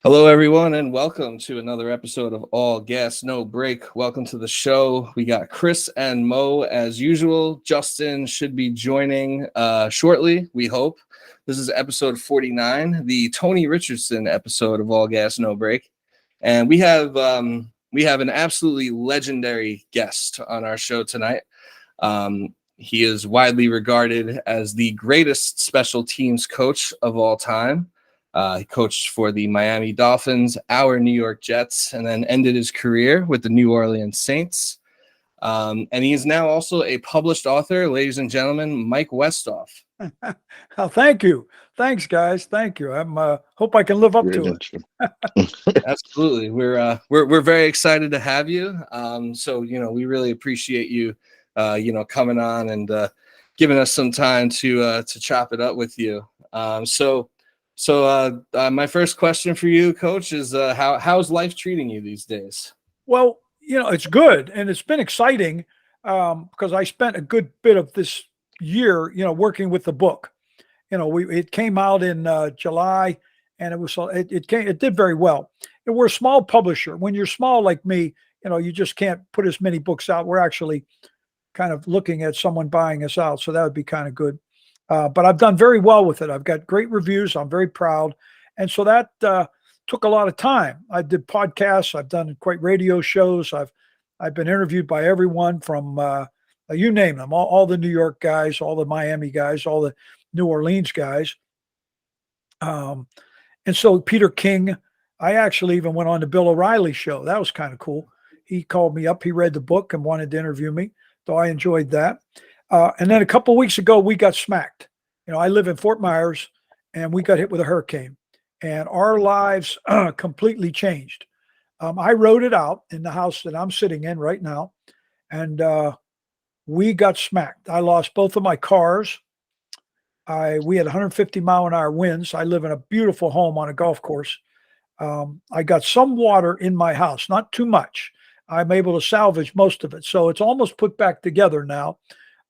Hello, everyone, and welcome to another episode of All Gas, No Break. Welcome to the show. We got Chris and Mo as usual. Justin should be joining shortly, we hope. This is episode 49, the Tony Richardson episode of All Gas, No Break. And we have an absolutely legendary guest on our show tonight. He is widely regarded as the greatest special teams coach of all time. He coached for the Miami Dolphins, our New York Jets, and then ended his career with the New Orleans Saints. And he is now also a published author, ladies and gentlemen, Mike Westhoff. Oh, thank you. Thanks, guys. Thank you. I'm hope I can live up to it. Absolutely. We're very excited to have you. So we really appreciate you coming on and giving us some time to chop it up with you. So my first question for you, Coach, is how's life treating you these days? Well, it's good, and it's been exciting because I spent a good bit of this year, working with the book. It came out in July, and it did very well. And we're a small publisher. When you're small like me, you just can't put as many books out. We're actually kind of looking at someone buying us out, so that would be kind of good. But I've done very well with it. I've got great reviews. I'm very proud. And so that took a lot of time. I did podcasts. I've done quite radio shows. I've been interviewed by everyone from, you name them, all the New York guys, all the Miami guys, all the New Orleans guys. And so Peter King, I actually even went on the Bill O'Reilly show. That was kind of cool. He called me up. He read the book and wanted to interview me. So I enjoyed that. And then a couple of weeks ago, we got smacked. I live in Fort Myers, and we got hit with a hurricane, and our lives completely changed. I wrote it out in the house that I'm sitting in right now, and we got smacked. I lost both of my cars. We had 150-mile-an-hour winds. I live in a beautiful home on a golf course. I got some water in my house, not too much. I'm able to salvage most of it, so it's almost put back together now.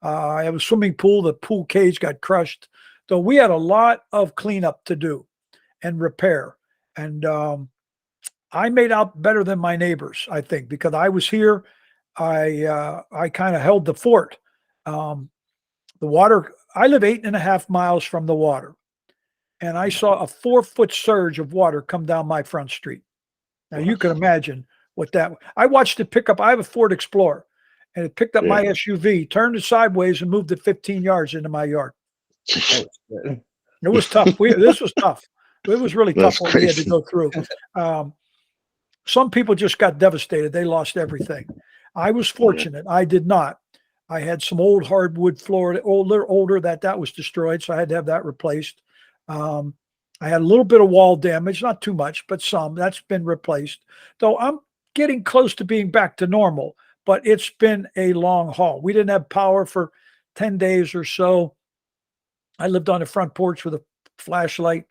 I have a swimming pool. The pool cage got crushed. So we had a lot of cleanup to do and repair. And I made out better than my neighbors, I think, because I was here. I kind of held the fort. The water, I live 8.5 miles from the water. And I saw a 4-foot surge of water come down my front street. Now you can imagine what that, I watched it pick up. I have a Ford Explorer. And it picked up my SUV, turned it sideways, and moved it 15 yards into my yard. It was tough. This was tough. It was really tough what we had to go through. Some people just got devastated. They lost everything. I was fortunate. I did not. I had some old hardwood floor, older that was destroyed, so I had to have that replaced. I had a little bit of wall damage, not too much, but some. That's been replaced. Though I'm getting close to being back to normal. But it's been a long haul. We didn't have power for 10 days or so. I lived on the front porch with a flashlight.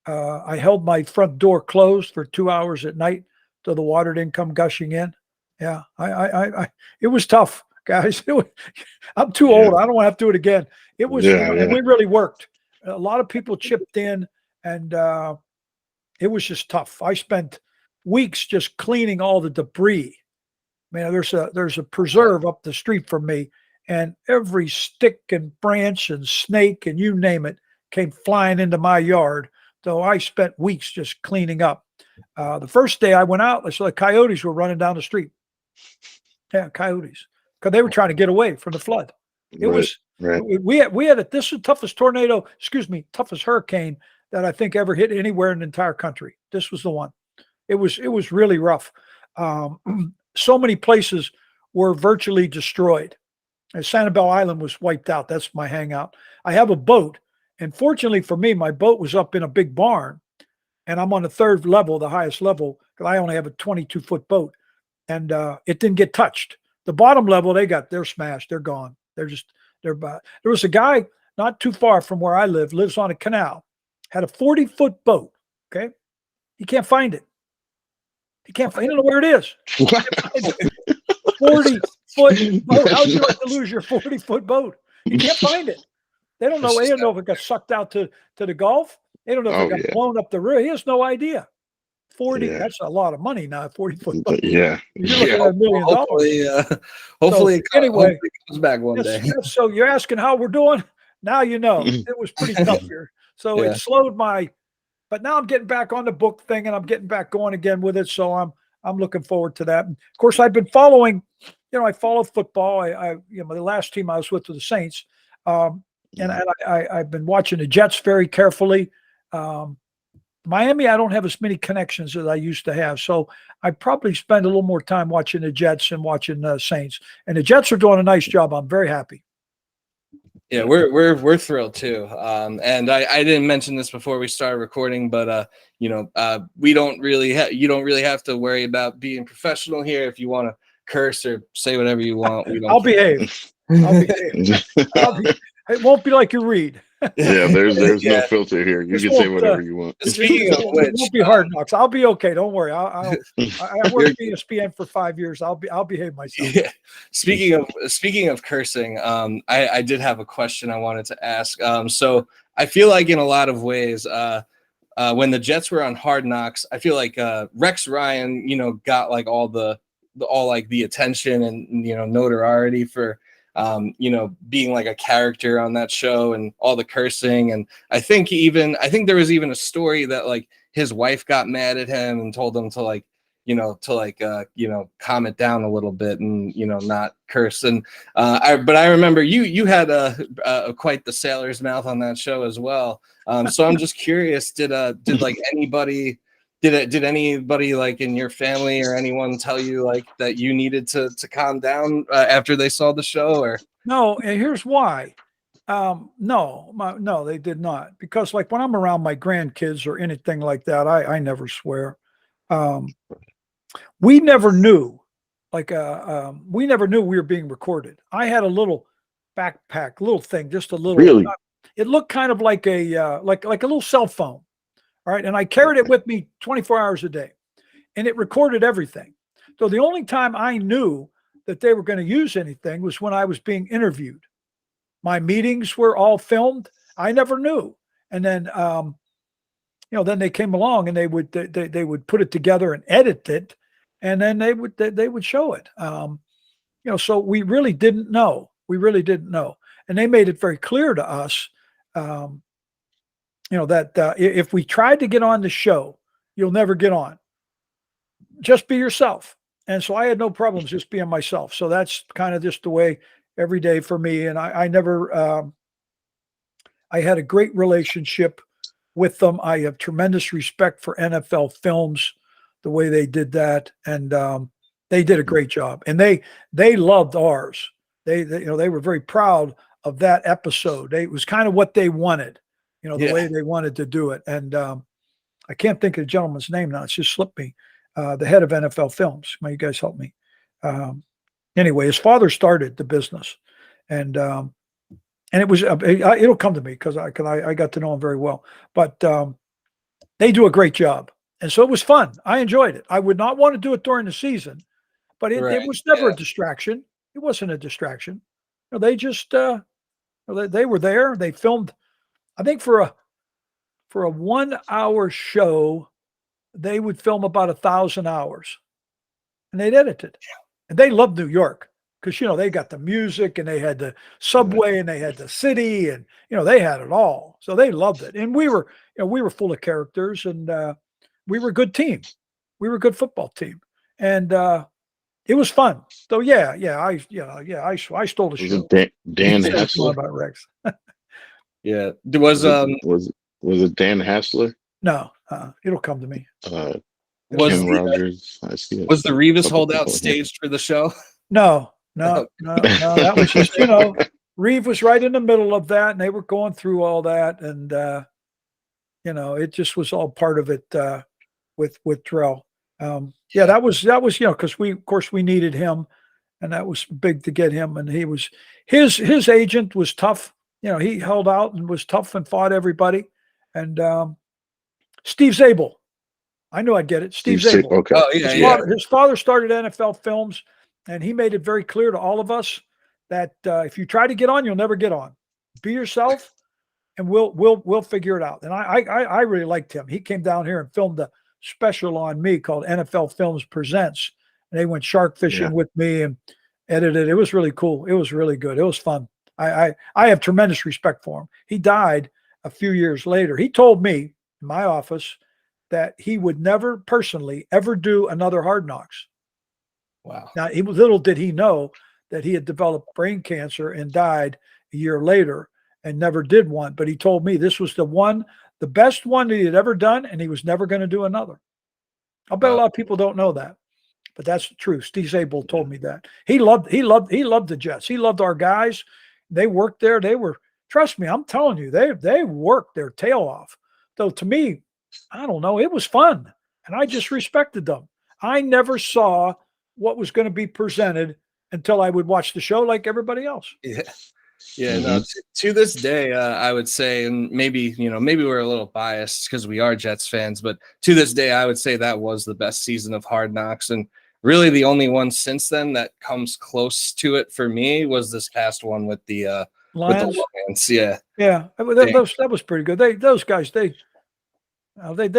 I held my front door closed for 2 hours at night so the water didn't come gushing in. Yeah, it was tough, guys. I'm too old. I don't want to have to do it again. It was, and we really worked. A lot of people chipped in, and it was just tough. I spent weeks just cleaning all the debris. Man, there's a preserve up the street from me, and every stick and branch and snake and you name it came flying into my yard. So I spent weeks just cleaning up. The first day I went out, I saw the coyotes were running down the street. Yeah, coyotes, because they were trying to get away from the flood. It was we had this is the toughest tornado, toughest hurricane that I think ever hit anywhere in the entire country. This was the one. It was really rough. So many places were virtually destroyed. And Sanibel Island was wiped out. That's my hangout. I have a boat. And fortunately for me, my boat was up in a big barn. And I'm on the third level, the highest level, because I only have a 22-foot boat. And it didn't get touched. The bottom level, they're smashed. They're gone. There was a guy not too far from where I live, lives on a canal, had a 40-foot boat. Okay. He can't find it. He don't know where it is. 40-foot boat. How would you like to lose your 40-foot boat? You can't find it. They don't know. They don't know if it got sucked out to the Gulf. They don't know if it got blown up the river. He has no idea. 40, Yeah. that's a lot of money now, 40 football. But yeah. You're looking at $1 million. Hopefully, So, anyway, hopefully it comes back one day. yes, so you're asking how we're doing? Now you know. It was pretty tough here. So Yeah. it slowed but now I'm getting back on the book thing and I'm getting back going again with it. So I'm looking forward to that. And of course, I've been following, I follow football. The last team I was with were the Saints. And I've been watching the Jets very carefully. Miami, I don't have as many connections as I used to have. So I probably spend a little more time watching the Jets and watching the Saints. And the Jets are doing a nice job. I'm very happy. Yeah, we're thrilled too. And I didn't mention this before we started recording, but we don't really you don't really have to worry about being professional here. If you want to curse or say whatever you want, we don't. I'll behave. It won't be like you read. Yeah, there's no filter here. You can say whatever you want. Speaking of which, it won't be hard knocks. I'll be okay. Don't worry. I worked at ESPN for 5 years. I'll behave myself. Yeah. Speaking of cursing, I did have a question I wanted to ask. So I feel like in a lot of ways, when the Jets were on Hard Knocks, I feel like Rex Ryan, got like all the attention and notoriety for being like a character on that show and all the cursing. And I think there was even a story that like his wife got mad at him and told him to calm it down a little bit and not curse. And but I remember you had quite the sailor's mouth on that show as well. So I'm just curious, did anybody like in your family or anyone tell you like that you needed to calm down after they saw the show? Or no? And here's why. No, they did not. Because like when I'm around my grandkids or anything like that, I never swear. We never knew, we never knew we were being recorded. I had a little backpack, little thing, just a little. Really? It looked kind of like a little cell phone. All right. And I carried it with me 24 hours a day and it recorded everything. So the only time I knew that they were going to use anything was when I was being interviewed. My meetings were all filmed. I never knew. And then, then they came along and they would put it together and edit it. And then they would show it. So we really didn't know. And they made it very clear to us, that if we tried to get on the show, you'll never get on. Just be yourself. And so I had no problems just being myself. So that's kind of just the way every day for me. And I never, I had a great relationship with them. I have tremendous respect for NFL Films, the way they did that. And they did a great job. And they loved ours. They were very proud of that episode. It was kind of what they wanted. The way they wanted to do it. And I can't think of the gentleman's name now. It's just slipped me. The head of NFL Films. May you guys help me? Anyway, his father started the business. And it was, it'll come to me because I got to know him very well. But they do a great job. And so it was fun. I enjoyed it. I would not want to do it during the season, but it was never a distraction. It wasn't a distraction. They just, they were there. They filmed. I think for a 1 hour show, they would film about 1,000 hours and they'd edit it. And they loved New York because, they got the music and they had the subway and they had the city and, they had it all. So they loved it. And we were full of characters and we were a good team. We were a good football team. And it was fun. So I stole the show. Dan Hassler? About Rex. Yeah. Was it Dan Hassler? No, it'll come to me. Kim Rogers. I see. Was the Revis holdout staged for the show? No. That was just, Reeve was right in the middle of that, and they were going through all that, and it just was all part of it with Terrell. That was because we needed him, and that was big to get him, and he was his agent was tough. He held out and was tough and fought everybody. And Steve Zabel, I knew I'd get it. Steve Zabel. Okay. Oh, yeah, His father started NFL Films, and he made it very clear to all of us that if you try to get on, you'll never get on. Be yourself, and we'll figure it out. And I really liked him. He came down here and filmed the special on me called NFL Films Presents. And they went shark fishing with me and edited. It was really cool. It was really good. It was fun. I have tremendous respect for him. He died a few years later. He told me in my office that he would never personally ever do another Hard Knocks. Wow. Now, little did he know that he had developed brain cancer and died a year later and never did one. But he told me this was the best one that he had ever done, and he was never going to do another. I bet a lot of people don't know that, but that's the truth. Steve Zabel told me that. He loved the Jets. He loved our guys. They worked there. Trust me, I'm telling you, they worked their tail off. So to me, I don't know, it was fun, and I just respected them. I never saw what was going to be presented until I would watch the show like everybody else. Yeah. No, to this day, I would say, and maybe we're a little biased because we are Jets fans, but to this day, I would say that was the best season of Hard Knocks. And really the only one since then that comes close to it for me was this past one with the Lions. Yeah. Yeah. That was pretty good. Those guys, they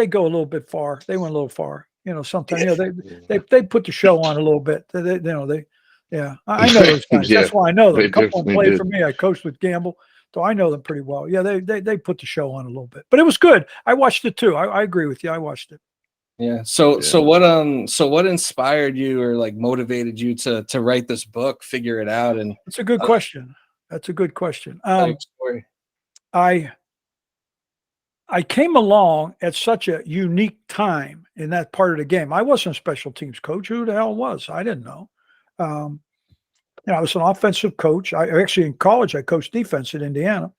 go a little bit far. They went a little far. Sometimes they put the show on a little bit. I know those guys. That's why I know them. A couple of them played for me. I coached with Gamble, so I know them pretty well. Yeah, they put the show on a little bit, but it was good. I watched it too. I agree with you. I watched it. Yeah. So what inspired you or like motivated you to write this book, figure it out? And it's a good question. That's a good question. I came along at such a unique time in that part of the game. I wasn't a special teams coach. Who the hell was? I didn't know. I was an offensive coach. In college, I coached defense at Indiana.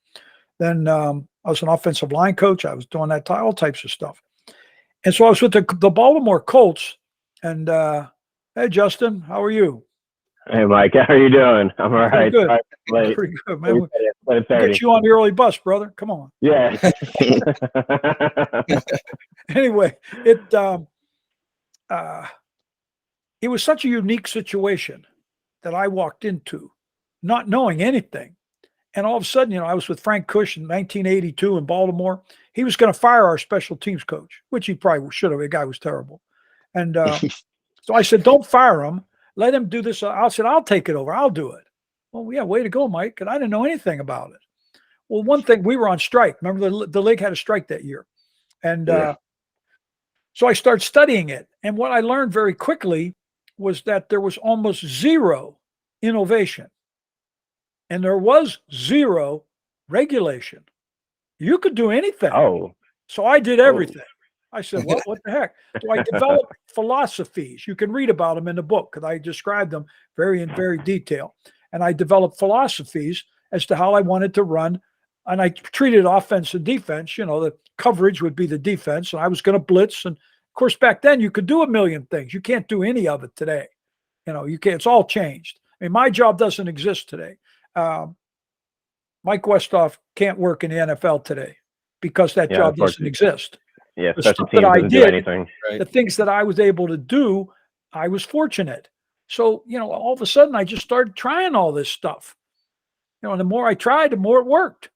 Then I was an offensive line coach. I was doing all types of stuff. And so I was with the Baltimore Colts. And hey, Justin, how are you? Hey, Mike, how are you doing? I'm all right. Good. Pretty good, man. We'll get you on the early bus, brother. Come on. Yeah. Anyway, it was such a unique situation that I walked into, not knowing anything. And all of a sudden, I was with Frank Cush in 1982 in Baltimore. He was going to fire our special teams coach, which he probably should have. The guy was terrible. And so I said, don't fire him. Let him do this. I said, I'll take it over. I'll do it. Well, yeah, way to go, Mike. And I didn't know anything about it. Well, one thing, we were on strike. Remember, the league had a strike that year. And so I started studying it. And what I learned very quickly was that there was almost zero innovation. And there was zero regulation. You could do anything. Oh. So I did everything. I said, what the heck? So I developed philosophies. You can read about them in the book because I described them in very detail. And I developed philosophies as to how I wanted to run. And I treated offense and defense. The coverage would be the defense. And I was going to blitz. And of course, back then you could do a million things. You can't do any of it today. You can't. It's all changed. I mean, my job doesn't exist today. Mike Westhoff can't work in the NFL today because that job doesn't exist. Yeah, the special stuff teams that I doesn't did, do anything. the things that I was able to do, I was fortunate. So, all of a sudden I just started trying all this stuff. And the more I tried, the more it worked.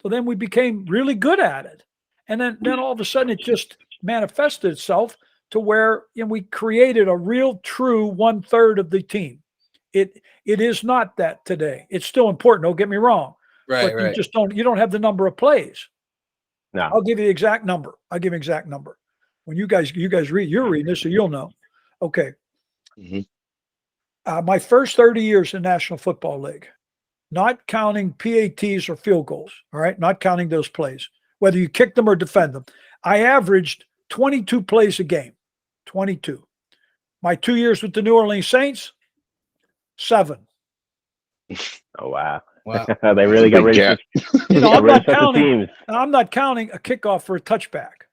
So then we became really good at it. And then all of a sudden it just manifested itself to where we created a real true 1/3 of the team. It is not that today. It's still important. Don't get me wrong. Right. But you don't have the number of plays. No. I'll give you the exact number. When you're reading this, so you'll know. Okay. Mm-hmm. My first 30 years in National Football League, not counting PATs or field goals, all right, not counting those plays, whether you kick them or defend them, I averaged 22 plays a game, 22. My 2 years with the New Orleans Saints, 7. Oh, wow. Wow. They really got rid of I'm not counting a kickoff for a touchback.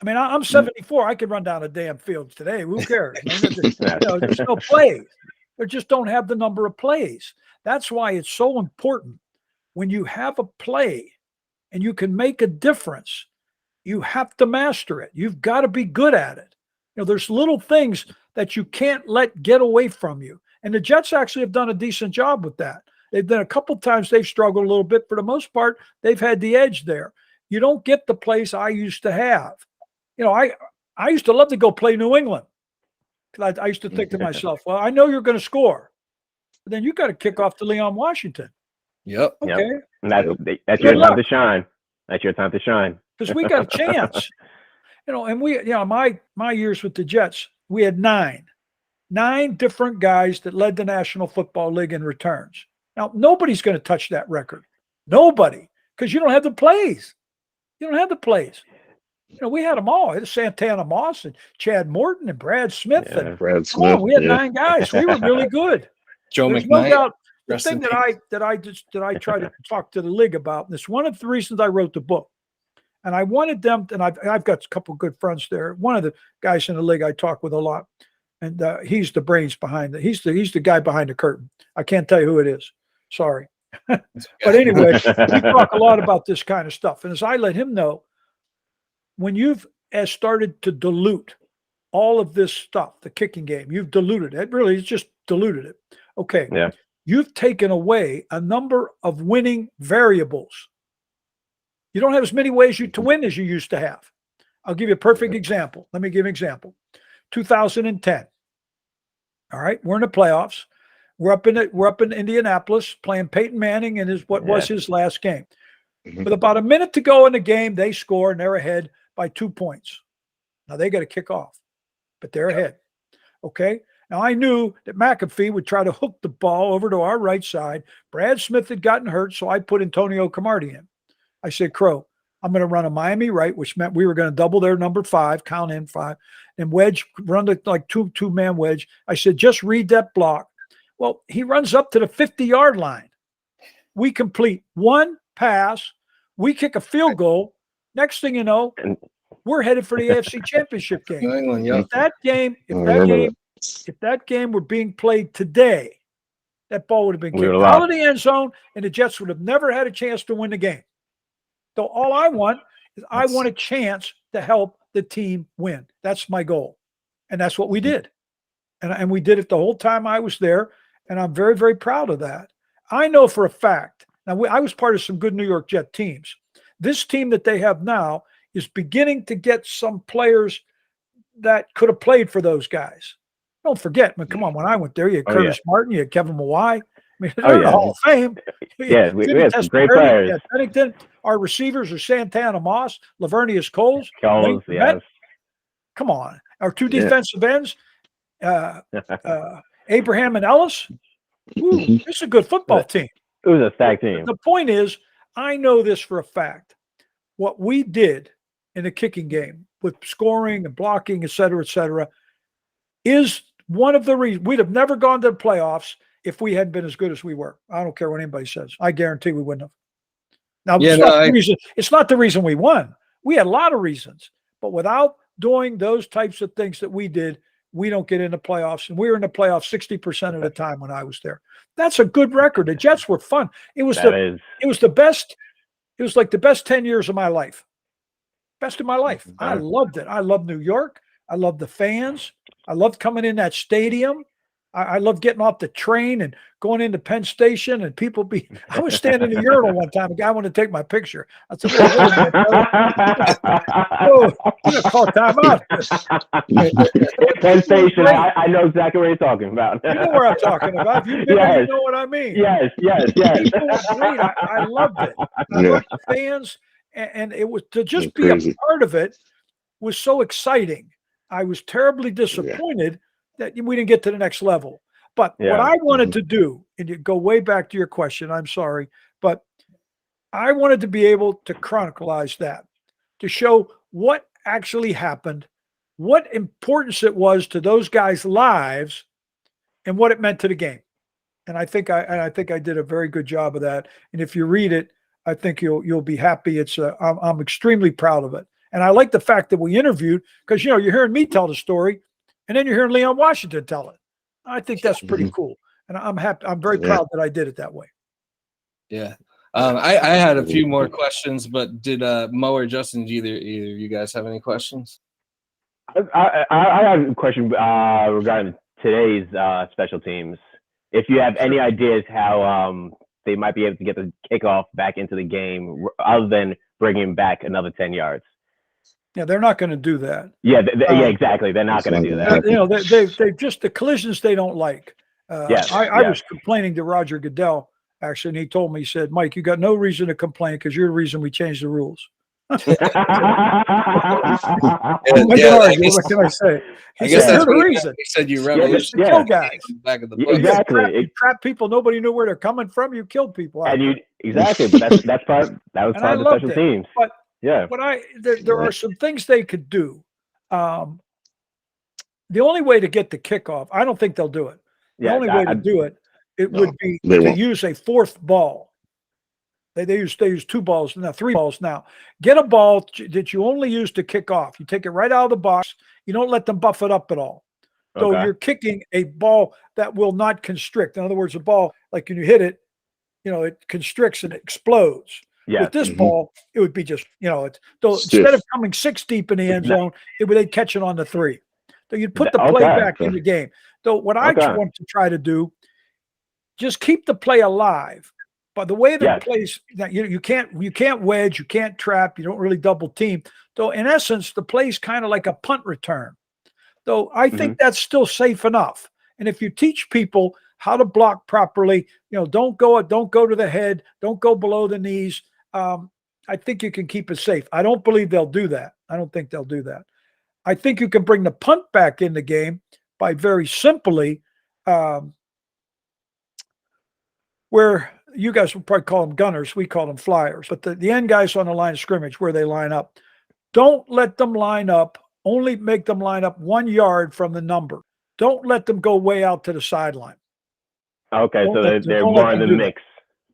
I mean, I'm 74. I could run down a damn field today. Who cares? There's no plays. They just don't have the number of plays. That's why it's so important when you have a play and you can make a difference, you have to master it. You've got to be good at it. There's little things that you can't let get away from you. And the Jets actually have done a decent job with that. They've done a couple times they've struggled a little bit. For the most part, they've had the edge there. You don't get the plays I used to have. I used to love to go play New England. Because I used to think to myself, well, I know you're going to score. But then you got to kick off to Leon Washington. Yep. Okay. Yep. And that's your time to shine. That's your time to shine. Because we got a chance. And we, my years with the Jets, we had nine different guys that led the National Football League in returns. Now, nobody's going to touch that record. Nobody. Because you don't have the plays. You don't have the plays. We had them all. It was Santana Moss and Chad Morton and Brad Smith. Yeah, and Brad Smith. we had 9 guys. We were really good. Joe There's McKnight. no doubt. The Rest thing in that I try to talk to the league about, and it's one of the reasons I wrote the book. And I wanted them, and I've got a couple of good friends there. One of the guys in the league I talk with a lot, and he's the brains behind it. He's the guy behind the curtain. I can't tell you who it is. Sorry. But anyway, we talk a lot about this kind of stuff. And as I let him know, when you've started to dilute all of this stuff, the kicking game, you've diluted it. Really, it's just diluted it. Okay. Yeah. You've taken away a number of winning variables. You don't have as many ways to win as you used to have. I'll give you a perfect example. Let me give you an example. 2010. All right, we're in the playoffs. We're up in Indianapolis playing Peyton Manning in what was his last game. With about a minute to go in the game, they score and they're ahead by 2 points. Now they got to kick off, but they're ahead. Okay. Now I knew that McAfee would try to hook the ball over to our right side. Brad Smith had gotten hurt, so I put Antonio Cromartie in. I said, Crow, I'm going to run a Miami right, which meant we were going to double their number 5, count in 5, and wedge, run the like two-man wedge. I said, just read that block. Well, he runs up to the 50-yard line. We complete one pass. We kick a field goal. Next thing you know, we're headed for the AFC Championship game. If that game were being played today, that ball would have been kicked out of the end zone, and the Jets would have never had a chance to win the game. So all I want is I want a chance to help the team win. That's my goal. And that's what we did. And we did it the whole time I was there. And I'm very, very proud of that. I know for a fact, now I was part of some good New York Jet teams. This team that they have now is beginning to get some players that could have played for those guys. Don't forget, come on, when I went there, you had Curtis Martin, you had Kevin Mawai. I mean, they're in the Hall of Fame. Yeah, we had some great players. Pennington. Our receivers are Santana Moss, Lavernius Coles. Yes. Come on. Our 2 defensive ends, Abraham and Ellis. Ooh, it's a good football team. It was a stacked team. The point is, I know this for a fact. What we did in the kicking game with scoring and blocking, et cetera, is one of the reasons we'd have never gone to the playoffs if we hadn't been as good as we were. I don't care what anybody says. I guarantee we wouldn't have. Now, it's not the reason we won. We had a lot of reasons, but without doing those types of things that we did, we don't get into playoffs. And we were in the playoffs 60% of the time when I was there. That's a good record. The Jets were fun. It was the best. It was like the best 10 years of my life. Best of my life. I loved it. I loved New York. I loved the fans. I loved coming in that stadium. I loved getting off the train and going into Penn Station and I was standing in the urinal one time. A guy wanted to take my picture. I said, wait a minute, you're going to call timeout. Penn Station, I know exactly what you're talking about. You know where I'm talking about. If you've been there, you know what I mean. Yes. People were great. I loved it. I loved the fans. And it was to just be a part of it was so exciting. I was terribly disappointed that we didn't get to the next level. But what I wanted to do, and you go way back to your question, I'm sorry, but I wanted to be able to chronicleize that, to show what actually happened, what importance it was to those guys' lives, and what it meant to the game. And I think I did a very good job of that. And if you read it, I think you'll be happy. I'm extremely proud of it. And I like the fact that we interviewed, because you're hearing me tell the story, and then you're hearing Leon Washington tell it. I think that's pretty cool. And I'm happy. I'm very proud that I did it that way. Yeah. I had a few more questions, but did Mo or Justin, do either of you guys have any questions? I have a question regarding today's special teams. If you have any ideas how they might be able to get the kickoff back into the game other than bringing back another 10 yards. Yeah, they're not going to do that. Yeah, yeah, exactly. They're not going to do that. You know, they just the collisions they don't like. I was complaining to Roger Goodell actually, and he told me, he said, "Mike, you got no reason to complain because you're the reason we changed the rules." What can I say? I guess that's the reason. He said you revolutionized kill guys. Back of the book. Exactly. You trap people. Nobody knew where they're coming from. You killed people. And you exactly, but that was part of the special teams. But there are some things they could do. The only way to get the kickoff, I don't think they'll do it. The only way to do it would be to use a fourth ball. They use 2 balls now, 3 balls now. Get a ball that you only use to kick off. You take it right out of the box. You don't let them buff it up at all. So you're kicking a ball that will not constrict. In other words, a ball, like when you hit it, you know, it constricts and it explodes. Yeah. With this ball, it would be just, you know, instead of coming 6 deep in the end zone, they'd catch it on the 3. So you'd put the play back in the game. So what I want to try to do, just keep the play alive. But the way the plays, you can't wedge, you can't trap, you don't really double team. So in essence, the play's kind of like a punt return. So I think that's still safe enough. And if you teach people how to block properly, you know, don't go to the head, don't go below the knees. I think you can keep it safe. I don't believe they'll do that. I don't think they'll do that. I think you can bring the punt back in the game by very simply, where you guys would probably call them gunners. We call them flyers. But the end guys on the line of scrimmage where they line up, don't let them line up. Only make them line up 1 yard from the number. Don't let them go way out to the sideline. Okay, so they're more in the mix.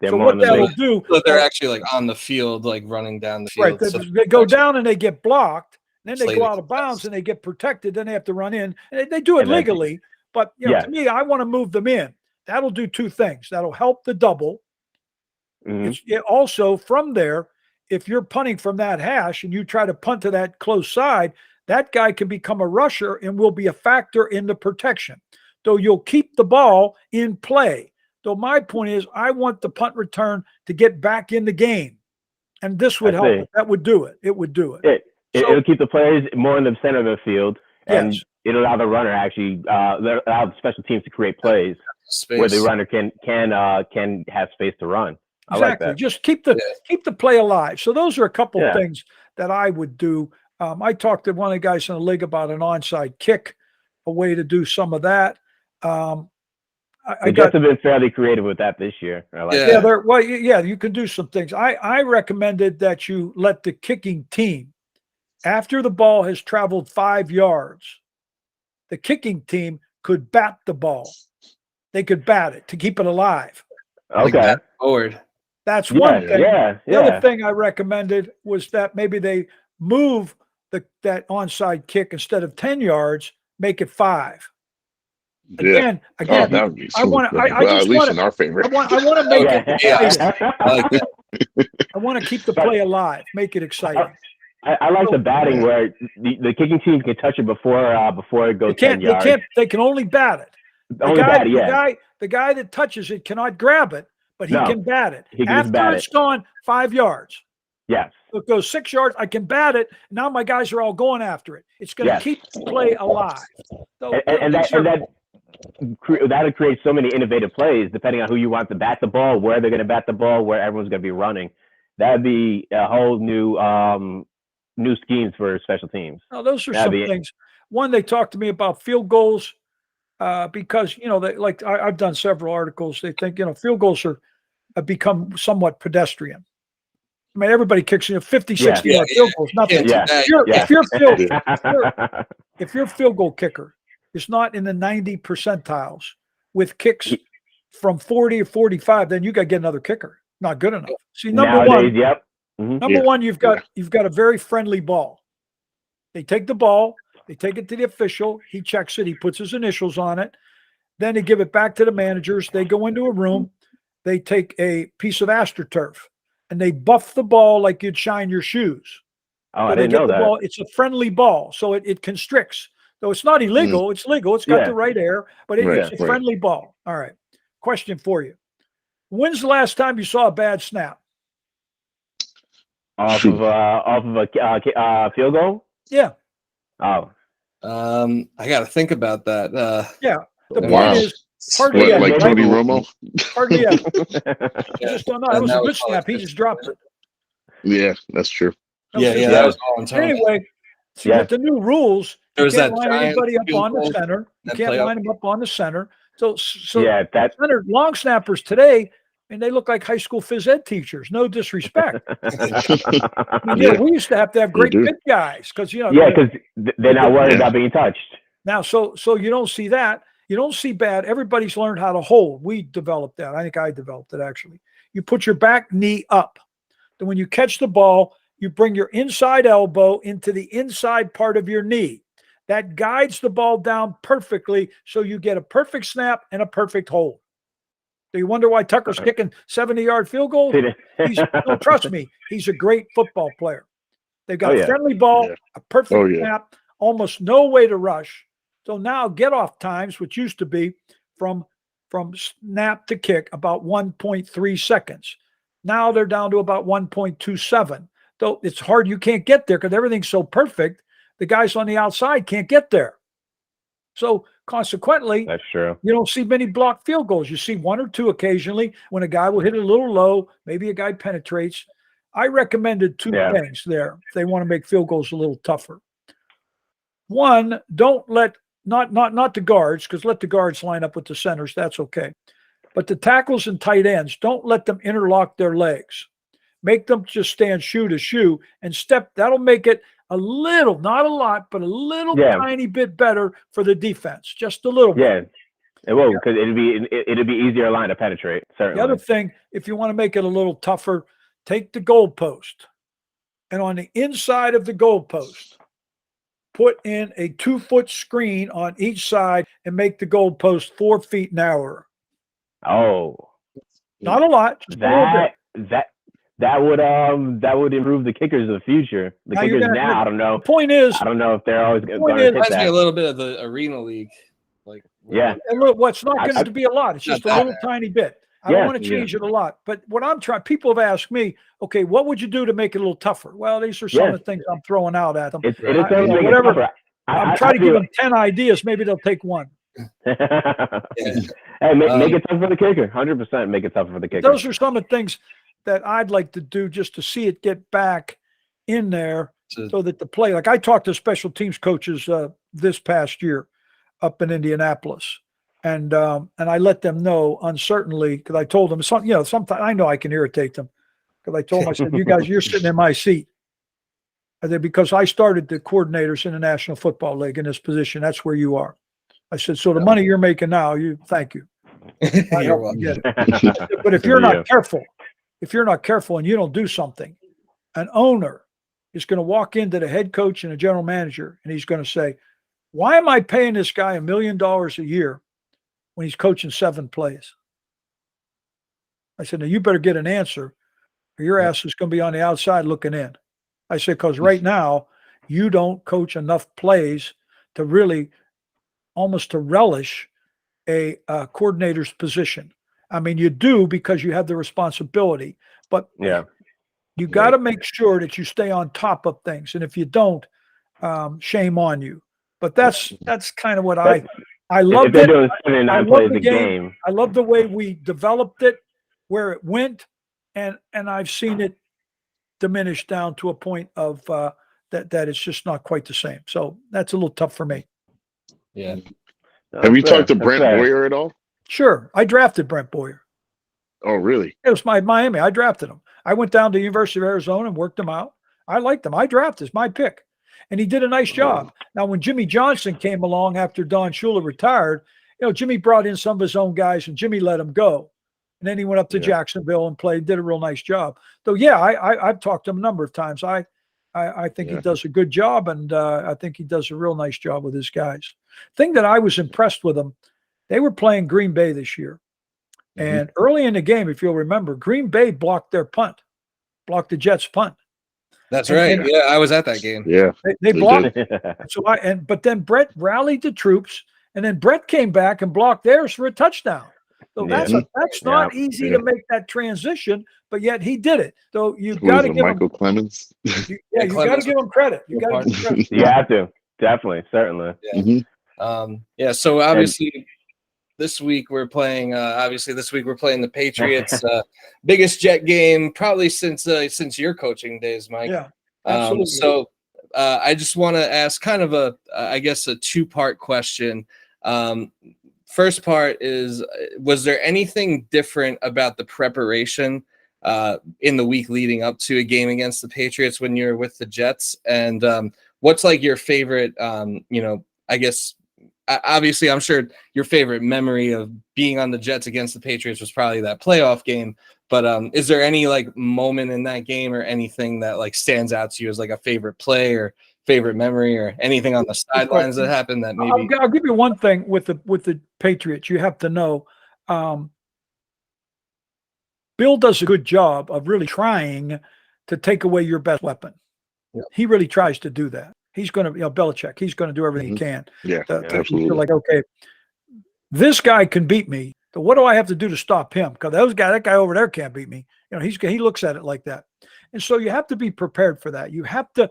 So what that'll do, so they're actually like on the field, like running down the field. Right, they go down and they get blocked. Then they go out of bounds and they get protected. Then they have to run in. And they do it legally. But you know, to me, I want to move them in. That'll do 2 things. That'll help the double. It also, from there, if you're punting from that hash and you try to punt to that close side, that guy can become a rusher and will be a factor in the protection. So you'll keep the ball in play. So my point is, I want the punt return to get back in the game. And this would help it. That would do it. It would do it. It'll keep the players more in the center of the field. And it'll allow the runner actually, allow the special teams to create plays where the runner can have space to run. I like that. Just keep the play alive. So those are a couple of things that I would do. I talked to one of the guys in the league about an onside kick, a way to do some of that. I guess have been fairly creative with that this year. I like you can do some things. I recommended that you let the kicking team, after the ball has traveled 5 yards, the kicking team could bat the ball. They could bat it to keep it alive. Okay. Forward. That's one thing. The other thing I recommended was that maybe they move that onside kick instead of 10 yards, make it 5. Again, that would be I want to. at least in our favor. I want to make it. I want to keep the play alive, make it exciting. I like the batting where the kicking team can touch it before it goes 10 yards. They can only bat it. The guy that touches it cannot grab it, but he can bat it. He can After bat it's gone 5 yards. Yes. So it goes 6 yards. I can bat it. Now my guys are all going after it. It's going to keep the play alive. So that'll create so many innovative plays depending on who you want to bat the ball, where they're going to bat the ball, where everyone's going to be running. That'd be a whole new schemes for special teams. Now, those are some things. One, they talked to me about field goals because, you know, I've done several articles. They think, you know, field goals have become somewhat pedestrian. I mean, everybody kicks 50, 60 yard field goals. Nothing. If your field goal kicker is not in the 90 percentiles with kicks from 40 or 45, then you got to get another kicker. Not good enough. See, number one, you've got a very friendly ball. They take the ball, they take it to the official, he checks it, he puts his initials on it. Then they give it back to the managers. They go into a room, they take a piece of AstroTurf, and they buff the ball like you'd shine your shoes. Oh, I didn't know that. Ball, it's a friendly ball, so it constricts. So it's not illegal. It's legal. It's got the right air, but it's a friendly ball. All right. Question for you. When's the last time you saw a bad snap? Off of a field goal? Yeah. Oh. I got to think about that. Yeah. The Wow. point is, hardly ever. Like Tony Romo? Hardly ever. You just don't know. It was a that good was snap. He just dropped it. Yeah, that's true. That was all on Tony. Anyway, see, with the new rules, there you was can't that line giant anybody up field on the goal center. You that can't playoff. line them up on the center. So that center long snappers today, and they look like high school phys ed teachers. No disrespect. I mean, we used to have great big guys because because they're not worried about being touched. Now, so you don't see that. You don't see bad. Everybody's learned how to hold. We developed that. I think I developed it actually. You put your back knee up. Then when you catch the ball, you bring your inside elbow into the inside part of your knee. That guides the ball down perfectly, so you get a perfect snap and a perfect hold. Do you wonder why Tucker's kicking 70-yard field goals? No, trust me, he's a great football player. They've got a friendly ball, a perfect snap, almost no way to rush. So now get-off times, which used to be from snap to kick, about 1.3 seconds. Now they're down to about 1.27. Though it's hard, you can't get there because everything's so perfect. The guys on the outside can't get there. So consequently, that's true. You don't see many blocked field goals. You see one or two occasionally when a guy will hit it a little low. Maybe a guy penetrates. I recommended two things there if they want to make field goals a little tougher. One, don't let not the guards, because let the guards line up with the centers. That's okay. But the tackles and tight ends, don't let them interlock their legs. Make them just stand shoe to shoe and step. That'll make it a little, not a lot, but a little tiny bit better for the defense. Just a little bit. It will, because it'll be easier line to penetrate. Certainly. The other thing, if you want to make it a little tougher, take the goalpost, and on the inside of the goalpost, put in a 2-foot screen on each side and make the goalpost 4 feet narrower. Oh, not a lot. Just a little bit. That would improve the kickers of the future. The kickers now, I don't know. The point is, I don't know if they're always going to hit that. Me a little bit of the arena league, like it's not going to be a lot. It's just a little tiny bit. I don't want to change it a lot. But what I'm trying, people have asked me, okay, what would you do to make it a little tougher? Well, these are some of the things I'm throwing out at them. Whatever. I'm trying to give them 10 ideas. Maybe they'll take one. Hey, make it tough for the kicker. 100% make it tougher for the kicker. Those are some of the things that I'd like to do just to see it get back in there so that the play, like I talked to special teams coaches this past year up in Indianapolis, and I let them know uncertainly, because I told them sometimes I know I can irritate them, because I told them, I said, you guys, you're sitting in my seat. I said, because I started the coordinators in the National Football League in this position. That's where you are. I said, so the money you're making now, thank you. You're welcome. But if you're not careful and you don't do something, an owner is going to walk into the head coach and a general manager, and he's going to say, why am I paying this guy $1 million a year when he's coaching 7 plays? I said, now you better get an answer, or your ass is going to be on the outside looking in. I said, because right now you don't coach enough plays to really almost to relish a coordinator's position. I mean, you do because you have the responsibility, but you got to make sure that you stay on top of things. And if you don't, shame on you. But that's kind of what I loved it. I love the game. I love the way we developed it, where it went, and I've seen it diminish down to a point of that it's just not quite the same. So that's a little tough for me. Yeah. Have you talked to Brent Boyer at all? Sure. I drafted Brent Boyer. Oh, really? It was Miami. I drafted him. I went down to the University of Arizona and worked him out. I liked him. I drafted. It's my pick. And he did a nice job. Now, when Jimmy Johnson came along after Don Shula retired, Jimmy brought in some of his own guys and Jimmy let him go. And then he went up to Jacksonville and did a real nice job. So, I've talked to him a number of times. I think he does a good job, and I think he does a real nice job with his guys. Thing that I was impressed with them, they were playing Green Bay this year. And early in the game, if you'll remember, Green Bay blocked their punt, blocked the Jets' punt. That's right. I was at that game. Yeah, they blocked it. But then Brett rallied the troops, and then Brett came back and blocked theirs for a touchdown. So that's not easy to make that transition, but yet he did it. So you've got to give Michael Clemens. You got to give him credit. You got to give him credit. You have to, definitely, certainly. Yeah. So obviously, this week we're playing. The Patriots. Biggest Jet game probably since your coaching days, Mike. Yeah. Absolutely. So I just want to ask kind of a two-part question. First part is, was there anything different about the preparation in the week leading up to a game against the Patriots when you're with the Jets? And what's like your favorite, obviously I'm sure your favorite memory of being on the Jets against the Patriots was probably that playoff game. But is there any like moment in that game or anything that like stands out to you as like a favorite play or favorite memory or anything on the sidelines that happened that maybe? I'll give you one thing with the Patriots. You have to know, Bill does a good job of really trying to take away your best weapon. Yeah. He really tries to do that. He's going to, Belichick, he's going to do everything he can. Yeah, absolutely. Feel like, okay, this guy can beat me. So what do I have to do to stop him? Because that guy over there can't beat me. He looks at it like that. And so you have to be prepared for that. You have to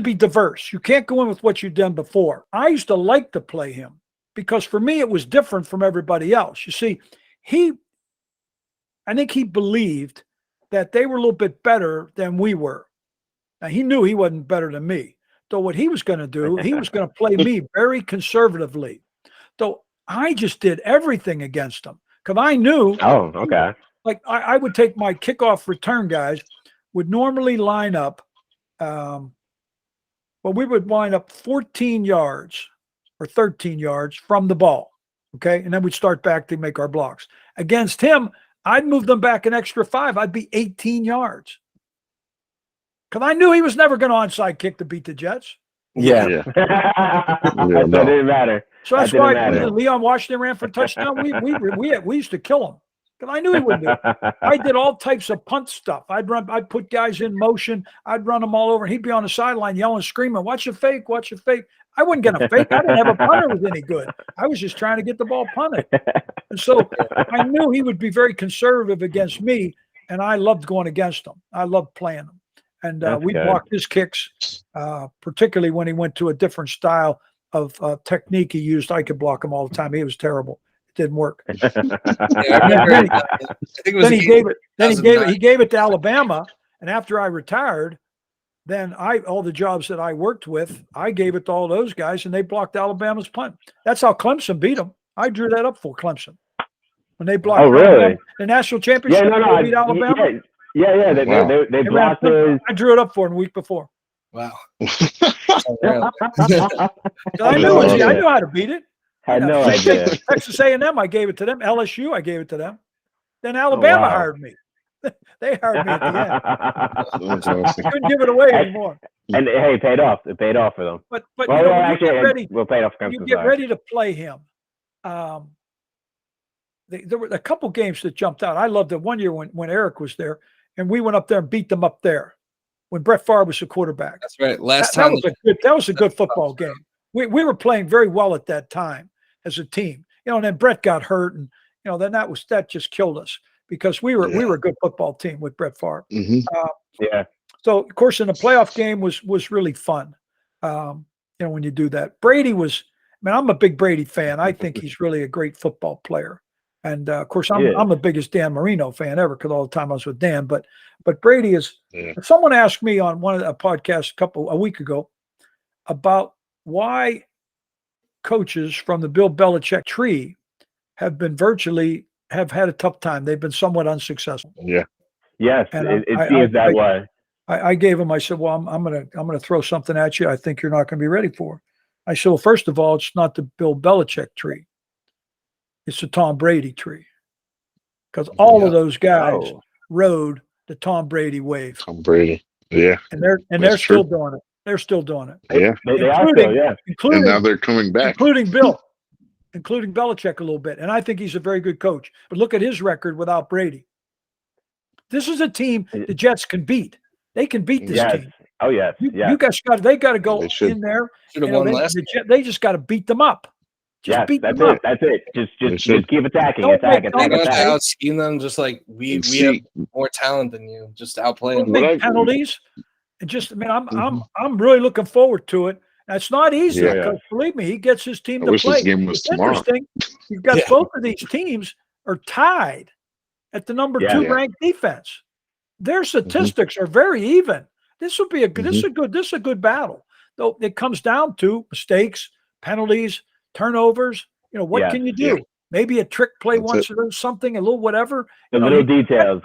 be diverse. You can't go in with what you've done before. I used to like to play him because for me, it was different from everybody else. You see, I think he believed that they were a little bit better than we were. Now, he knew he wasn't better than me. So what he was going to do, he was going to play me very conservatively. So I just did everything against him because I knew. Oh, okay. Like I would take my kickoff return guys, would normally line up. We would line up 14 yards or 13 yards from the ball, okay? And then we'd start back to make our blocks. Against him, I'd move them back an extra 5. I'd be 18 yards. Because I knew he was never going to onside kick to beat the Jets. Yeah. That didn't matter. So that's why Leon Washington ran for a touchdown. We used to kill him. Because I knew he wouldn't do it. I did all types of punt stuff. I'd put guys in motion. I'd run them all over, and he'd be on the sideline yelling, screaming, "Watch your fake, watch your fake." I wouldn't get a fake. I didn't have a punter who was any good. I was just trying to get the ball punted. And so I knew he would be very conservative against me, and I loved going against him. I loved playing him. And we blocked his kicks, particularly when he went to a different style of technique he used. I could block him all the time. He was terrible. Didn't work. He gave it to Alabama, and after I retired, then all the jobs that I worked with, I gave it to all those guys, and they blocked Alabama's punt. That's how Clemson beat them. I drew that up for Clemson when they blocked. Oh, really? The national championship. They beat Alabama. Yeah. They blocked it. I drew it up for him the week before. Wow. I knew how to beat it. Had no idea. Texas A&M, I gave it to them. LSU, I gave it to them. Then Alabama hired me. They hired me at the end. Couldn't give it away anymore. And hey, it paid off. It paid off for them. But we'll pay off. You get ready to play him. There were a couple games that jumped out. I loved it one year when Eric was there, and we went up there and beat them up there when Brett Favre was the quarterback. That's right. That was a good football game. We were playing very well at that time as a team, and then Brett got hurt, and then that just killed us because we were a good football team with Brett Favre. So of course in the playoff game was really fun. When you do that, Brady was. I'm a big Brady fan. I think he's really a great football player, and of course I'm the biggest Dan Marino fan ever because all the time I was with Dan. But Brady is. Yeah. Someone asked me on one of the podcasts a week ago about why coaches from the Bill Belichick tree have had a tough time. They've been somewhat unsuccessful. Yeah. Yes, it seems that way. I gave him. I said, "Well, I'm gonna throw something at you. I think you're not going to be ready for." I said, "Well, first of all, it's not the Bill Belichick tree. It's the Tom Brady tree, because all of those guys rode the Tom Brady wave. Tom Brady, yeah, and they're still doing it. They're still doing it. Yeah, they are still, and now they're coming back, including Belichick a little bit. And I think he's a very good coach. But look at his record without Brady. This is a team the Jets can beat. They can beat this team. Oh yes, you guys got to go in there. Should have won last. They just got to beat them up. That's it. Just keep attacking. Out scheme them. Just like we have more talent than you. Just outplay them. Make penalties. And just, I'm really looking forward to it. That's not easy because believe me, he gets his team to play. This game was tomorrow. Interesting. You've got both of these teams are tied at the number 2 ranked defense. Their statistics are very even. This will be this is a good battle. Though it comes down to mistakes, penalties, turnovers. What can you do? Yeah. Maybe a trick play once or something, a little whatever. The little details.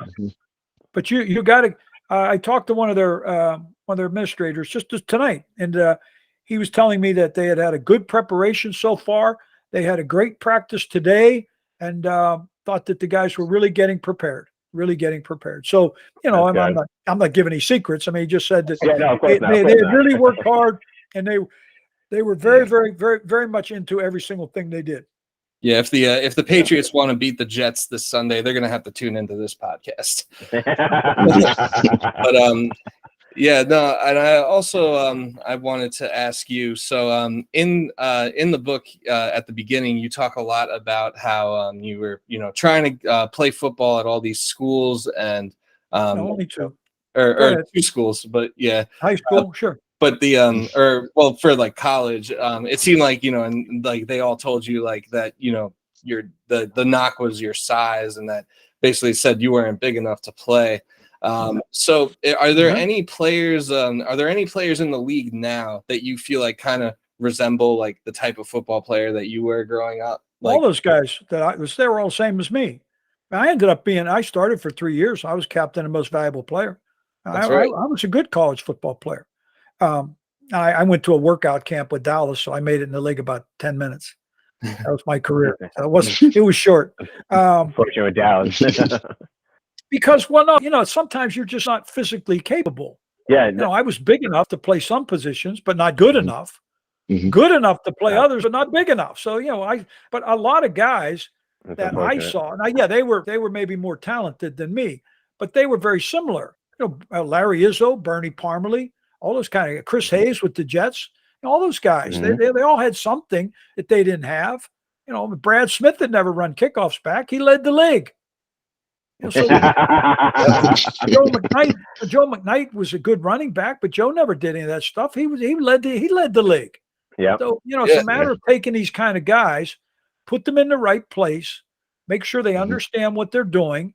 But you got to. I talked to one of their administrators just tonight, and he was telling me that they had a good preparation so far. They had a great practice today, and thought that the guys were really getting prepared. So I'm not giving any secrets. I mean, he just said that they really worked hard, and they were very, very, very, very much into every single thing they did. Yeah, if the Patriots want to beat the Jets this Sunday, they're going to have to tune into this podcast. But and I also I wanted to ask you. So in the book at the beginning, you talk a lot about how you were trying to play football at all these schools and only 2 or 2 schools, but high school, sure. But for like college, it seemed like, and like they all told you like that, your the knock was your size, and that basically said you weren't big enough to play. So are there any players in the league now that you feel like kind of resemble like the type of football player that you were growing up? All those guys they were all the same as me. I started for 3 years. I was captain and most valuable player. I was a good college football player. I went to a workout camp with Dallas, so I made it in the league about 10 minutes. That was my career. It was short. Fortunate with Dallas. Because sometimes you're just not physically capable. Yeah. I was big enough to play some positions, but not good enough. Good enough to play others, but not big enough. So but a lot of guys that I saw, now they were maybe more talented than me, but they were very similar. Larry Izzo, Bernie Parmalee, all those kind of Chris Hayes with the Jets, all those guys, they all had something that they didn't have. Brad Smith had never run kickoffs back. He led the league. So Joe McKnight was a good running back, but Joe never did any of that stuff. He led the league. Yeah. So it's a matter of taking these kind of guys, put them in the right place, make sure they understand what they're doing,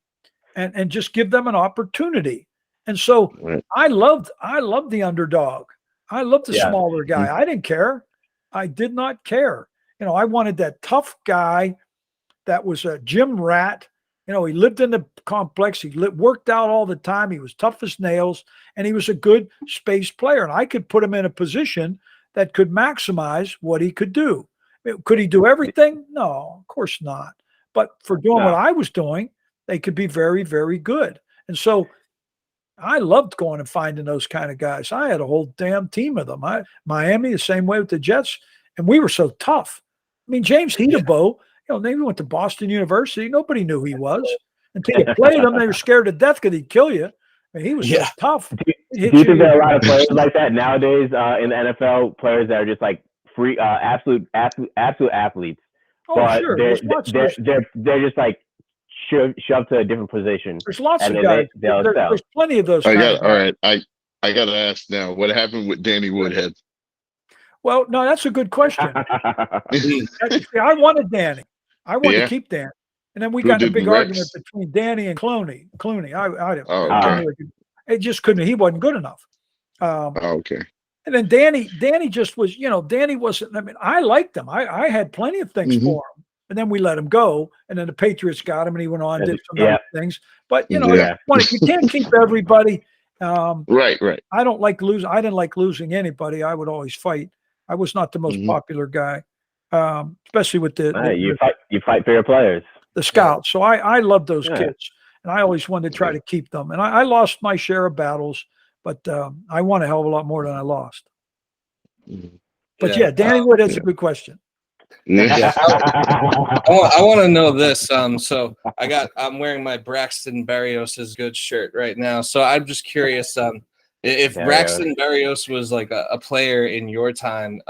and just give them an opportunity. And so I loved the underdog. I loved the smaller guy. I didn't care. I did not care. I wanted that tough guy that was a gym rat. He lived in the complex. He worked out all the time. He was tough as nails, and he was a good space player. And I could put him in a position that could maximize what he could do. Could he do everything? No, of course not. But for doing what I was doing, they could be very, very good. And so I loved going and finding those kind of guys. I had a whole damn team of them. Miami, the same way with the Jets, and we were so tough. I mean, James Hedebo, they went to Boston University. Nobody knew who he was. Until you played him, they were scared to death because he'd kill you. I mean, he was so tough. Do you think there are a lot of players like that nowadays in the NFL? Players that are just like free, absolute athletes. Oh, but sure. they're just like shoved to a different position. There's lots of guys. There's plenty of those. All right. I got to ask now. What happened with Danny Woodhead? Well, no, that's a good question. I wanted Danny. I wanted to keep Danny. And then we got in a big argument between Danny and Clooney. It just couldn't. He wasn't good enough. Okay. And then Danny just was, Danny wasn't. I mean, I liked him. I had plenty of things for him. And then we let him go. And then the Patriots got him, and he went on and did some other things. But you can't keep everybody. Right. I don't like losing. I didn't like losing anybody. I would always fight. I was not the most popular guy, especially with you fight for your players, the scouts. So I loved those kids, and I always wanted to try to keep them. And I lost my share of battles, but I won a hell of a lot more than I lost. But Danny Wood, that's a good question. I want to know this. So I'm wearing my Braxton Berrios' good shirt right now. So I'm just curious, if Braxton Berrios was like a player in your time,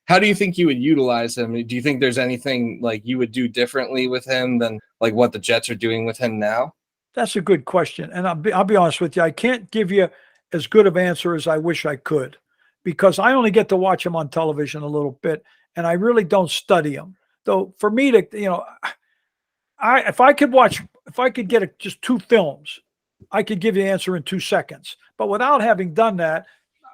how do you think you would utilize him? Do you think there's anything like you would do differently with him than like what the Jets are doing with him now? That's a good question. And I'll be honest with you. I can't give you as good of an answer as I wish I could, because I only get to watch him on television a little bit, and I really don't study him. Though for me to, if I could get just 2 films, I could give you the answer in 2 seconds. But without having done that,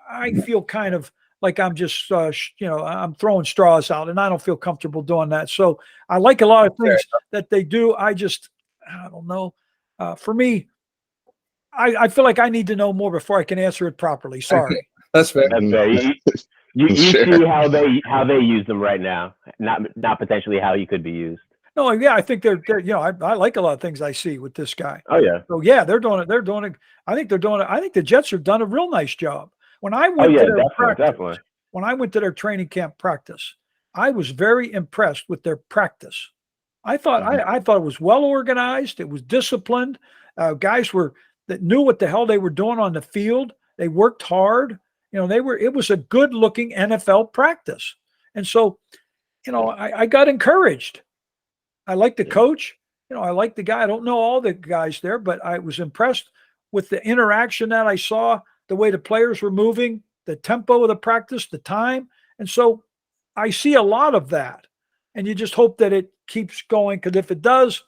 I feel kind of like I'm just, I'm throwing straws out, and I don't feel comfortable doing that. So I like a lot of things that they do. I don't know. For me, I feel like I need to know more before I can answer it properly. Sorry. That's fair. That's fair. You see how they use them right now, not potentially how he could be used. No, yeah, I think they're I like a lot of things I see with this guy. Oh yeah. So yeah, they're doing it. I think the Jets have done a real nice job. When I went to their practice, when I went to their training camp practice, I was very impressed with their practice. I thought it was well organized. It was disciplined. Guys that knew what the hell they were doing on the field. They worked hard. It was a good looking NFL practice. And so, I got encouraged. I like the coach. I like the guy. I don't know all the guys there, but I was impressed with the interaction that I saw, the way the players were moving, the tempo of the practice, the time. And so I see a lot of that. And you just hope that it keeps going, because if it does,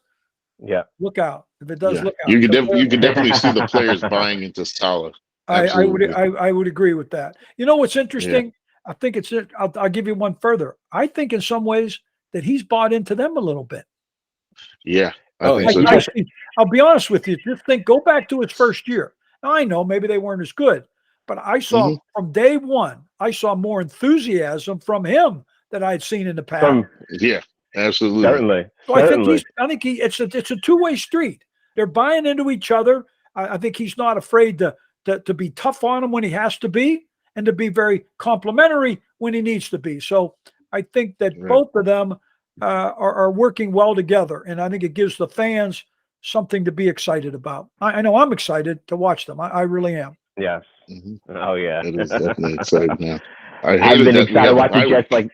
look out. If it does, look out. You can definitely see the players buying into Salah. I would agree with that. What's interesting? Yeah. I think I'll give you one further. I think in some ways that he's bought into them a little bit. Yeah. I think so too. I'll be honest with you. Just go back to his first year. Now, I know maybe they weren't as good, but I saw from day one, I saw more enthusiasm from him than I'd seen in the past. Absolutely. Certainly. So I think it's a two-way street. They're buying into each other. I think he's not afraid to be tough on him when he has to be, and to be very complimentary when he needs to be. So I think that both of them are working well together, and I think it gives the fans something to be excited about. I know I'm excited to watch them. I really am. Yes. Oh yeah. It is definitely exciting now. I've been excited to watch the Jets like.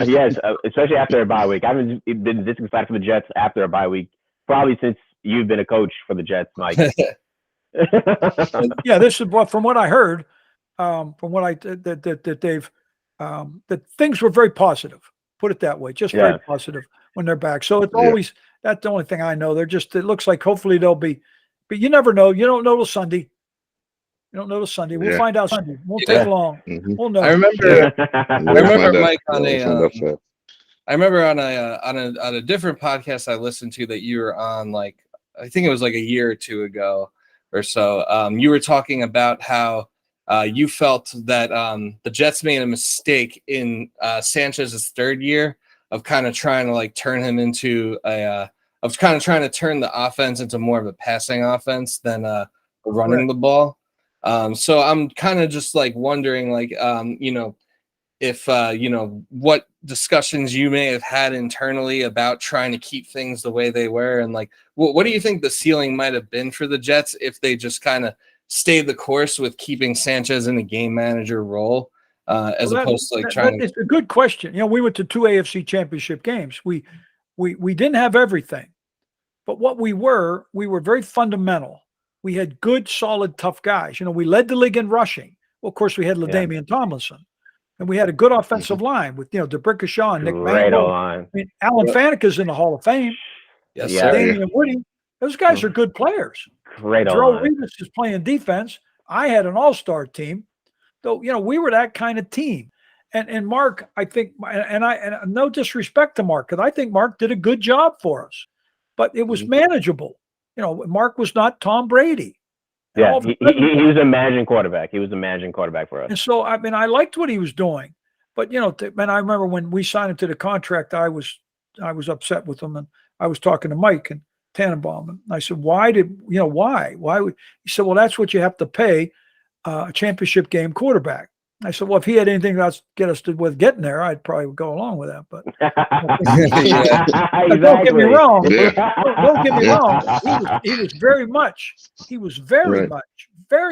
Yes, especially after a bye week. I haven't been this excited for the Jets after a bye week probably since you've been a coach for the Jets, Mike. Yeah, this is from what I heard. From what that they've that things were very positive. Put it that way, just very positive when they're back. So it's always that's the only thing I know. It looks like hopefully they'll be, but you never know. You don't know till Sunday. We'll find out Sunday. It won't take long. We'll know. I remember Mike on a different podcast I listened to that you were on, like I think it was like a year or two ago or so. You were talking about how you felt that the Jets made a mistake in Sanchez's third year of kind of trying to like turn him into trying to turn the offense into more of a passing offense than running the ball. So I'm kind of just like wondering, like, if, what discussions you may have had internally about trying to keep things the way they were. And like, what do you think the ceiling might have been for the Jets if they just kind of stayed the course with keeping Sanchez in a game manager role, as opposed to like trying to. It's a good question. We went to 2 AFC championship games. We didn't have everything, but what we were very fundamental. We had good, solid, tough guys. We led the league in rushing. Well, of course, we had LaDainian Tomlinson, and we had a good offensive line with DeBrickashaw and Nick Mangold. I mean, Alan Faneca's in the Hall of Fame. Yes, Damian Woody. Those guys are good players. Great. Joe Rivas is playing defense. I had an all-star team. So, we were that kind of team. And Mark, I think, and no disrespect to Mark, because I think Mark did a good job for us, but it was manageable. Mark was not Tom Brady. Yeah, he was a managing quarterback. He was a managing quarterback for us. And so, I mean, I liked what he was doing. But, man, I remember when we signed him to the contract, I was upset with him. And I was talking to Mike and Tannenbaum. And I said, why? He said, well, that's what you have to pay a championship game quarterback. I said, well, if he had anything else get us with getting there, I'd probably go along with that. But don't get me wrong. Don't get me wrong. He was very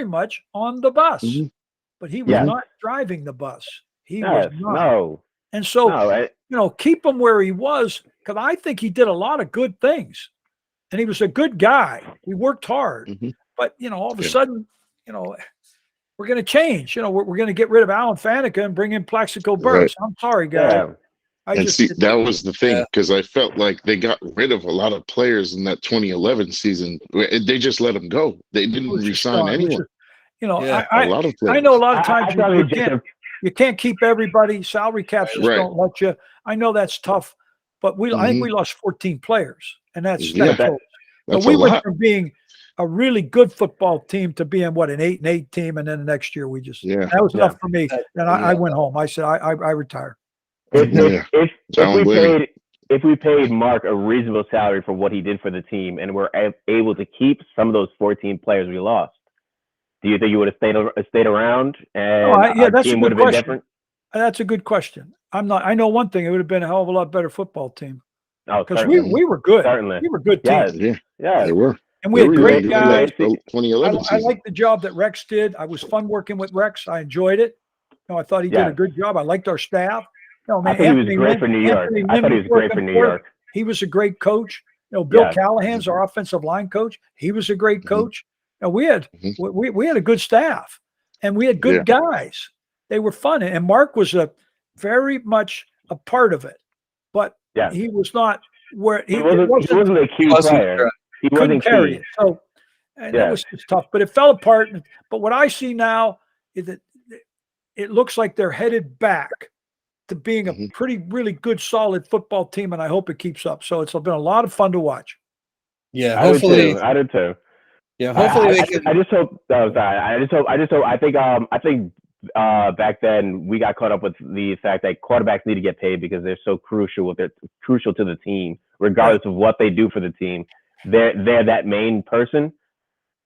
much on the bus. but he was not driving the bus. He was not. No. And so, keep him where he was, because I think he did a lot of good things. And he was a good guy. He worked hard. Mhm. But, all of a sudden, we're going to change. We're going to get rid of Alan Faneca and bring in Plaxico Burress. I'm sorry, guys. That was the thing, because I felt like they got rid of a lot of players in that 2011 season. They just let them go. They didn't re-sign anyone. A lot of players. I know a lot of times you can't keep everybody. Salary caps just don't let you. I know that's tough, but I think we lost 14 players, and that's so we went from being a really good football team to being an 8-8 team, and then the next year we just that was enough for me. And I went home. I said I retire. If we paid Mark a reasonable salary for what he did for the team, and we're able to keep some of those 14 players we lost, do you think you would have stayed around and our team would have been different? That's a good question. I know one thing: it would have been a hell of a lot better football team. Oh, because we were good. Certainly. We were good team. Yeah, they were. And we had great guys. 2011 I liked the job that Rex did. I was fun working with Rex. I enjoyed it. I thought he did a good job. I liked our staff. I thought he was great for New York. I thought he was great for New York. He was a great coach. Bill Callahan's our offensive line coach. He was a great coach. We had a good staff, and we had good guys. They were fun, and Mark was very much a part of it. But he was not where he wasn't a key player. He couldn't carry it. So that was tough. But it fell apart. But what I see now is that it looks like they're headed back to being a really good, solid football team, and I hope it keeps up. So it's been a lot of fun to watch. Yeah, hopefully. I did too. Yeah, hopefully I just hope. I think back then we got caught up with the fact that quarterbacks need to get paid because they're so crucial to the team, regardless of what they do for the team. They're that main person.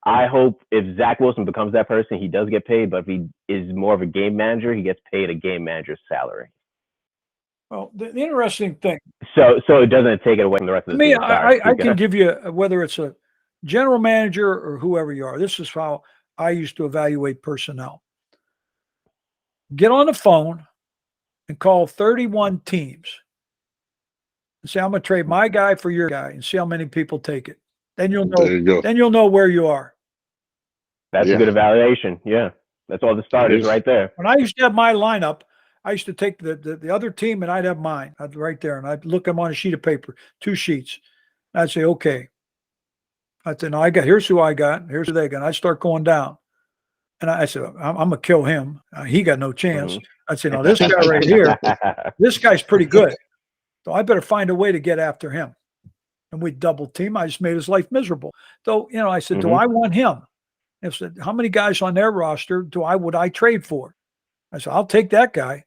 I hope if Zach Wilson becomes that person, he does get paid. But if he is more of a game manager, he gets paid a game manager's salary. Well, the interesting thing. So it doesn't take it away from the rest of the team. I can give you whether it's a general manager or whoever you are. This is how I used to evaluate personnel. Get on the phone and call 31 teams and say, I'm going to trade my guy for your guy, and see how many people take it. Then you'll know. Then you'll know where you are. That's a good evaluation. Yeah, that's all the starters right there. When I used to have my lineup, I used to take the other team and I'd have mine. I'd right there, and I'd look them on a sheet of paper, 2 sheets. I'd say, okay. I'd say, no, here's who I got. Here's who they got. I'd start going down. And I said, I'm going to kill him. He got no chance. I'd say, no, this guy right here, this guy's pretty good. So I better find a way to get after him. And we double team. I just made his life miserable. So, I said, do I want him? I said, how many guys on their roster would I trade for? I said, I'll take that guy.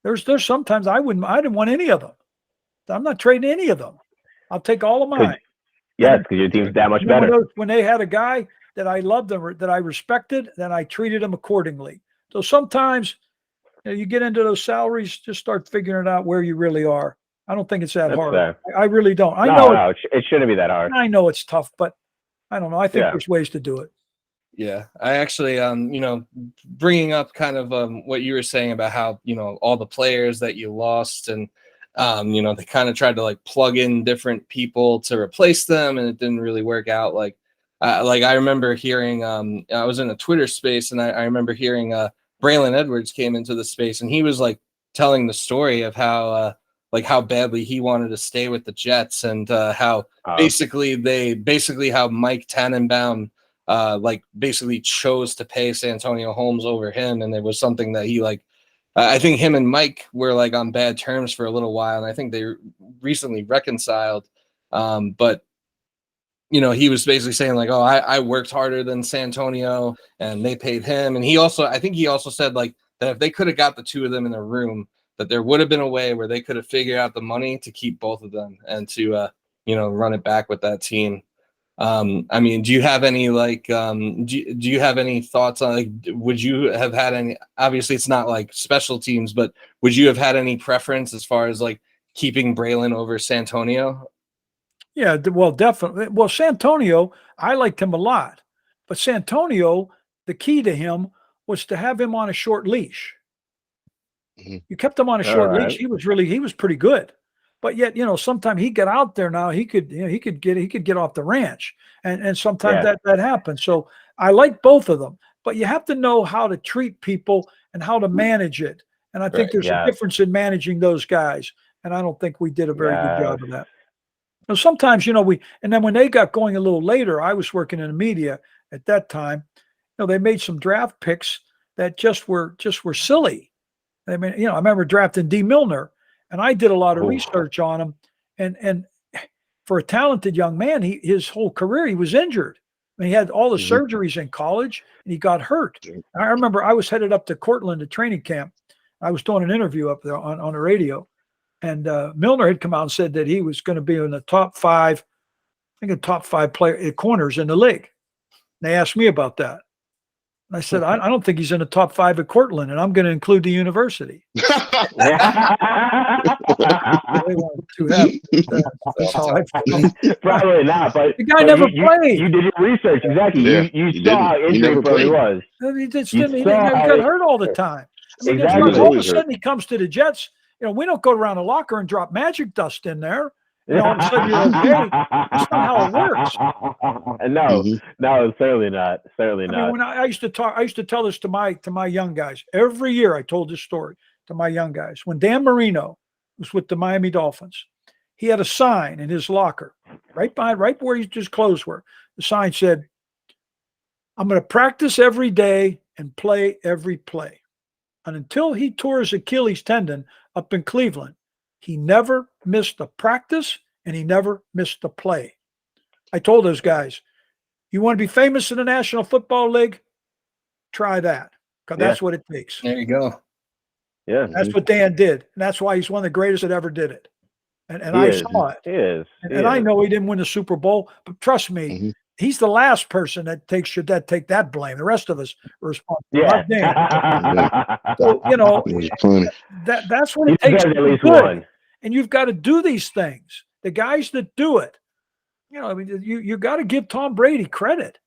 There's sometimes I didn't want any of them. I'm not trading any of them. I'll take all of mine. Yes, because your team's that much better. When they had a guy that I loved or that I respected, then I treated him accordingly. So sometimes you get into those salaries, just start figuring out where you really are. I don't think it's that hard. I really don't. No, it shouldn't be that hard. I know it's tough, but I don't know. I think there's ways to do it. Yeah, I actually, bringing up kind of what you were saying about how, all the players that you lost and, they kind of tried to like plug in different people to replace them, and it didn't really work out. Like I remember hearing, I was in a Twitter space, and I remember hearing Braylon Edwards came into the space, and he was like telling the story of how badly he wanted to stay with the Jets, and how basically how Mike Tannenbaum basically chose to pay Santonio Holmes over him, and it was something that he I think him and Mike were like on bad terms for a little while, and I think they recently reconciled. But he was basically saying like, oh, I worked harder than Santonio, and they paid him, and I think he also said like that if they could have got the two of them in a room, that there would have been a way where they could have figured out the money to keep both of them and to run it back with that team. I mean, do you have any do you have any thoughts on would you have had any, obviously it's not like special teams, but would you have had any preference as far as like keeping Braylon over Santonio? Yeah, well, definitely. Well, Santonio, I liked him a lot, but Santonio, the key to him was to have him on a short leash. Mhm. You kept him on a short leash. He was pretty good. But yet, sometimes he get out there now, he could get off the ranch. And sometimes that happens. So I like both of them, but you have to know how to treat people and how to manage it. And I think there's a difference in managing those guys. And I don't think we did a very good job of that. Sometimes, and then when they got going a little later, I was working in the media at that time. They made some draft picks that just were silly. I mean, I remember drafting D. Milner, and I did a lot of research on him. And for a talented young man, his whole career, he was injured. I mean, he had all the surgeries in college, and he got hurt. I remember I was headed up to Cortland to training camp. I was doing an interview up there on the radio, and Milner had come out and said that he was going to be in the top 5, top 5 player corners in the league. And they asked me about that. And I said, I don't think he's in the top 5 at Cortland, and I'm going to include the university. That's how I feel. Probably not, but the guy never played. You did your research, exactly. Yeah, you saw how injured he was. He got hurt all the time. I mean, exactly. all of a sudden he comes to the Jets. We don't go around a locker and drop magic dust in there. All of a sudden you're okay. That's not how it works. No, certainly not. Certainly not. I mean, when I used to tell this to my young guys. Every year I told this story to my young guys. When Dan Marino was with the Miami Dolphins, he had a sign in his locker, right where his clothes were. The sign said, "I'm going to practice every day and play every play." And until he tore his Achilles tendon up in Cleveland, he never missed a practice and he never missed a play. I told those guys, you want to be famous in the National Football League? Try that, because that's what it takes. There you go. Yeah. That's what Dan did. And that's why he's one of the greatest that ever did it. And I saw it. He is. And I know he didn't win the Super Bowl, but trust me, he's the last person that should take that blame. The rest of us are responsible. Yeah. So, that's what it takes to be good. And you've got to do these things. The guys that do it, you got to give Tom Brady credit.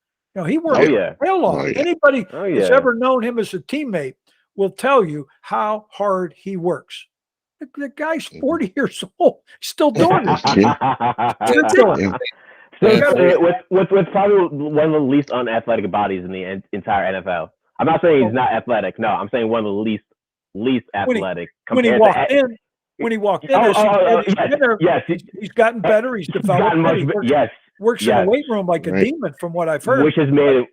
He worked real long. Anybody that's ever known him as a teammate will tell you how hard he works. The guy's 40 years old, still doing it. With probably one of the least unathletic bodies in the entire NFL. I'm not saying he's not athletic. No, I'm saying one of the least athletic. When he walked in, he's gotten better. He's developed. Works in the weight room like a demon, from what I've heard. Which has made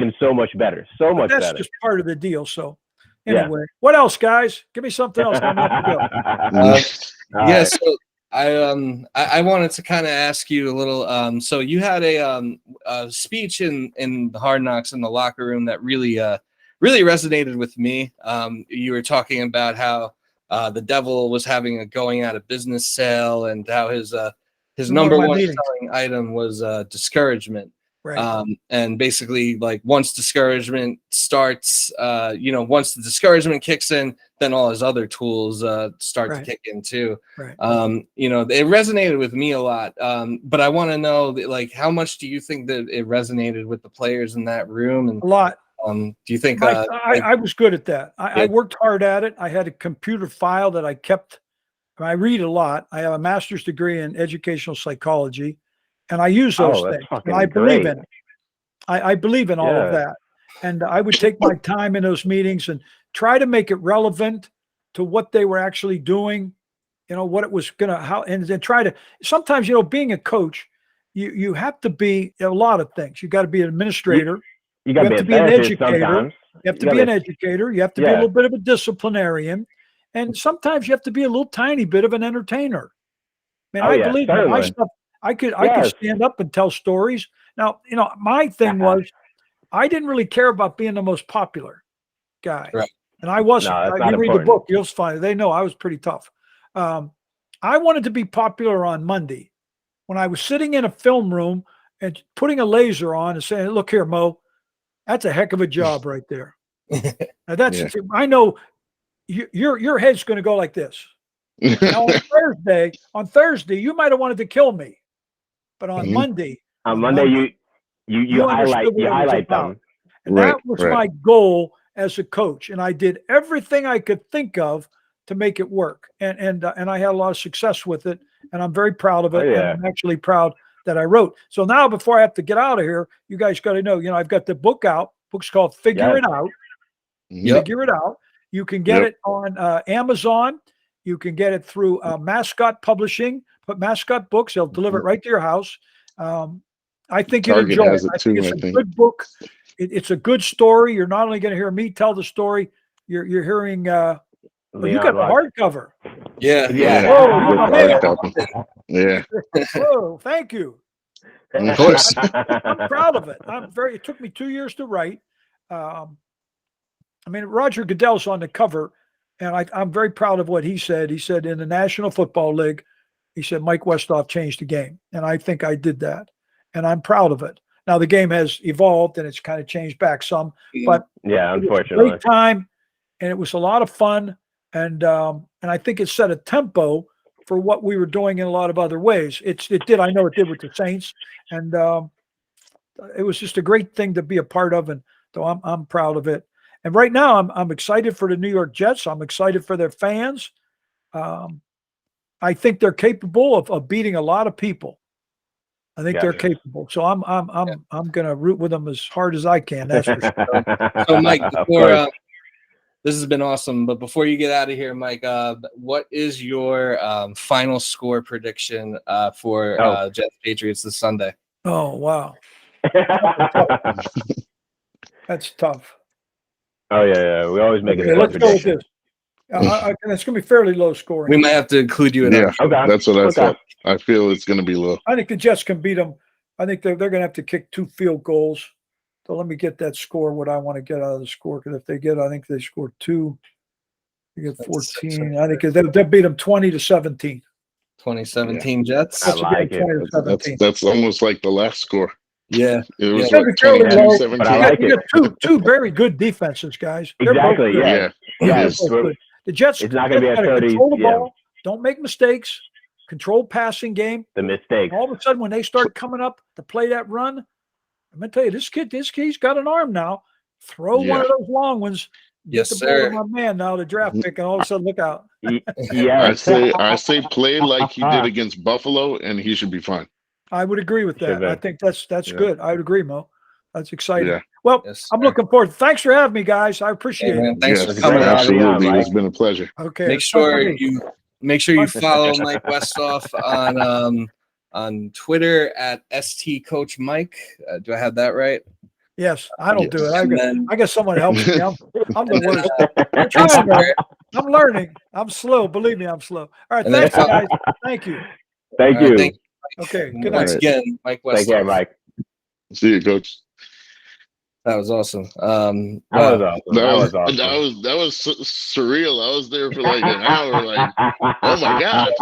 him so much better. That's just part of the deal. So anyway, what else, guys? Give me something else. I'm going to go. So I wanted to kind of ask you a little. So you had a speech in the Hard Knocks in the locker room that really resonated with me. You were talking about how the devil was having a going out of business sale, and how his number one selling item was discouragement. Right. And basically, like, once discouragement starts, once the discouragement kicks in, then all his other tools start to kick in too. Right. It resonated with me a lot. But I want to know, like, how much do you think that it resonated with the players in that room? And a lot. Do you think I was good at that? I worked hard at it. I had a computer file that I kept. I read a lot. I have a master's degree in educational psychology, and I use those things. And I believe in it. I believe in all of that. And I would take my time in those meetings and try to make it relevant to what they were actually doing, what it was going to, how, and then try to, sometimes, being a coach, you have to be a lot of things. You got to be an administrator. You got to be an educator. You have to be an educator. You have to be a little bit of a disciplinarian. And sometimes you have to be a little tiny bit of an entertainer. I believe in my stuff. I could stand up and tell stories. Now, my thing was, I didn't really care about being the most popular guy. Right. And I wasn't. You read the book, you'll find it. They know I was pretty tough. I wanted to be popular on Monday when I was sitting in a film room and putting a laser on and saying, "Look here, Mo, that's a heck of a job right there." Now I know your head's going to go like this. Now, on Thursday, you might have wanted to kill me, but on Monday, you highlight them. And that was my goal as a coach, and I did everything I could think of to make it work. And I had a lot of success with it, and I'm very proud of it. Oh, yeah. And I'm actually proud that I wrote. So now, before I have to get out of here, you guys got to know, I've got the book out. Book's called Figure It Out. Yep. Figure It Out. You can get it on Amazon. You can get it through Mascot Publishing, but Mascot Books. They'll deliver it right to your house. I think you'll Target enjoy has it. it I think too, it's I a think. good book. It's a good story. You're not only going to hear me tell the story, you're hearing you got the hardcover. Yeah. Oh, Hardcover. Yeah. Whoa, thank you. Of course. I'm proud of it. It took me 2 years to write. I mean, Roger Goodell's on the cover, and I'm very proud of what he said. He said in the National Football League, he said Mike Westhoff changed the game, and I think I did that, and I'm proud of it. Now the game has evolved and it's kind of changed back some, but yeah, it was a unfortunately, great time, and it was a lot of fun, and I think it set a tempo for what we were doing in a lot of other ways. It did. I know it did with the Saints, and it was just a great thing to be a part of, and so I'm proud of it. And right now, I'm excited for the New York Jets. I'm excited for their fans. I think they're capable of beating a lot of people. I think they're capable. So I'm going to root with them as hard as I can. That's for sure. So, Mike, before this has been awesome, but before you get out of here, Mike, what is your final score prediction for Jets Patriots this Sunday? Oh, wow. That's tough. Oh, yeah. We always make it. Let's go with this. It's going to be fairly low scoring. We might have to include you in Yeah, okay. That's what I thought. I feel it's going to be low. I think the Jets can beat them. I think they're going to have to kick 2 field goals. So let me get that score, what I want to get out of the score. Because if they get, I think they score 2. They get 14. I think they'll beat them 20-17. 2017 Jets. I like it. That's almost like the last score. Yeah. It was like like 22-17. But I like You got two very good defenses, guys. They're Exactly. both good. Yeah. Yes. The Jets, It's not going to be a 30. control the Yeah. ball, don't make mistakes, control passing game. The mistakes. And all of a sudden, when they start coming up to play that run, I'm going to tell you, this kid's got an arm now. Throw one of those long ones. Yes, Get the ball sir. to my man now, the draft pick, and all of a sudden, look out. Yeah. I say play like he did against Buffalo, and he should be fine. I would agree with that. I think that's good. I would agree, Mo. That's exciting. Yeah. Well, Yes, I'm sir. looking forward. Thanks for having me, guys. I appreciate it. Thanks Yes, for coming out. absolutely. Mike. It's been a pleasure. Okay. Make sure you follow Mike Westhoff on Twitter at STCoachMike. Do I have that right? Yes, I don't do it. And I got someone to help me. I'm the worst. I'm then- trying to. I'm learning. I'm slow. Believe me, I'm slow. All right. And then Thanks, guys. Thank you. Thank All right, you. thank Okay. Good Once night. again, Mike Take care, Westhoff. Mike. See you, Coach. That was awesome. That was awesome. That was surreal. I was there for like an hour. Like, oh my god!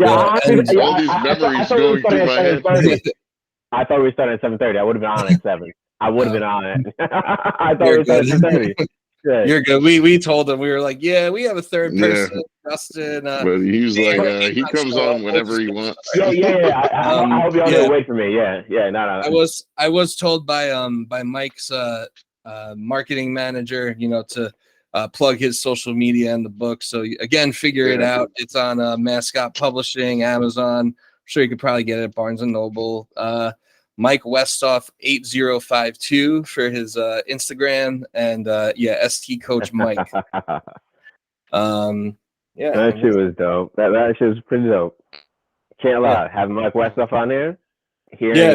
All these memories going through my head. I thought we started at 7:30. I would have been on at 7. I would have been on it. I thought You're we started at 7:30. Good. You're good. We told him, we were like, yeah, we have a third person, Justin. But he was like, he comes on whenever he wants. Yeah. I hope y'all don't wait for me. Yeah. No. I was told by Mike's marketing manager, to plug his social media and the book. So again, figure it out. It's on Mascot Publishing, Amazon. I'm sure you could probably get it at Barnes and Noble. Mike Westhoff 8052 for his Instagram, and ST Coach Mike. That shit was dope. That shit was pretty dope. Can't lie. Having Mike Westhoff on there. Easily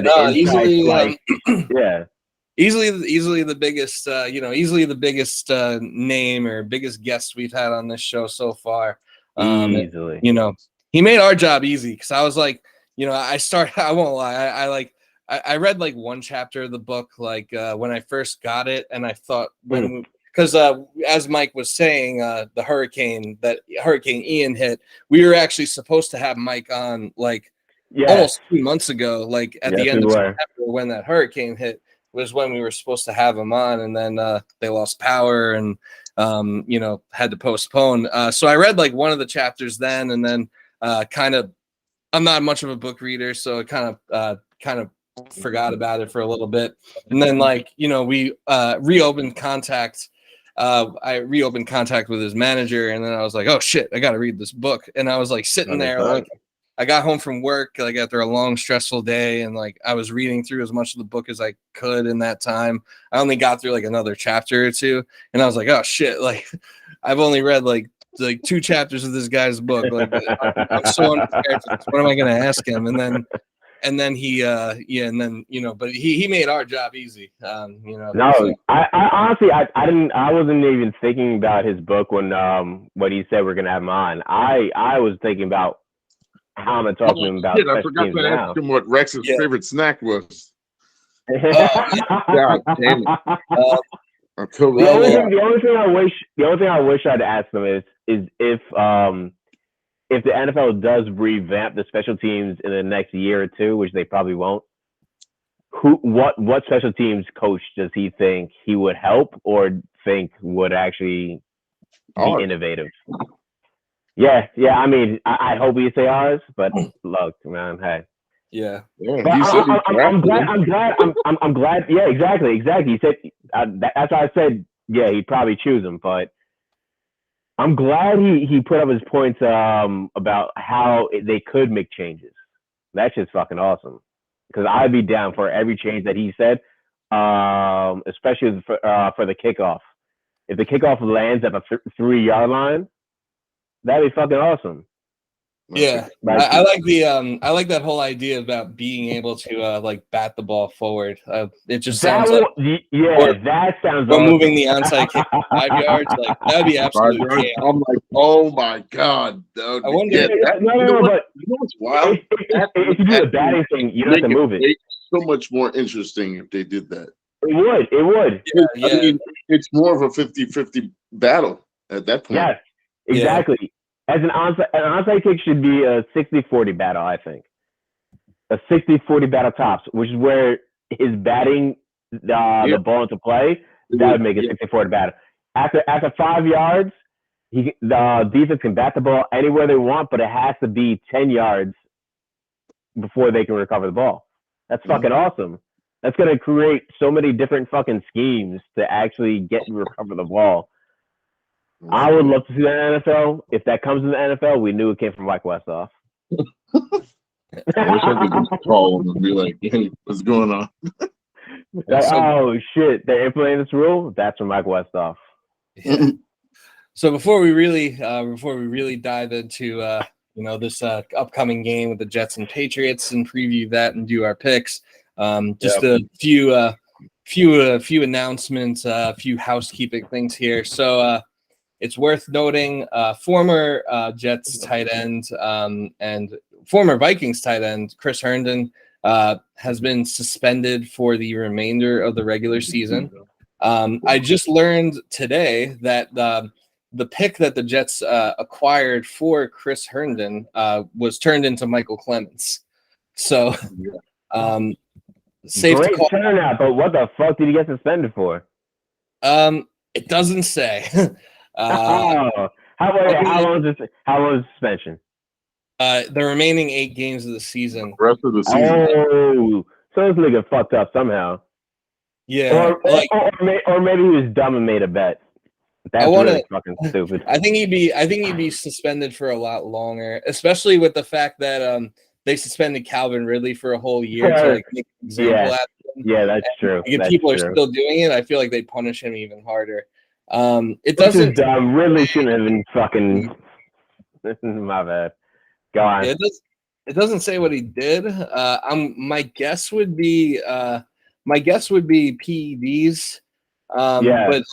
the biggest, easily the biggest name or biggest guest we've had on this show so far. Easily. He made our job easy because I was like, I won't lie, I read like one chapter of the book when I first got it, and I thought because as Mike was saying, the hurricane Ian hit, we were actually supposed to have Mike on almost 2 months ago, at the end of September when that hurricane hit was when we were supposed to have him on, and then they lost power and had to postpone. So I read one of the chapters then, and then I'm not much of a book reader, so it kind of forgot about it for a little bit, and then we reopened contact I reopened contact with his manager, and then I was like, oh shit, I got to read this book. And I was like sitting there, like I got home from work, like after a long, stressful day, and like I was reading through as much of the book as I could in that time. I only got through like another chapter or two, and I was like, oh shit, like I've only read like 2 chapters of this guy's book. Like I'm so unprepared for this. What am I going to ask him? And then he and then but he made our job easy. No, so. I honestly I wasn't even thinking about his book when he said we're gonna have him on. I was thinking about how I'm gonna talk to him about. Shit, I forgot to ask him what Rex's favorite snack was. God damn it. The only thing I wish I'd asked him is if the NFL does revamp the special teams in the next year or two, which they probably won't, what special teams coach does he think he would help or think would actually be innovative? Yeah. I mean, I hope he'd say ours, but look, man, hey. Yeah. I'm glad. Yeah, exactly. He said that's why I said he'd probably choose him, but I'm glad he put up his points about how they could make changes. That's just fucking awesome. Because I'd be down for every change that he said, especially for the kickoff. If the kickoff lands at the 3-yard line, that'd be fucking awesome. Yeah, I like that whole idea about being able to like bat the ball forward. It just sounds like that sounds. Or moving the onside kick 5 yards, like that'd be absolutely chaos. I'm like, oh my god! I wonder. But you know what's wild? If you do the batting thing, you don't have to move it. So much more interesting if they did that. It would. Yeah. I mean, it's more of a 50-50 battle at that point. Yes, exactly. Yeah. As an onside kick should be a 60-40 battle, I think. A 60-40 battle tops, which is where his batting the ball into play, that would make a 60-40 battle. After 5 yards, the defense can bat the ball anywhere they want, but it has to be 10 yards before they can recover the ball. That's fucking awesome. That's going to create so many different fucking schemes to actually get and recover the ball. I would love to see that in the NFL. If that comes in the NFL, we knew it came from Mike Westhoff. I wish I could just call him and be like, hey, what's going on? Oh, shit. They're implementing this rule? That's from Mike Westhoff. Yeah. So before we really dive into this upcoming game with the Jets and Patriots and preview that and do our picks, a few announcements, a few housekeeping things here. So it's worth noting former Jets tight end and former Vikings tight end Chris Herndon has been suspended for the remainder of the regular season. I just learned today that the pick that the Jets acquired for Chris Herndon was turned into Michael Clemens. So safe Great to call. turnout, but what the fuck did he get suspended for? It doesn't say. How long is suspension? The remaining 8 games of the season. The rest of the season. Oh, so this nigga fucked up somehow. Yeah, or maybe he was dumb and made a bet. That's really fucking stupid. I think he'd be suspended for a lot longer, especially with the fact that they suspended Calvin Ridley for a whole year to like make an example out of him. Yeah, that's true. If people are still doing it, I feel like they punish him even harder. It doesn't. Ridley shouldn't have been fucking. My bad. Go on. It doesn't say what he did. My guess would be PEDs. But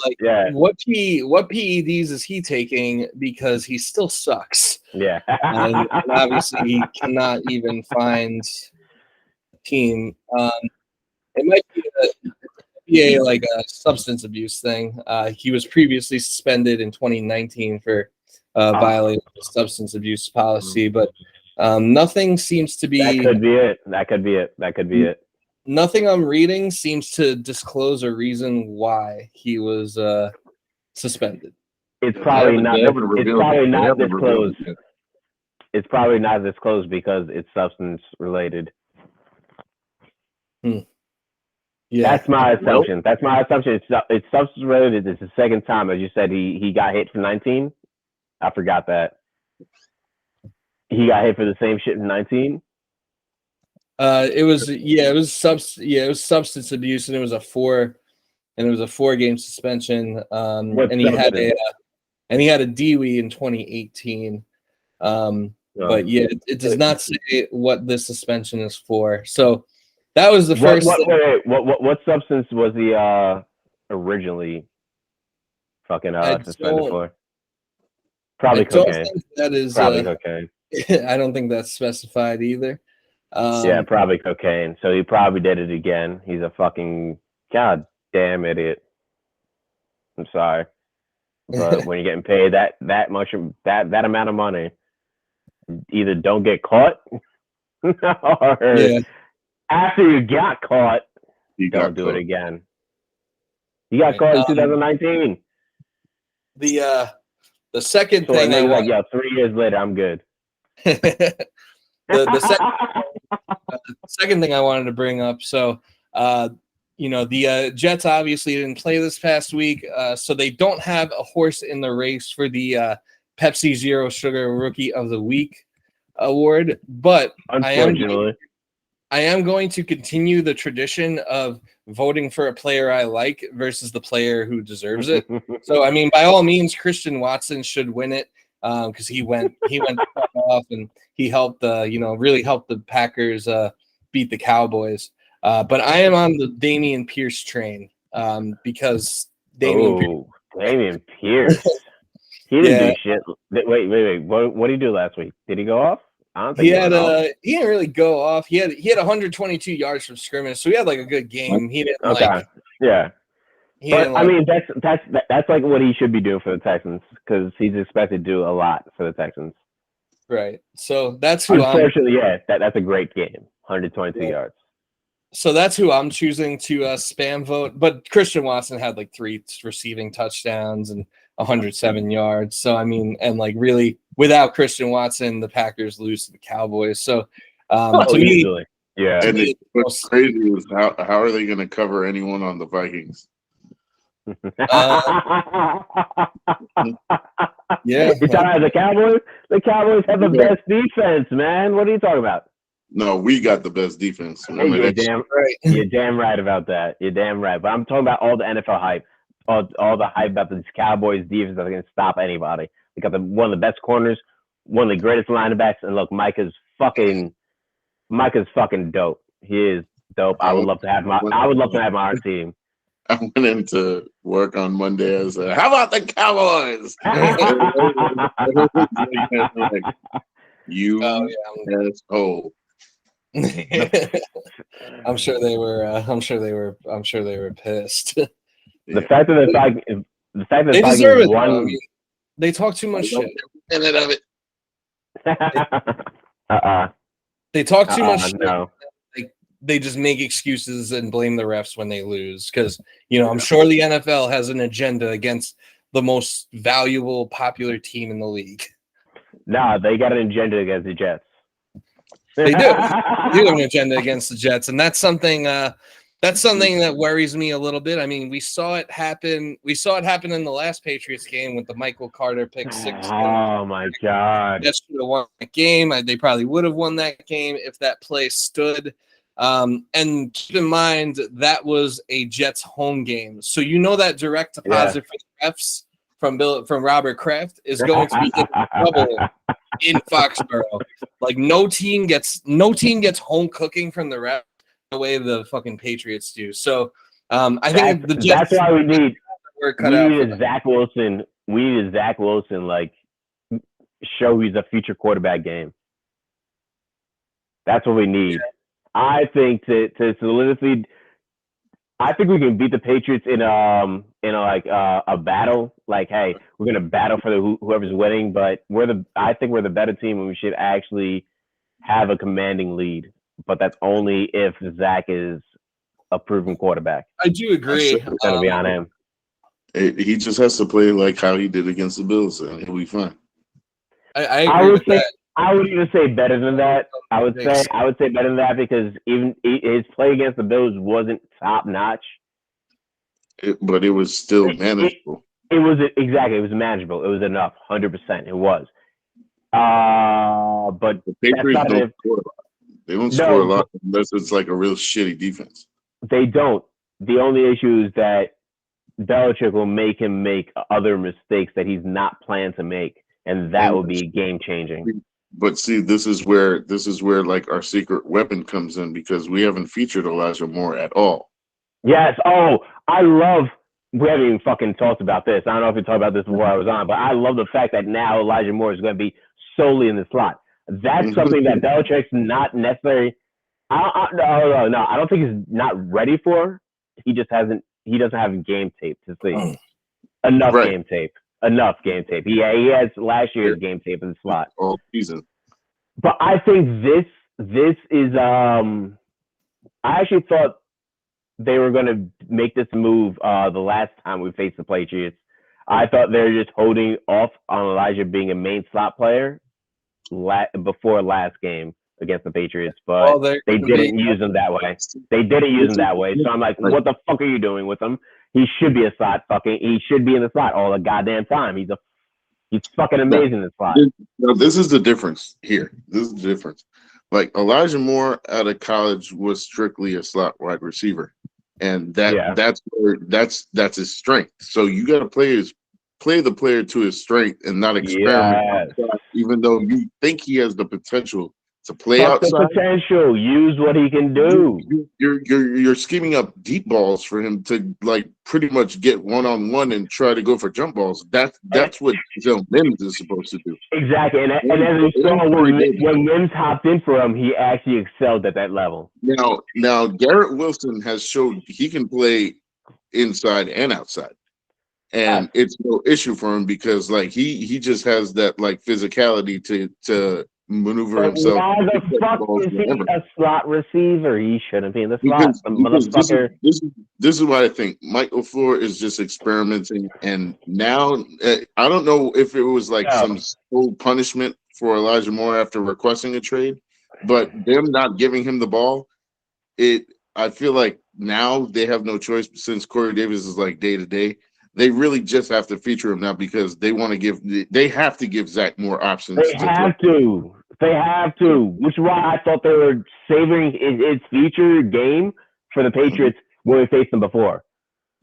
what PEDs is he taking because he still sucks? Yeah, and obviously he cannot even find a team. It might be a substance abuse thing. He was previously suspended in 2019 for violating the substance abuse policy, but nothing seems to be. That could be it. Nothing I'm reading seems to disclose a reason why he was suspended. It's probably not disclosed. It's probably not disclosed because it's substance related. Yeah, Yeah, That's my assumption. That's my assumption. It's substance related. It's the second time, as you said, he got hit for 19. I forgot that he got hit for the same shit in 19. it was substance abuse, and it was a 4-game suspension. And he had a DWI in 2018. But yeah, it does not say what this suspension is for. So that was the first. What substance was he originally fucking suspended for? Probably cocaine. That is probably cocaine. I don't think that's specified either. Yeah, probably cocaine. So he probably did it again. He's a fucking goddamn idiot. I'm sorry, but when you're getting paid that much, that amount of money, either don't get caught, or after you got caught, don't do it again. You got caught in 2019. The second thing I was like, 3 years later, I'm good. the second thing I wanted to bring up. So, the Jets obviously didn't play this past week, so they don't have a horse in the race for the Pepsi Zero Sugar Rookie of the Week award. But unfortunately, I am going to continue the tradition of voting for a player I like versus the player who deserves it. So, I mean, by all means, Christian Watson should win it because he went off and he helped, really helped the Packers beat the Cowboys. But I am on the Dameon Pierce train because Dameon Pierce. He didn't do shit. Wait. What did he do last week? Did he go off? I don't think he didn't really go off. He had 122 yards from scrimmage, so he had like a good game. He didn't I mean, that's like what he should be doing for the Texans because he's expected to do a lot for the Texans. Right. So that's who. Unfortunately, that's a great game. 122 yards. So that's who I'm choosing to spam vote. But Christian Watson had like 3 receiving touchdowns and 107 yards. So I mean, and like really, without Christian Watson, the Packers lose to the Cowboys. So to me, yeah. And what's crazy is how are they going to cover anyone on the Vikings? You're talking about the Cowboys? The Cowboys have the best defense, man. What are you talking about? No, we got the best defense. You're damn right. You're damn right about that. You're damn right. But I'm talking about all the NFL hype, all the hype about this Cowboys defense that's going to stop anybody. They got one of the best corners, one of the greatest linebackers, and look, Mike is fucking dope. He is dope. I would love to have him on our team. I went into work on Monday and said, "How about the Cowboys?" You asshole. I'm sure they were pissed. The fact that they deserve it. I mean, they talk too much shit. Minute of it. They talk too much shit. No. They just make excuses and blame the refs when they lose because I'm sure the NFL has an agenda against the most valuable, popular team in the league. Nah, they got an agenda against the Jets. They do. They do have an agenda against the Jets, and that's something that worries me a little bit. I mean, we saw it happen. We saw it happen in the last Patriots game with the Michael Carter pick 6. Oh my God! Jets should have won that game. They probably would have won that game if that play stood. And keep in mind that was a Jets home game, so that direct deposit for the refs from Robert Kraft is going to be in trouble in Foxborough. Like no team gets home cooking from the ref the way the fucking Patriots do. So I think the Jets. That's why we need Zach Wilson. We need Zach Wilson like show he's a future quarterback game. That's what we need. Yeah. I think to solidify, I think we can beat the Patriots in a battle. Like, hey, we're gonna battle for whoever's winning, but I think we're the better team, and we should actually have a commanding lead. But that's only if Zach is a proven quarterback. I do agree. It's gonna be on him. He just has to play like how he did against the Bills, and he'll be fine. I agree with that. I would even say better than that. I would say better than that because even his play against the Bills wasn't top notch. But it was still manageable. It was exactly. It was manageable. It was enough. 100%. It was. But the Patriots don't score a lot. They don't score a lot unless it's like a real shitty defense. They don't. The only issue is that Belichick will make him make other mistakes that he's not planned to make, and that will be game changing. But see, this is where like our secret weapon comes in because we haven't featured Elijah Moore at all. Yes. We haven't even fucking talked about this. I don't know if we talked about this before I was on, but I love the fact that now Elijah Moore is going to be solely in the slot. That's something that Belichick's not necessarily. I don't think he's not ready for. He doesn't have game tape to see. Enough game tape. He has last year's game tape in the slot all season. But I think this is. I actually thought they were going to make this move the last time we faced the Patriots. I thought they were just holding off on Elijah being a main slot player before last game against the Patriots, but they didn't use him that way. So I'm like, what the fuck are you doing with him? He should be a slot he should be in the slot all the goddamn time. He's fucking amazing in the slot. This is the difference here. This is the difference. Like Elijah Moore out of college was strictly a slot wide receiver. And that's his strength. So you got to play the player to his strength and not experiment outside, even though you think he has the potential to play outside. The potential, use what he can do. You're scheming up deep balls for him to like pretty much get 1-on-1 and try to go for jump balls. That's what Giselle Mims is supposed to do. Exactly, and as we saw when Mims hopped in for him, he actually excelled at that level. Now Garrett Wilson has showed he can play inside and outside. And it's no issue for him because like he just has that like physicality to maneuver himself. Why the fuck is he a slot receiver? He shouldn't be in the slot. Motherfucker. This is what I think. Mike LaFleur is just experimenting, and now I don't know if it was like some full punishment for Elijah Moore after requesting a trade, but them not giving him the ball, I feel like now they have no choice since Corey Davis is like day to day. They really just have to feature him now because they have to give Zach more options. They have to, which is why I thought they were saving his feature game for the Patriots when we faced them before.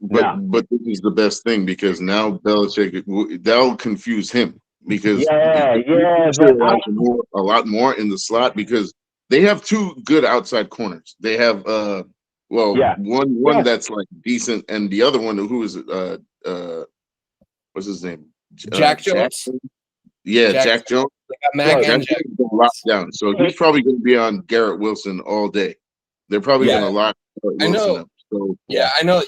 But this is the best thing because now Belichick, that'll confuse him because a lot more in the slot because they have two good outside corners. They have one that's like decent and the other one who is what's his name? Jack Jones. Jack Jones. Jack Jones locked down, so he's probably going to be on Garrett Wilson all day. They're probably going to lock Wilson up. So, I know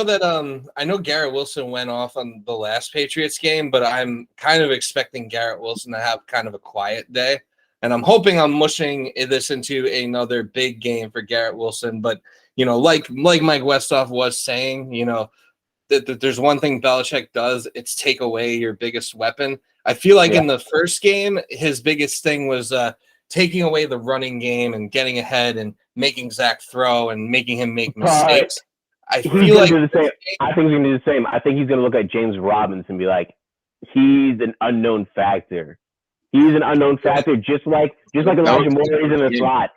that I know Garrett Wilson went off on the last Patriots game, but I'm kind of expecting Garrett Wilson to have kind of a quiet day, and I'm hoping I'm mushing this into another big game for Garrett Wilson. But like Mike Westhoff was saying, that there's one thing Belichick does, it's take away your biggest weapon. I feel like in the first game, his biggest thing was taking away the running game and getting ahead and making Zach throw and making him make mistakes. I feel like I think he's going to do the same. I think he's going to look at James Robinson and be like, he's an unknown factor. He's an unknown factor, just like Elijah Moore is in the slot.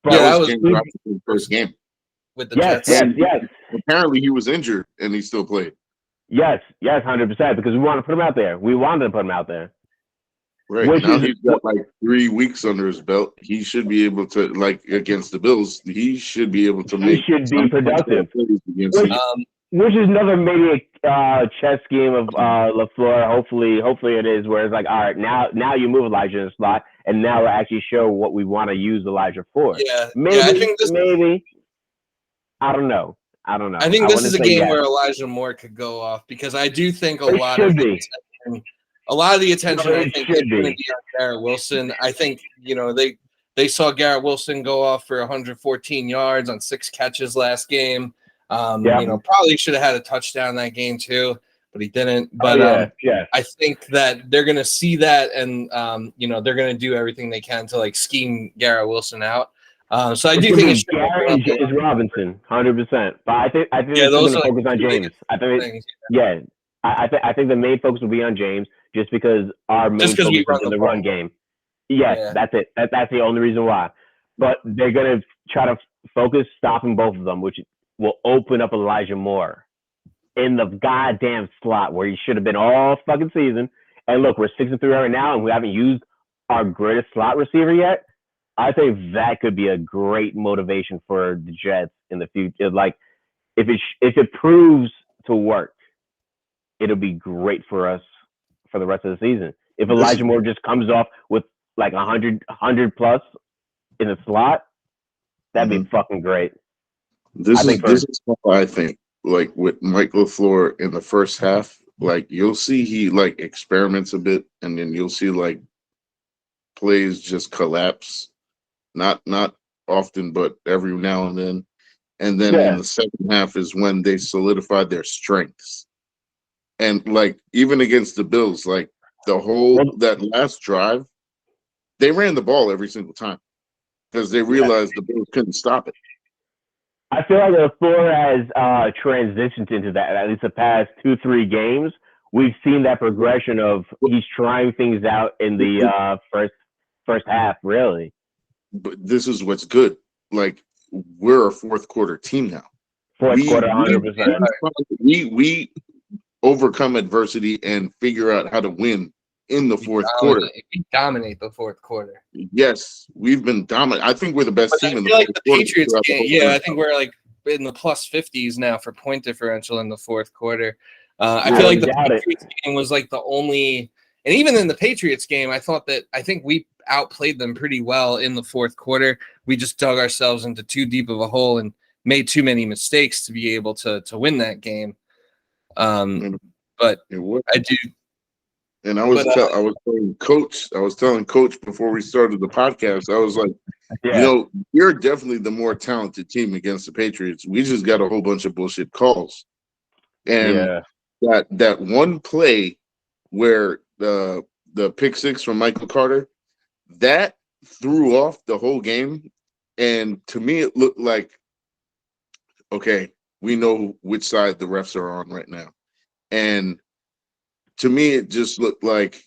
But that was James Robinson's first game. With the Jets. Yes. Apparently he was injured and he still played. Yes, 100%. Because we wanted to put him out there. Right. Now he's got like 3 weeks under his belt. He should be able to, like against the Bills, he should be able to make. He should be productive. Which is another maybe a chess game of LaFleur. Hopefully it is where it's like, all right, now you move Elijah in the slot, and now we'll actually show what we want to use Elijah for. Maybe. I think maybe. I don't know. I think this is a game where Elijah Moore could go off because I do think a lot of the attention I think is going to be on Garrett Wilson. I think they saw Garrett Wilson go off for 114 yards on 6 catches last game. Probably should have had a touchdown that game too. but he didn't. But I think that they're going to see that, and they're going to do everything they can to like scheme Garrett Wilson out. So I do think it's Garrett and James Robinson, 100%. But I think they're going to focus on James. I think the main focus will be on James, just because our main focus is in the run game. Yes, that's it. That's the only reason why. But they're going to try to focus stopping both of them, which will open up Elijah Moore in the goddamn slot where he should have been all fucking season. And look, we're 6-3 right now, and we haven't used our greatest slot receiver yet. I think that could be a great motivation for the Jets in the future. Like, if it proves to work, it'll be great for us for the rest of the season. If Elijah Moore just comes off with like 100 plus in the slot, that'd be fucking great. This is why I think, like, with Mike LaFleur in the first half, like, you'll see he like experiments a bit, and then you'll see like plays just collapse. Not often, but every now and then. And then in the second half is when they solidified their strengths. And like, even against the Bills, like that last drive, they ran the ball every single time because they realized the Bills couldn't stop it. I feel like LaFleur has transitioned into that. At least the past 2-3 games, we've seen that progression of he's trying things out in the first half, really. But this is what's good. Like, we're a fourth quarter team now. Fourth quarter, 100%. We overcome adversity and figure out how to win in the fourth quarter. We dominate the fourth quarter. Yes, we've been dominant. I think we're the best team in the fourth quarter. The Patriots game, I think we're like in the plus 50s now for point differential in the fourth quarter. I feel like the Patriots game was like the only, and even in the Patriots game, I think we outplayed them pretty well in the fourth quarter. We just dug ourselves into too deep of a hole and made too many mistakes to be able to win that game. But I do. And I was telling Coach before we started the podcast, I was like, you're definitely the more talented team against the Patriots. We just got a whole bunch of bullshit calls. And that one play where the pick six from Michael Carter, that threw off the whole game. And to me, it looked like, okay, we know which side the refs are on right now. And to me, it just looked like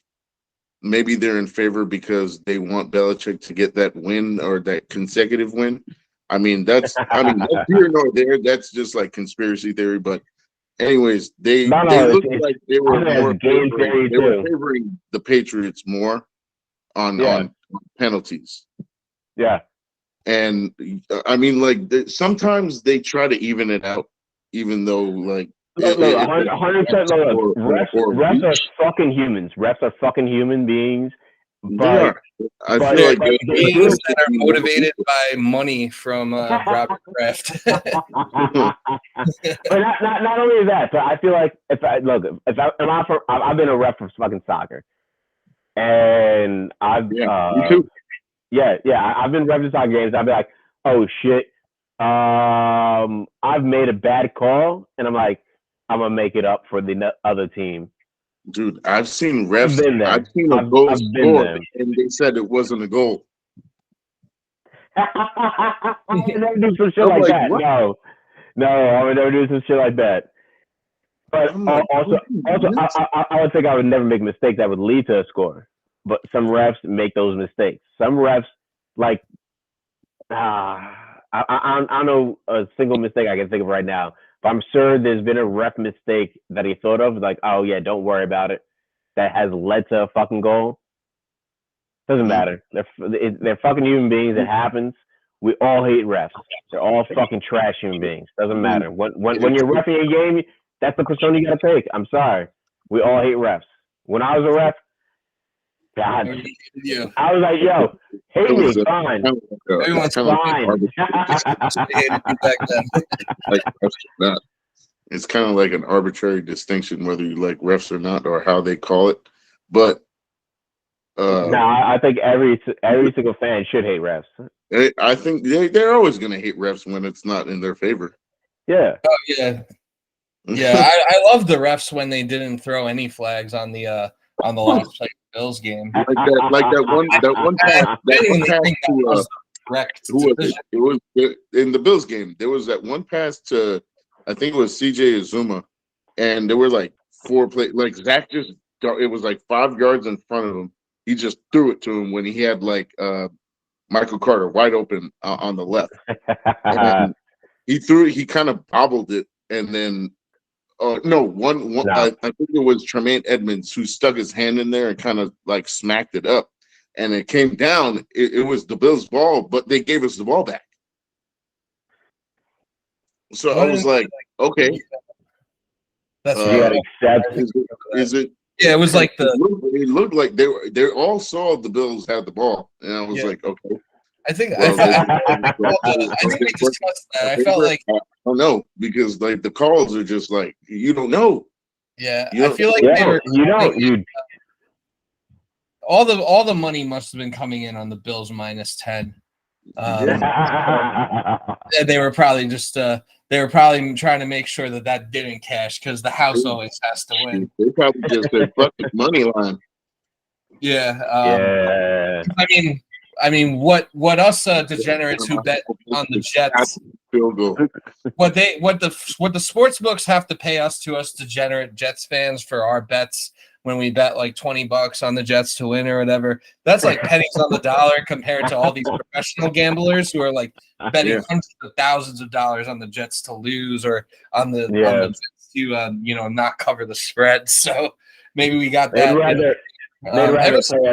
maybe they're in favor because they want Belichick to get that win or that consecutive win. That's here nor there. That's just like conspiracy theory. But anyways, they looked like they were favoring the Patriots more on penalties. Yeah. And sometimes they try to even it out, even though like 100%. Refs are fucking humans. Refs are fucking human beings. But I feel like beings that are motivated by money from Robert Kraft. But not only that, but I feel like I've been a ref for fucking soccer, and I've me too. I've been refing soccer games. I've been like, oh shit, I've made a bad call, and I'm like, I'm gonna make it up for the other team. Dude, I've seen refs. I've seen a goal scored, and they said it wasn't a goal. I would never do some shit like that. What? No, I would never do some shit like that. But also, I would think I would never make a mistake that would lead to a score. But some refs make those mistakes. Some refs, like, I don't know a single mistake I can think of right now. But I'm sure there's been a ref mistake that he thought of, like, oh yeah, don't worry about it, that has led to a fucking goal. Doesn't matter. They're fucking human beings. It happens. We all hate refs. They're all fucking trash human beings. Doesn't matter. When you're reffing a game, that's the persona you gotta take. I'm sorry. We all hate refs. When I was a ref, God, I was like, yo, hate me, fine. Everyone's fine. It's kind of like an arbitrary distinction whether you like refs or not, or how they call it. But I think every single fan should hate refs. I think they're always going to hate refs when it's not in their favor. Yeah. Oh yeah. Yeah, I love the refs when they didn't throw any flags on the last play of the Bills game. like that one pass, to correct. who was it? It was in the Bills game. There was that one pass to, I think it was CJ Azuma, and there were like 4 plays. Like Zach just, it was like 5 yards in front of him. He just threw it to him when he had like Michael Carter wide open on the left. And he threw it. He kind of bobbled it, and then one. I think it was Tremaine Edmonds who stuck his hand in there and kind of like smacked it up, and it came down. It was the Bills' ball, but they gave us the ball back. So I was like, okay, that's is it? Yeah, it was like it looked like they all saw the Bills had the ball, and I was like, okay. I think Well, I think we discussed that. I felt like I don't know, because like the calls are just like, you don't know. Yeah, I feel like they were. All the money must have been coming in on the Bills -10. And they were probably just trying to make sure that didn't cash, because the house always has to win. They probably just said fuck the money line. Yeah. I mean, what us degenerates who bet on the Jets, what the sports books have to pay us degenerate Jets fans for our bets when we bet like $20 on the Jets to win or whatever, that's like pennies on the dollar compared to all these professional gamblers who are like betting hundreds of thousands of dollars on the Jets to lose or on the Jets to not cover the spread. So maybe we got that. Ever since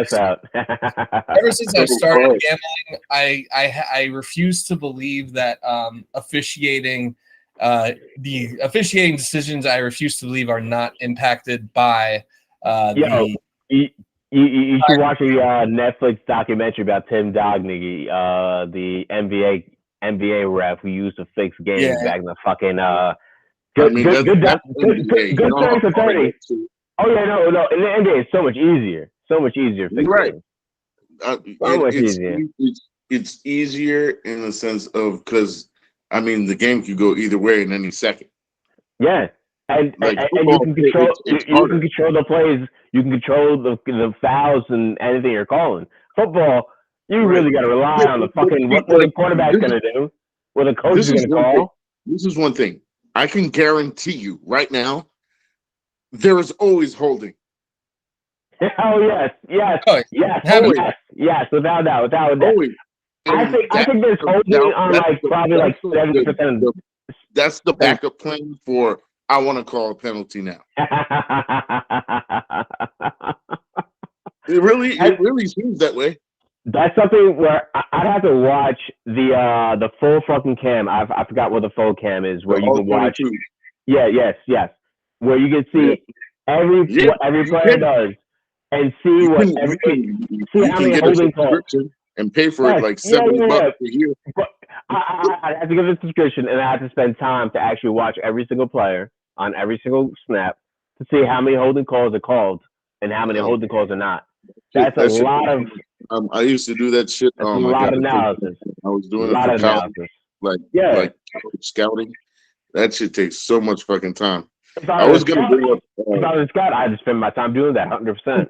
I started gambling, I refuse to believe that officiating decisions, I refuse to believe, are not impacted by you should watch a Netflix documentary about Tim Dogney, the NBA ref who used to fix games back in the fucking good 30 for 30. Oh yeah, no. In the NBA, it's so much easier. So much easier. Right. Easier. It's easier in the sense of, because the game could go either way in any second. Yeah, and you can control. You can control the plays. You can control the fouls and anything you're calling. Football, you really got to rely on the fucking what the quarterback's gonna do, what the coach is gonna call. This is one thing I can guarantee you right now. There is always holding. Oh yes, without doubt. Always. I think there's holding on like probably like 70%. That's the backup plan for I want to call a penalty now. It really seems that way. That's something where I'd have to watch the full fucking cam. I forgot what the full cam is, where you can watch. Yes. Where you can see what every player does and see what how many holding calls and pay for it like $70 a year. But I have to give a subscription, and I have to spend time to actually watch every single player on every single snap to see how many holding calls are called and how many holding calls are not. That's a lot of. I used to do that shit. That's a lot of analysis. I was doing it for college, like scouting. That shit takes so much fucking time. I was going to bring up. If I was Scott, I'd spend my time doing that 100%.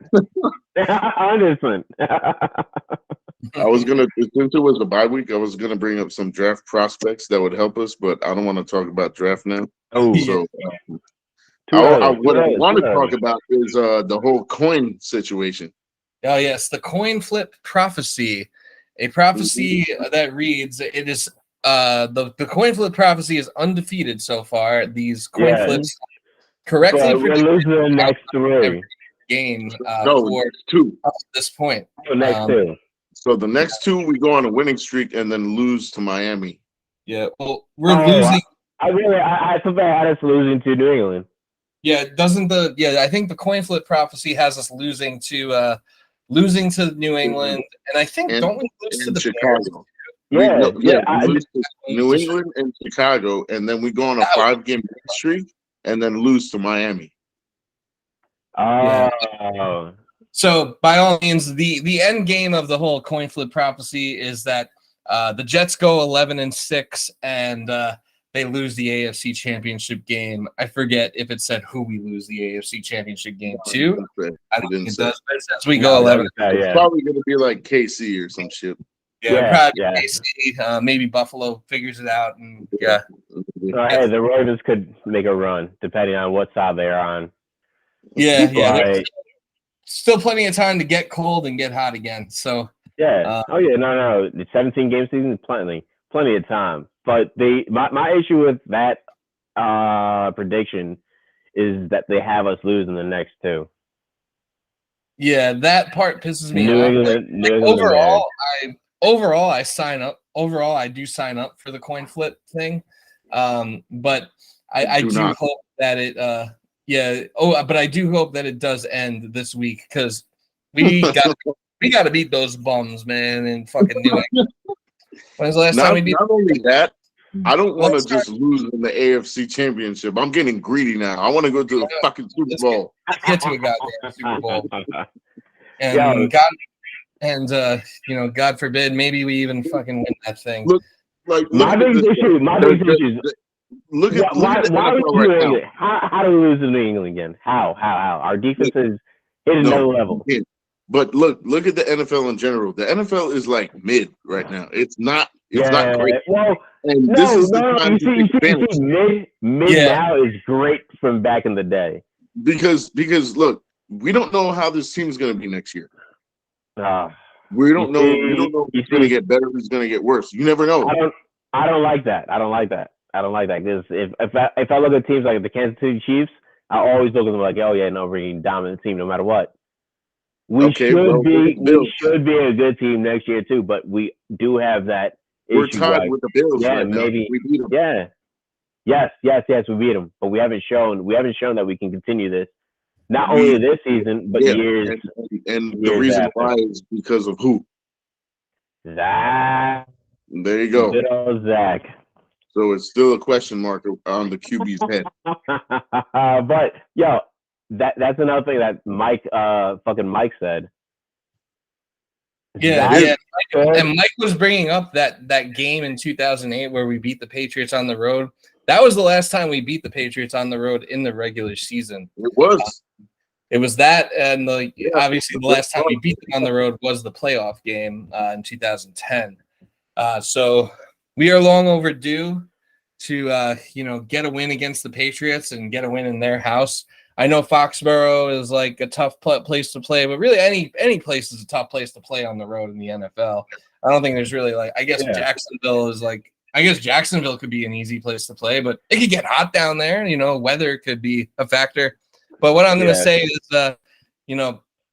100%. I was going to, since it was a bye week, I was going to bring up some draft prospects that would help us, but I don't want to talk about draft now. Oh, so what I want to talk about is the whole coin situation. Oh yes, the coin flip prophecy, a prophecy that reads, it is the coin flip prophecy is undefeated so far. These coin flips correctly predicted the next 3 game for 2 up to this point. Next 2. So the next 2 we go on a winning streak and then lose to Miami. Yeah, well, we're losing. I thought they had us losing to New England. Yeah, I think the coin flip prophecy has us losing to New England, and I think don't we lose to the Chicago? Bears? We lose to New England and Chicago, and then we go on a 5-game streak and then lose to Miami. Oh. So by all means, the end game of the whole coin flip prophecy is that the Jets go 11-6, and they lose the AFC Championship game. I forget if it said who we lose the AFC Championship game to. I don't think it does. But since we go 11, it's probably going to be like KC or some shit. Yeah, probably KC. Maybe Buffalo figures it out. And hey, the Ravens could make a run depending on what side they're on. Yeah. Still plenty of time to get cold and get hot again. So no. The 17-game season is plenty of time. But my issue with that prediction is that they have us losing the next two. Yeah, that part pisses me off. Overall, I sign up. Overall, I do sign up for the coin flip thing. But I do hope that it but I do hope that it does end this week because we got to beat those bums, man, in fucking New England. When's the last time we beat? Not only that, I don't want to just lose in the AFC Championship. I'm getting greedy now. I want to go to the fucking Super Bowl. Let's get to a goddamn Super Bowl. And God forbid, maybe we even fucking win that thing. Look my biggest issue. Look at why how do we lose to New England again? How? Our defense is hit another level. But look at the NFL in general. The NFL is like mid right now. It's not great. Well, this is the time you see mid now is great from back in the day. Because look, we don't know how this team is going to be next year. We don't know. We don't know if it's going to get better. If it's going to get worse. You never know. I don't like that. Because if I look at teams like the Kansas City Chiefs, I always look at them like, oh yeah, no, we're a dominant team no matter what. We should be a good team next year too, but we do have that. We're tied with the Bills. Yeah, right maybe. Now. We beat them. Yeah. Yes, we beat them, but we haven't shown that we can continue this. Not only this season, but years. And the reason why is because of who? Zach. There you go. Good old Zach. So it's still a question mark on the QB's head. But that's another thing that Mike said. And Mike was bringing up that game in 2008 where we beat the Patriots on the road. That was the last time we beat the Patriots on the road in the regular season. It was. It was that, and obviously the last time we beat them on the road was the playoff game in 2010. So we are long overdue to get a win against the Patriots and get a win in their house. I know Foxborough is like a tough place to play, but really any place is a tough place to play on the road in the NFL. I don't think there's really Jacksonville could be an easy place to play, but it could get hot down there. Weather could be a factor. But what I'm going to say is,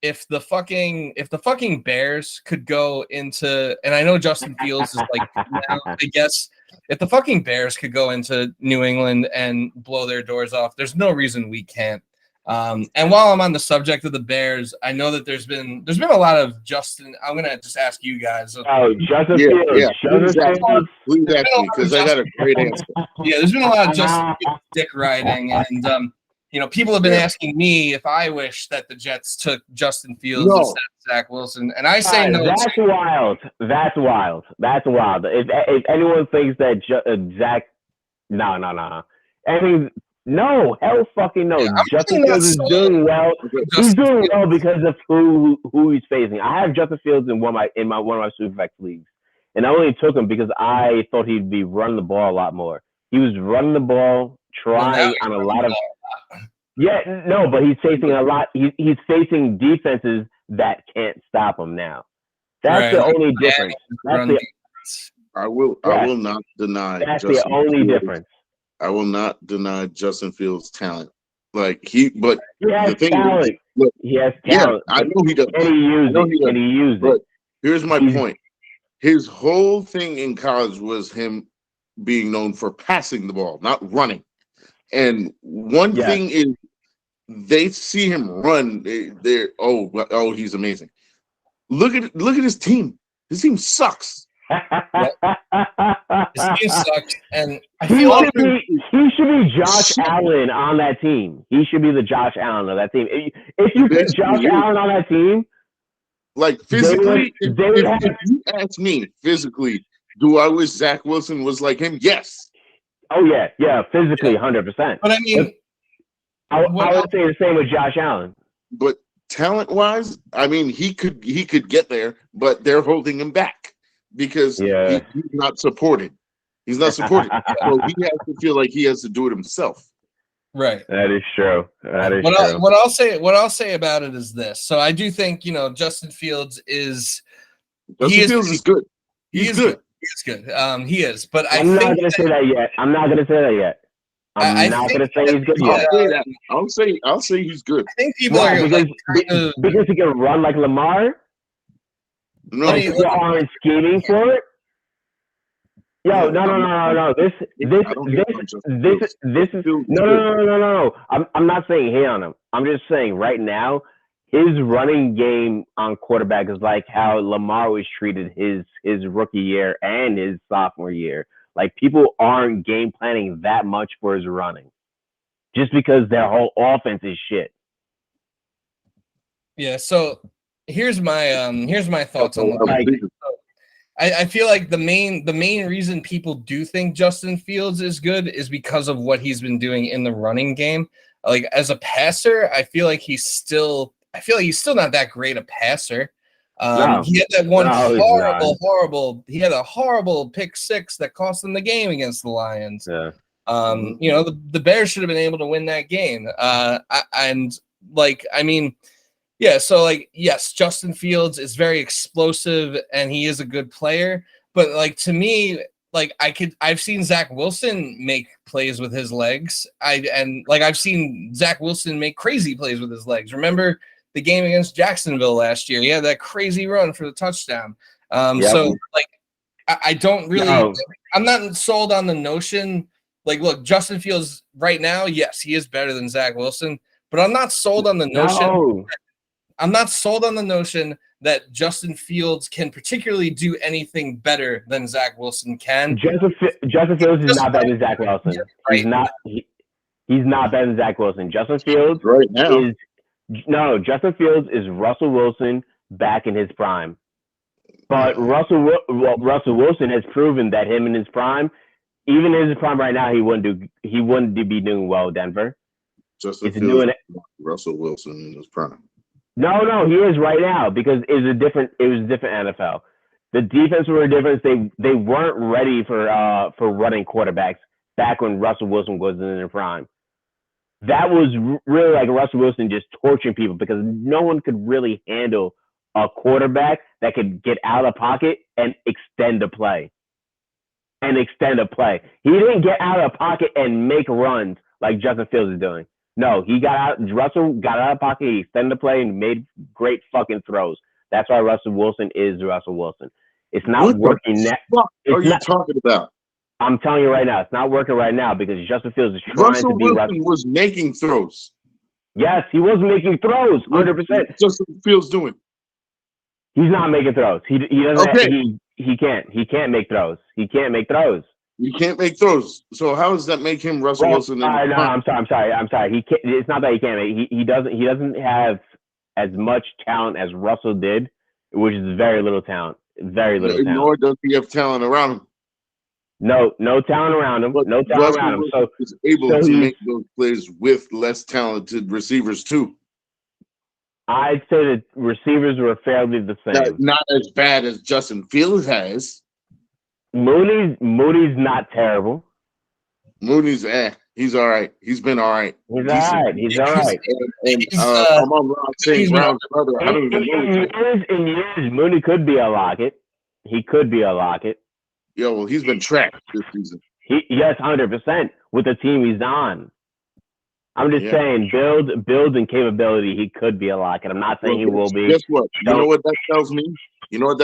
if the fucking Bears could go into, and I know Justin Fields is like, now, I guess if the fucking Bears could go into New England and blow their doors off, there's no reason we can't. And while I'm on the subject of the Bears, I know that there's been a lot of Justin. I'm gonna just ask you guys. Justin Fields. Yeah. Please ask me because I got a great answer. Yeah, there's been a lot of Justin Fields dick riding, and people have been asking me if I wish that the Jets took Justin Fields instead of Zach Wilson, and I say no. That's wild. If anyone thinks that Zach, no. I mean, no, hell fucking no. Yeah, Justin Fields is doing well. He's doing well because of who he's facing. I have Justin Fields in one of my Superflex leagues, and I only took him because I thought he'd be running the ball a lot more. He was running the ball, trying on a lot of. But he's facing a lot. He's facing defenses that can't stop him now. That's the only difference. I will not deny. That's the only difference. I will not deny Justin Fields' talent. He has talent. He has talent. I know he does. And he used it. But here's my point. His whole thing in college was him being known for passing the ball, not running. And one thing is, they see him run. They're he's amazing. Look at his team. His team sucks. His team sucks, and I he feel should be Josh Allen on that team. He should be the Josh Allen of that team. If you put Josh Allen on that team, physically, if you ask me physically, do I wish Zach Wilson was like him? Yes. Oh yeah, physically 100%. But I mean, I would say the same with Josh Allen. But talent-wise, I mean, he could get there, but they're holding him back because he's not supported. He's not supported, so he has to feel like he has to do it himself. Right. That is true. What I'll say about it is this. So I do think, Justin Fields is good. He is good. He is good. He is. But I'm not going to say that yet. I'm not going to say he's good yet. I'll say he's good. I think people are because he can run like Lamar. No, people aren't scheming for it. Yo, no. This is no. I'm not saying hate on him. I'm just saying right now, his running game on quarterback is like how Lamar was treated his rookie year and his sophomore year. Like, people aren't game planning that much for his running, just because their whole offense is shit. Yeah. So here's my thoughts on the I feel like the main reason people do think Justin Fields is good is because of what he's been doing in the running game. Like, as a passer, I feel like he's still not that great a passer. He had that one horrible. He had a horrible pick six that cost him the game against the Lions. Yeah. The Bears should have been able to win that game. Yeah, so yes, Justin Fields is very explosive and he is a good player, but to me, I've seen Zach Wilson make plays with his legs. I've seen Zach Wilson make crazy plays with his legs. Remember the game against Jacksonville last year? He had that crazy run for the touchdown. So I don't really, I'm not sold on the notion. Look, Justin Fields right now, yes, he is better than Zach Wilson, but I'm not sold on the notion. No. I'm not sold on the notion that Justin Fields can particularly do anything better than Zach Wilson can. Justin Fields is not better than Zach Wilson. He's not better than Zach Wilson. Justin Fields right now. Justin Fields is Russell Wilson back in his prime. But Russell Wilson has proven that him in his prime, even in his prime right now, he wouldn't be doing well in Denver. Justin Fields, Russell Wilson in his prime. No, he is right now because it was a different NFL. The defense were different. They weren't ready for running quarterbacks back when Russell Wilson was in their prime. That was really like Russell Wilson just torturing people because no one could really handle a quarterback that could get out of the pocket and extend a play. He didn't get out of the pocket and make runs like Justin Fields is doing. No, Russell got out of pocket, he extended the play, and made great fucking throws. That's why Russell Wilson is Russell Wilson. It's not working now. What are you talking about? I'm telling you right now, it's not working right now because Justin Fields is trying to be Russell Wilson was making throws. Yes, he was making throws, 100%. What's Justin Fields doing? He's not making throws. He doesn't. Okay. He can't make throws. He can't make throws. You can't make throws. So how does that make him Russell Wilson? I'm sorry. He can't. It's not that he can't make. He doesn't have as much talent as Russell did, which is very little talent. Very little talent. Nor does he have talent around him. No talent around him. But no talent around him. So he's able to make those plays with less talented receivers too. I'd say the receivers were fairly the same. Not as bad as Justin Fields has. Moody's not terrible. Moody's he's all right. He's been all right. He's all right. I'm on saying Brown's brother. I don't even know. In years, Mooney could be a Lockett. He could be a Lockett. Yeah, well, he's been tracked this season. Yes, 100% with the team he's on. I'm just saying, build and capability, he could be a Lockett. I'm not saying he will be. Guess what? You know what that tells me? You know what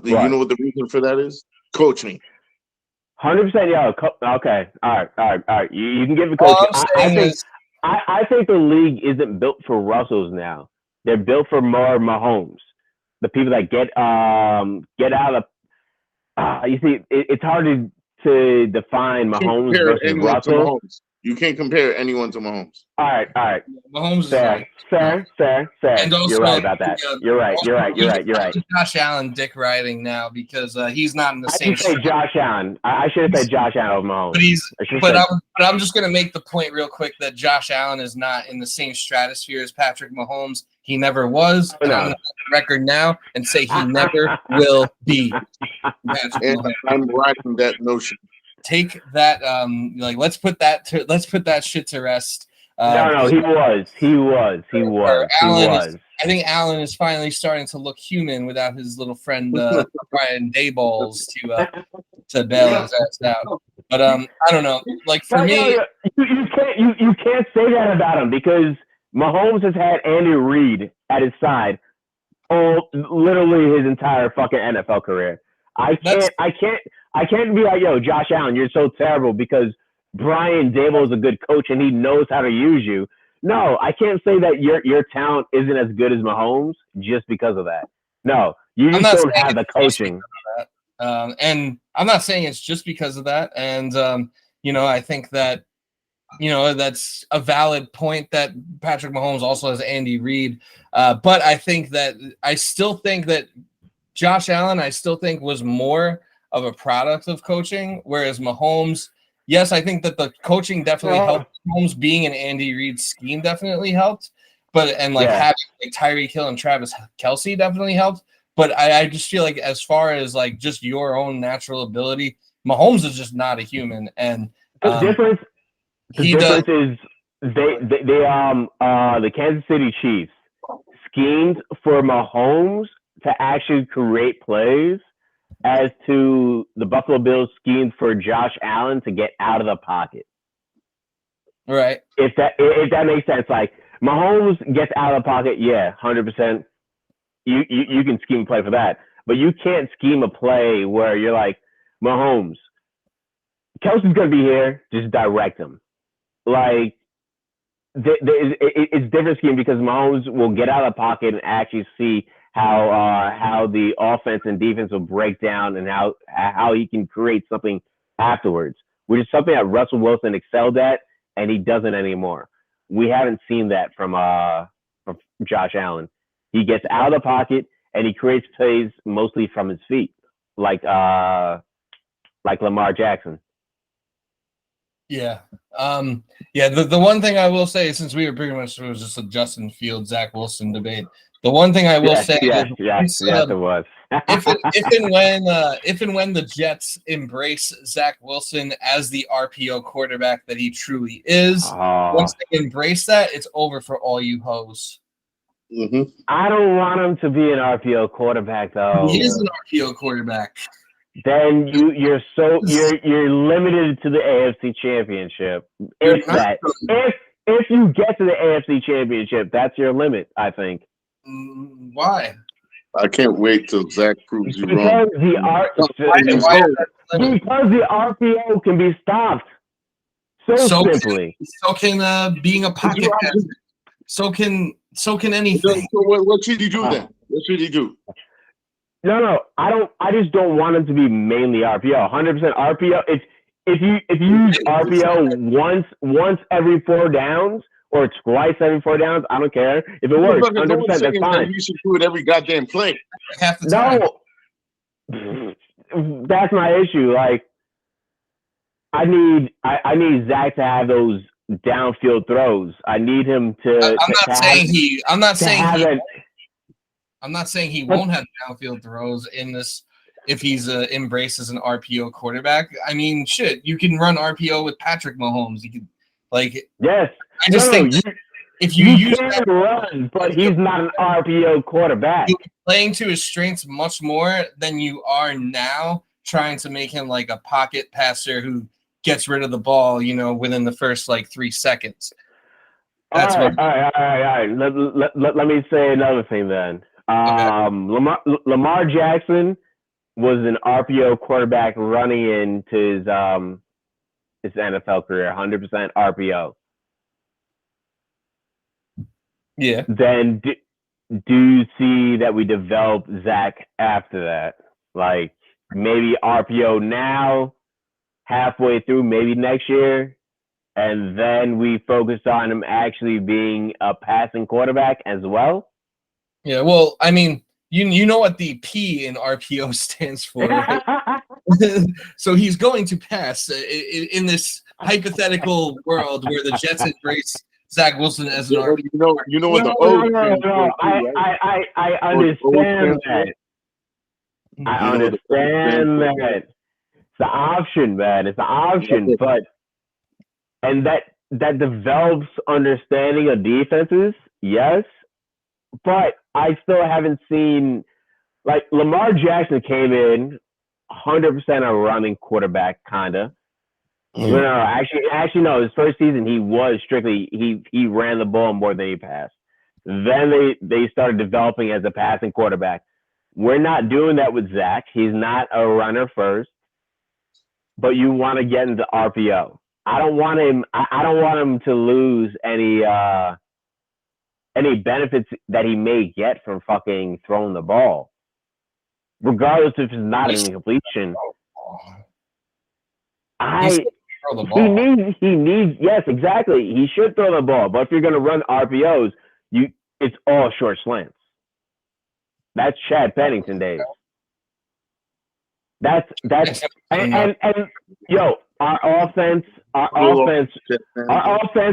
the reason for that is? Coaching. 100%. Yeah. Okay. All right. You can give the coach. I think the league isn't built for Russells now. They're built for more Mahomes. The people that get out of. You see, it's hard to define Mahomes versus Russell. You can't compare anyone to Mahomes. All right. Mahomes is Fair. like, And also, you're right about that. You're right. Josh Allen dick riding now because he's not in the I same. should say Josh Allen. I should have said Josh Allen over Mahomes. But I'm just gonna make the point real quick that Josh Allen is not in the same stratosphere as Patrick Mahomes. He never was, and I'm gonna put the record now and say he never will be. And I'm riding that notion. Take that, let's put that shit to rest. No, he was. I think Allen is finally starting to look human without his little friend Brian Dayballs to bail his ass out. But I don't know. Like for me, you can't say that about him because Mahomes has had Andy Reid at his side literally his entire fucking NFL career. I can't be like, yo, Josh Allen, you're so terrible because Brian Dable is a good coach and he knows how to use you. No, I can't say that your talent isn't as good as Mahomes just because of that. No, you just don't have the coaching. And I'm not saying it's just because of that. And I think that that's a valid point that Patrick Mahomes also has Andy Reid. But I still think that Josh Allen, was more of a product of coaching, whereas Mahomes, yes, I think that the coaching definitely helped. Mahomes being an Andy Reid scheme definitely helped, having Tyreek Hill and Travis Kelce definitely helped. But I just feel like as far as like just your own natural ability, Mahomes is just not a human. And the difference is the Kansas City Chiefs schemed for Mahomes to actually create plays as to the Buffalo Bills schemed for Josh Allen to get out of the pocket. Right. If that makes sense, like Mahomes gets out of the pocket, 100%. You can scheme a play for that, but you can't scheme a play where you're like, Mahomes, Kelsey's gonna be here, just direct him. Like it's different scheme because Mahomes will get out of the pocket and actually see how the offense and defense will break down and how he can create something afterwards, which is something that Russell Wilson excelled at, and he doesn't anymore. We haven't seen that from Josh Allen. He gets out of the pocket and he creates plays mostly from his feet, like Lamar Jackson. Yeah. The one thing I will say, since we were pretty much, it was just a Justin Fields, Zach Wilson debate. The one thing I will say is it was. if and when the Jets embrace Zach Wilson as the RPO quarterback that he truly is, once they embrace that, it's over for all you hoes. Mm-hmm. I don't want him to be an RPO quarterback though. He is an RPO quarterback. Then you're limited to the AFC Championship. If you get to the AFC Championship, that's your limit, I think. Why? I can't wait till Zach proves you wrong. Because the RPO can be stopped so simply. So can being a pocket passer. So can anything. So what should he do then? What should he do? No, I just don't want him to be mainly RPO. 100% RPO. If you use RPO once every 4 downs or twice every 4 downs, I don't care. If it works, 100%, that's fine. You should do it every goddamn play. Half the time. No, that's my issue. Like, I need Zach to have those downfield throws. I need him to. I'm not saying he won't have downfield throws in this if he's embraced as an RPO quarterback. I mean, shit, you can run RPO with Patrick Mahomes. You can, yes. I just think if you use that run, but he's not an RPO quarterback. You're playing to his strengths much more than you are now, trying to make him like a pocket passer who gets rid of the ball, within the first 3 seconds. That's all right. Let me say another thing then. Okay. Lamar Jackson was an RPO quarterback running into his NFL career, 100% RPO. Yeah. Then do you see that we develop Zach after that? Like maybe RPO now, halfway through, maybe next year. and then we focused on him actually being a passing quarterback as well. Yeah, well, I mean, you know what the P in RPO stands for, right? So he's going to pass in this hypothetical world where the Jets embrace Zach Wilson as an RPO. You know what the O stands for, I understand that. I understand that. It's the option, man. It's the option, but that develops understanding of defenses, yes. But I still haven't seen, like, Lamar Jackson came in 100% a running quarterback, kinda. No, actually, no. His first season, he was strictly he ran the ball more than he passed. Then they started developing as a passing quarterback. We're not doing that with Zach. He's not a runner first, but you want to get into RPO. I don't want him. I don't want him to lose any benefits that he may get from fucking throwing the ball, regardless if it's not an incompletion. He needs yes, exactly. He should throw the ball, but if you're gonna run RPOs, it's all short slants. That's Chad Pennington days. That's and yo, our offense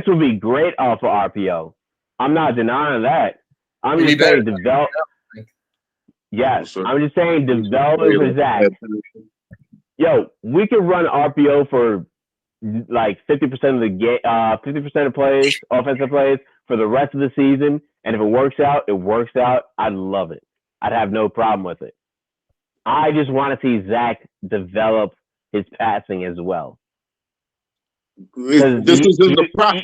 will be great off of RPO. I'm not denying that. I'm just saying develop. Yes, I'm just saying develop for Zach. Yo, we could run RPO for like 50% of the game, 50% of plays, offensive plays for the rest of the season. And if it works out, it works out. I'd love it. I'd have no problem with it. I just want to see Zach develop his passing as well. This is in the process.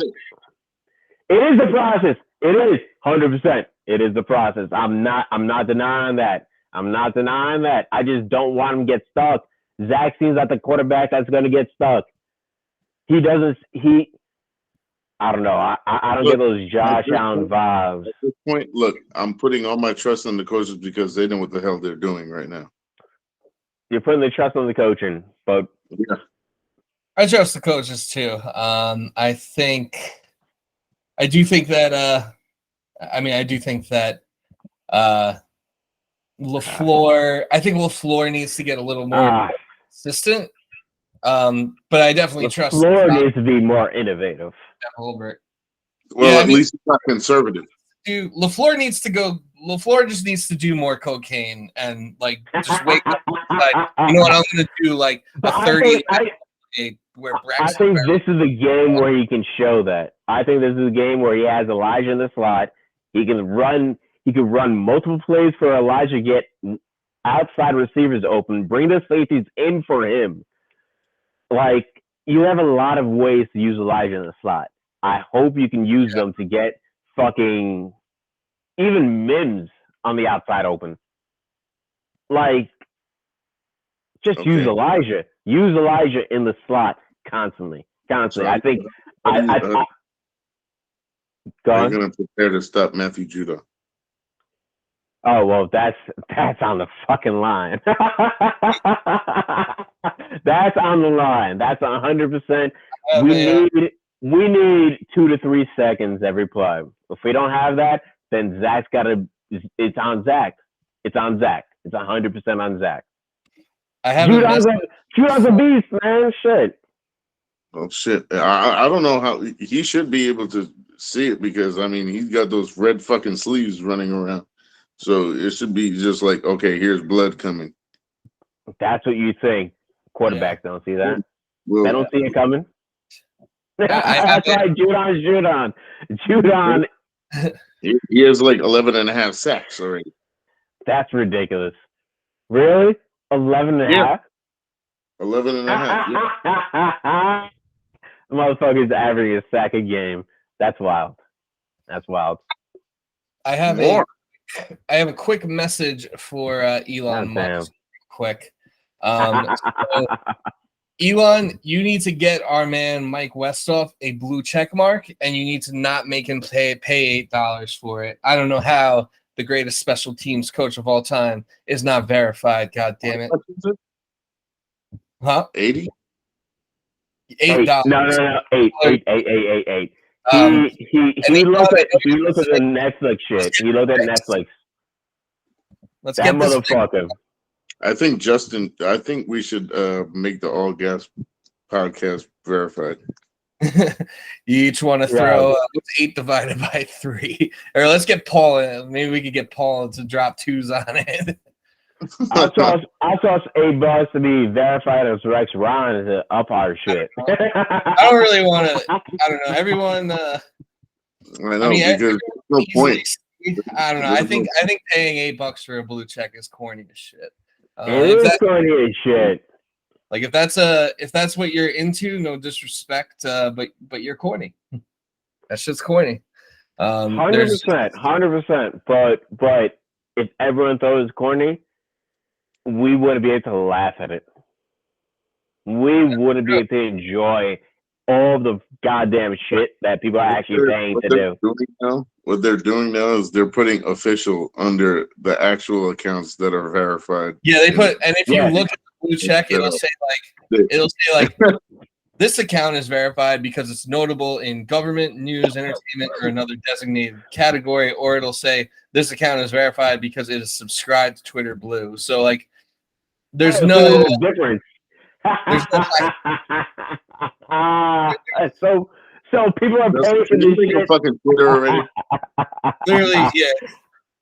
It is the process. It is 100%. It is the process. I'm not denying that. I'm not denying that. I just don't want him to get stuck. Zach seems like the quarterback that's going to get stuck. I don't know. I don't get those Josh Allen vibes. At this point, look, I'm putting all my trust in the coaches because they know what the hell they're doing right now. You're putting the trust on the coaching, but yeah. I trust the coaches too. I do think that LaFleur. I think LaFleur needs to get a little more consistent. But I definitely trust LaFleur needs to be more innovative. Holbert. Well, at least it's not conservative. Dude, LaFleur just needs to do more cocaine and like just wake up. Like, you know what I'm gonna do? Like a 30. I think this is a game where he can show that. I think this is a game where he has Elijah in the slot. He can run multiple plays for Elijah, get outside receivers open, bring the safeties in for him. Like, you have a lot of ways to use Elijah in the slot. I hope you can use them to get fucking even Mims on the outside open. Like, just use Elijah. Use Elijah in the slot constantly. So I think go on. You're going to prepare to stop Matthew Judon. Oh, well, that's on the fucking line. That's on the line. That's 100%. We need 2 to 3 seconds every play. If we don't have that, then Zach's got to. It's on Zach. It's on Zach. It's 100% on Zach. Judon's a beast, man. Shit. Oh shit! I don't know how he should be able to see it because I mean he's got those red fucking sleeves running around. So it should be just like, okay, here's blood coming. That's what you think. Quarterbacks don't see that. They don't see it coming. That's right. Judon. He has like 11 and a half sacks already. That's ridiculous. Really? 11 and a half? 11 and a half. Yeah. The motherfucker's averaging a sack a game. That's wild. I have a quick message for Elon Musk. Quick. So, Elon, you need to get our man Mike Westhoff a blue check mark, and you need to not make him pay $8 for it. I don't know how the greatest special teams coach of all time is not verified. God damn it. Huh? 80? $8. No. Eight. And He looked at the Netflix shit. He looked at Netflix. Let's That get this. motherfucker. I think Justin. I think we should make the All Gas podcast verified. You each want to throw what's 8 divided by 3, or let's get Paul in. Maybe we could get Paul to drop 2s on it. I saw $8 to be verified as Rex Ryan to up our shit. I don't really want to. I don't know. Everyone. I know because no point. I don't know. I think paying $8 for a blue check is corny as shit. It is corny as shit. Like if that's what you're into, no disrespect, but you're corny. That's just corny. 100%. But if everyone thought it was corny, we wouldn't be able to laugh at it. We wouldn't be able to enjoy all the goddamn shit that people are actually paying to do. What they're doing now is they're putting official under the actual accounts that are verified. Yeah, they put, and if you look at the blue check, it'll say like this account is verified because it's notable in government, news, entertainment, or another designated category, or it'll say this account is verified because it is subscribed to Twitter Blue. So like, there's no difference. There's no so people are paying for this shit. Fucking Twitter already. Literally, yeah.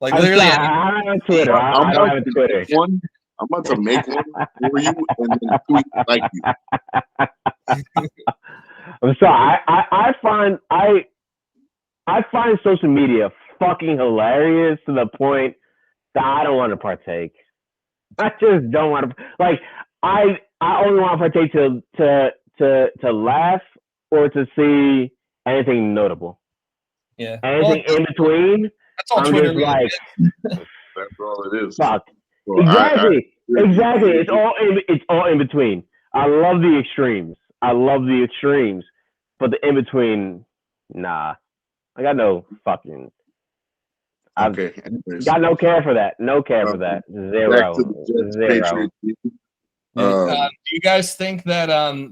Like literally, I don't have Twitter. I don't have Twitter. I'm about to make one for you and then tweet like you. I'm sorry. I find social media fucking hilarious to the point that I don't want to partake. I just don't want to. Like I only want to partake to laugh or to see anything notable. Yeah. Anything in between. That's all I'm Twitter just like. That's all it is. Fuck. Well, Exactly. It's all in between. I love the extremes, but the in between, nah. I got no fucking. Okay. Got no care for that. No care for that. Zero. Do you guys think that?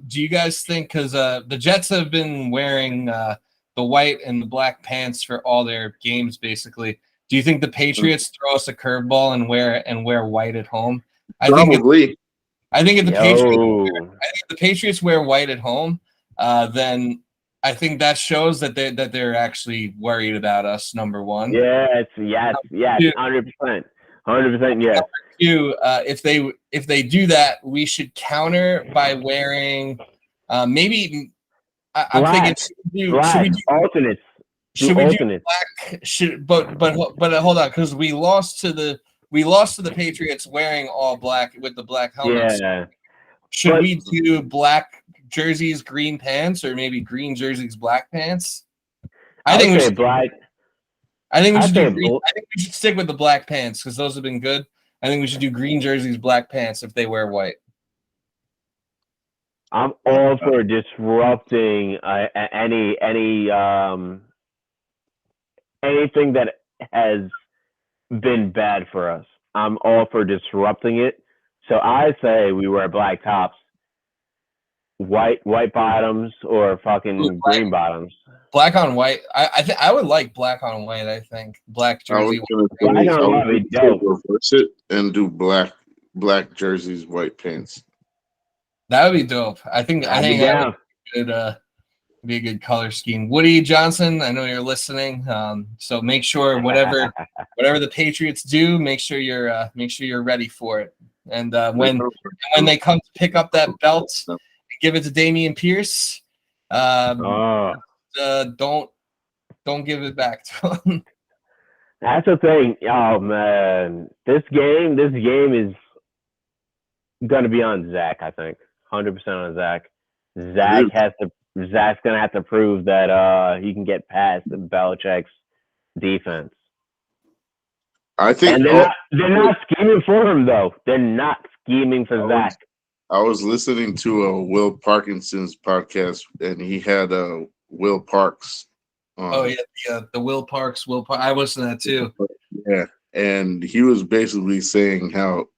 Because the Jets have been wearing the white and the black pants for all their games, basically. Do you think the Patriots throw us a curveball and wear white at home? Probably. I think if the Patriots wear white at home, then I think that shows that they're actually worried about us. Number one. Yes, 100%, yes. If they do that, we should counter by wearing maybe. I'm thinking should we do alternates? Should we do black? But hold on, because we lost to the Patriots wearing all black with the black helmets. Yeah. Should we do black jerseys, green pants, or maybe green jerseys, black pants? I think we should black. I think we should do green. I think we should stick with the black pants because those have been good. I think we should do green jerseys, black pants if they wear white. I'm all for disrupting anything that has been bad for us. I'm all for disrupting it. So I say we wear black tops, white bottoms, or fucking green bottoms. Black on white. I would like black on white. I think black jersey. Reverse it and do black jerseys, white pants. That would be dope. I think that would be a good color scheme. Woody Johnson, I know you're listening. So make sure whatever the Patriots do, make sure you're ready for it. And when they come to pick up that belt, give it to Dameon Pierce. Don't give it back to him. That's the thing. Oh man, this game is gonna be on Zach. I think 100% on Zach. Zach's gonna have to prove that he can get past Belichick's defense. I think they're not scheming for him though. They're not scheming for Zach. I was listening to a Will Parkinson's podcast, and he had Will Parks. The Will Parks. I listened to that too. Yeah, and he was basically saying how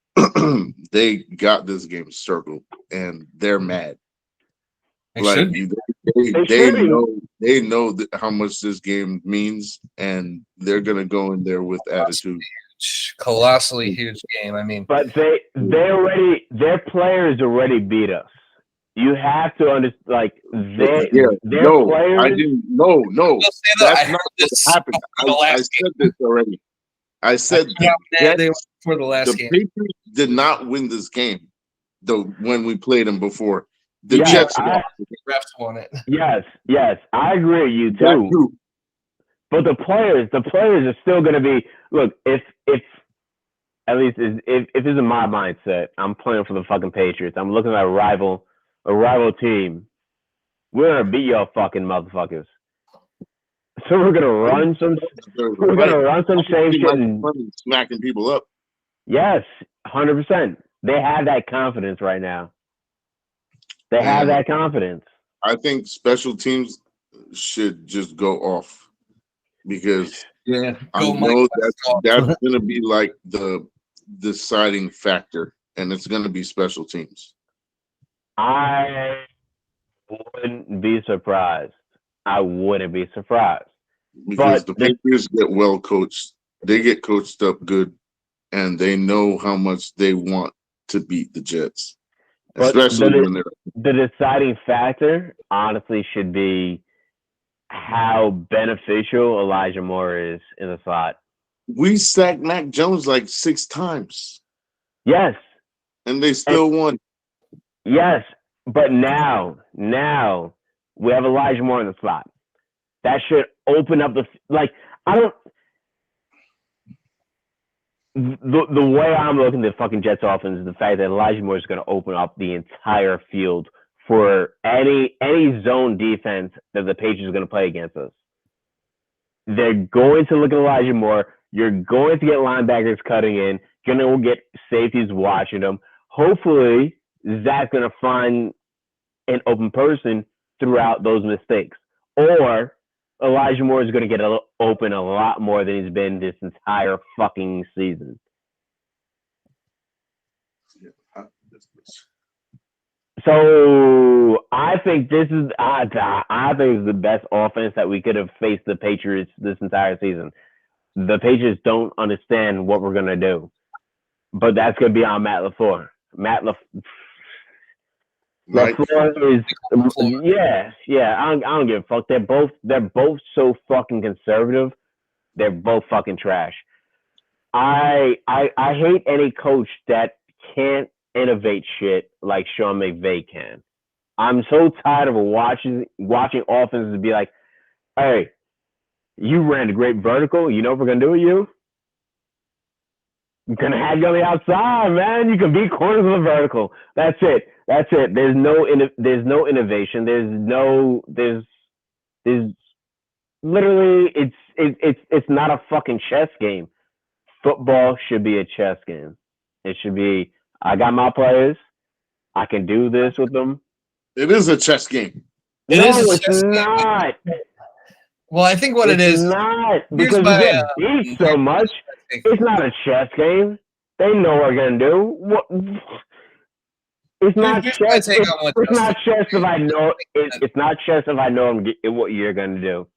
they got this game circled, and they're mad. Like should. they know how much this game means, and they're gonna go in there with attitude. Colossally huge game. I mean, but their players already beat us. You have to understand, like their players. I didn't. No, I'll say that that's I not heard what this happened. before the I last said this already. I said game. How mad they were Jets, for the last the game. Patriots did not win this game, though. When we played them before, the Yes, Jets won. Refs won it. Yes, I agree with you That too. too. But the players are still going to be. Look, if at least if this is my mindset, I'm playing for the fucking Patriots. I'm looking at a rival team. We're gonna beat y'all fucking motherfuckers. So we're gonna run some. We're gonna run some same shit and smacking people up. yes, 100%. They have that confidence right now. They have that confidence. I think special teams should just go off because I know that's going to be like the deciding factor, and it's going to be special teams. I wouldn't be surprised. Because the Patriots get well coached. They get coached up good, and they know how much they want to beat the Jets. But Especially when the deciding factor, honestly, should be how beneficial Elijah Moore is in the slot. We sacked Mac Jones like 6 times. Yes. And they still won. Yes. But now we have Elijah Moore in the slot. That should open up the way I'm looking at the fucking Jets offense is the fact that Elijah Moore is going to open up the entire field for any zone defense that the Patriots are going to play against us. They're going to look at Elijah Moore. You're going to get linebackers cutting in. You're going to get safeties watching them. Hopefully, Zach's going to find an open person throughout those mistakes. Or Elijah Moore is going to get open a lot more than he's been this entire fucking season. So I think this is the best offense that we could have faced the Patriots this entire season. The Patriots don't understand what we're gonna do, but that's gonna be on Matt LaFleur. LaFleur is I don't give a fuck. They're both so fucking conservative. They're both fucking trash. I hate any coach that can't innovate shit like Sean McVay can. I'm so tired of watching offenses be like, hey, you ran a great vertical. You know what we're gonna do with you? We're gonna have you on the outside, man. You can beat corners on the vertical. That's it. There's no innovation. There's literally it's not a fucking chess game. Football should be a chess game. It should be, I got my players. I can do this with them. It is a chess game. It's not. Well, I think what it is not because we get beat so much. It's not a chess game. They know what we're gonna do. What? It's not chess. It's not chess if I know. It's not chess if I know what you're gonna do.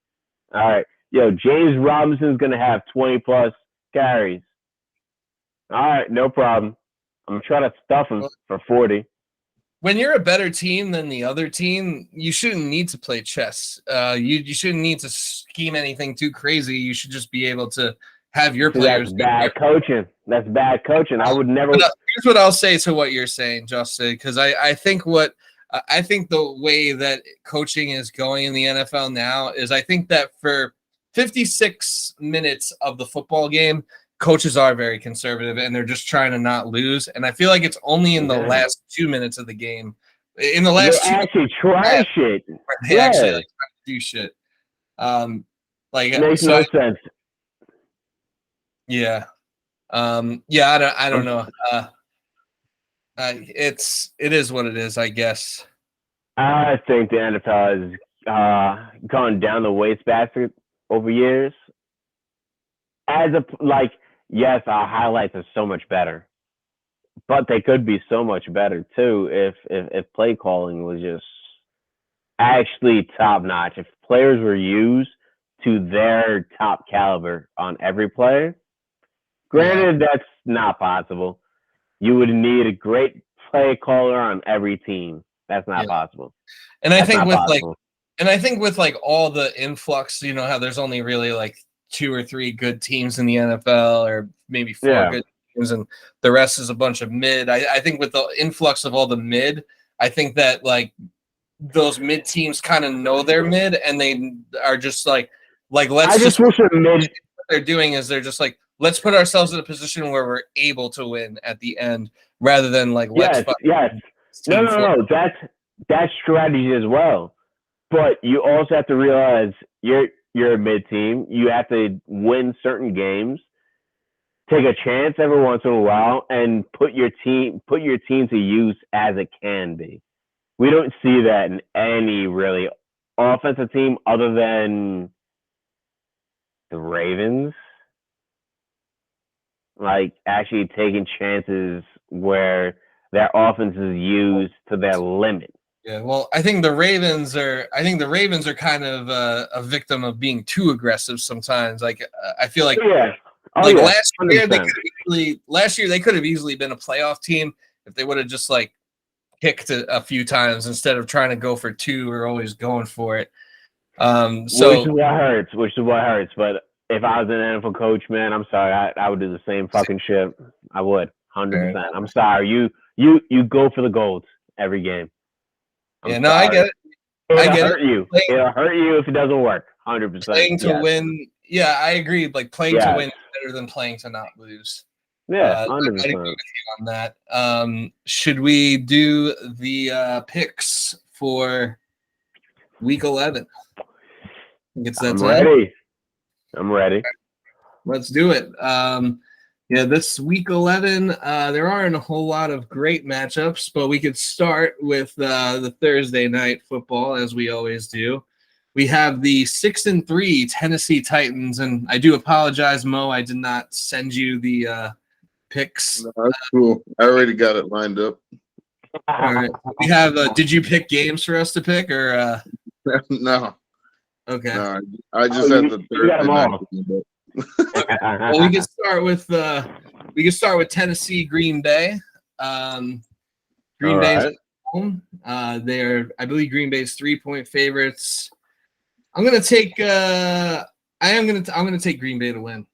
All right, James Robinson's gonna have 20+ carries. All right, no problem. I'm trying to stuff him for 40. When you're a better team than the other team, you shouldn't need to play chess. You shouldn't need to scheme anything too crazy. You should just be able to have your players. That's bad coaching. I would never. Here's what I'll say to what you're saying, Justin, because I think the way that coaching is going in the NFL now is I think that for 56 minutes of the football game, coaches are very conservative and they're just trying to not lose. And I feel like it's only in the last 2 minutes of the game, in the last they actually try shit. They actually do shit. Makes no sense. Yeah. I don't know. It is what it is, I guess. I think the NFL has gone down the wastebasket over years. Yes, our highlights are so much better, but they could be so much better too if play calling was just actually top notch, if players were used to their top caliber on every player, granted that's not possible. You would need a great play caller on every team. That's not possible. And I think with possible. like all the influx, how there's only really like 2 or 3 good teams in the NFL, or maybe 4 good teams, and the rest is a bunch of mid. I think with the influx of all the mid, I think that like those mid teams kind of know they're mid, and they are just like let's I just wish a mid. What they're doing is they're just like, let's put ourselves in a position where we're able to win at the end, rather than like No. That's strategy as well. But you also have to realize you're a mid team. You have to win certain games, take a chance every once in a while, and put your team to use as it can be. We don't see that in any really offensive team other than the Ravens. Like actually taking chances where their offense is used to their limit. Yeah, well, I think the Ravens are kind of a victim of being too aggressive sometimes. Like I feel like last year they could have easily been a playoff team if they would have just like kicked a few times instead of trying to go for 2 or always going for it. Which is what hurts. But if I was an NFL coach, man, I'm sorry, I would do the same fucking shit. I would, 100%. I'm sorry, you go for the gold every game. I get it. It'll hurt you. It'll hurt you if it doesn't work. 100%. Playing to win. Yeah, I agree. Like playing to win is better than playing to not lose. Yeah, 100%. I agree with you on that. Should we do the picks for week 11? I'm ready. Let's do it. This week 11, there aren't a whole lot of great matchups, but we could start with the Thursday night football, as we always do. We have the 6-3 Tennessee Titans, and I do apologize, Mo, I did not send you the picks. No, that's cool. I already got it lined up. All right. We have. Did you pick games for us to pick, or? No. Okay. No, I just had the Thursday night. Well, we can start with Tennessee, Green Bay. Green Bay's at home. I believe Green Bay's 3-point favorites. I'm gonna take. I'm gonna take Green Bay to win.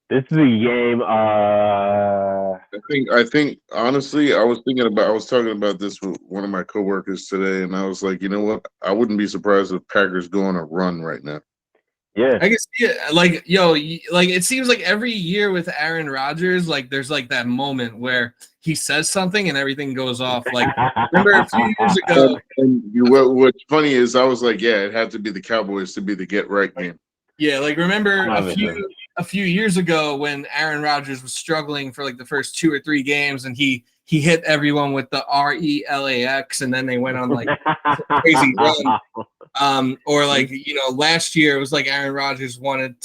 This is a game. I think honestly, I was talking about this with one of my coworkers today, and I was like, you know what? I wouldn't be surprised if Packers go on a run right now. Yeah, I can see it. Like, it seems like every year with Aaron Rodgers, like there's like that moment where he says something and everything goes off. Like, remember a few years ago? What's funny is I was like, yeah, it had to be the Cowboys to be the get right game. Yeah, like remember a few years ago when Aaron Rodgers was struggling for like the first 2 or 3 games, and he hit everyone with the RELAX, and then they went on like a crazy run. Or like, last year it was like Aaron Rodgers went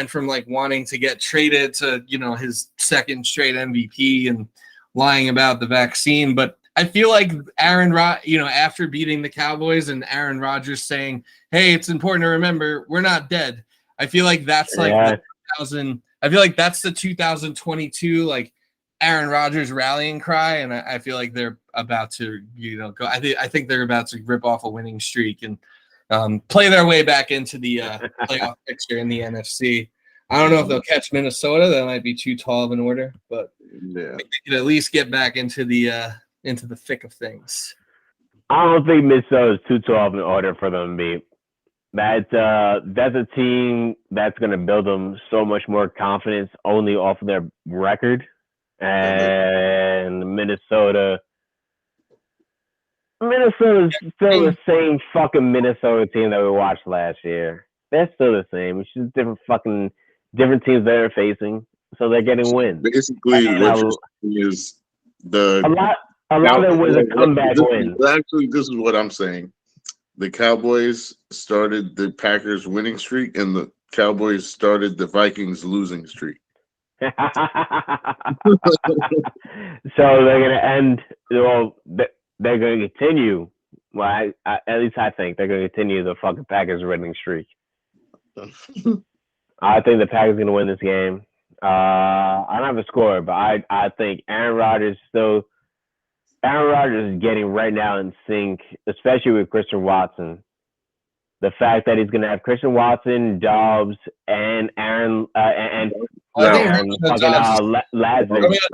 from like wanting to get traded to, his second straight MVP and lying about the vaccine. But I feel like after beating the Cowboys and Aaron Rodgers saying, hey, it's important to remember we're not dead. I feel like that's like I feel like that's the 2022 like Aaron Rodgers rallying cry, and I feel like they're about to go. I think they're about to rip off a winning streak and play their way back into the playoff picture in the NFC. I don't know if they'll catch Minnesota. That might be too tall of an order, but they could at least get back into the thick of things. I don't think Minnesota is too tall of an order for them to beat. That's a team that's going to build them so much more confidence only off of their record. And Minnesota's still the same fucking Minnesota team that we watched last year. They're still the same. It's just different teams they're facing, so they're getting wins. Basically, what you're saying is a lot of their wins are comeback wins. Actually, this is what I'm saying. The Cowboys started the Packers winning streak, and the Cowboys started the Vikings losing streak. So they're gonna end. Well, they're going to continue. Well, at least I think they're going to continue the fucking Packers winning streak. I think the Packers are going to win this game. I don't have a score, but I think Aaron Rodgers is getting right now in sync, especially with Christian Watson. The fact that he's going to have Christian Watson, Dobbs, and Aaron Romeo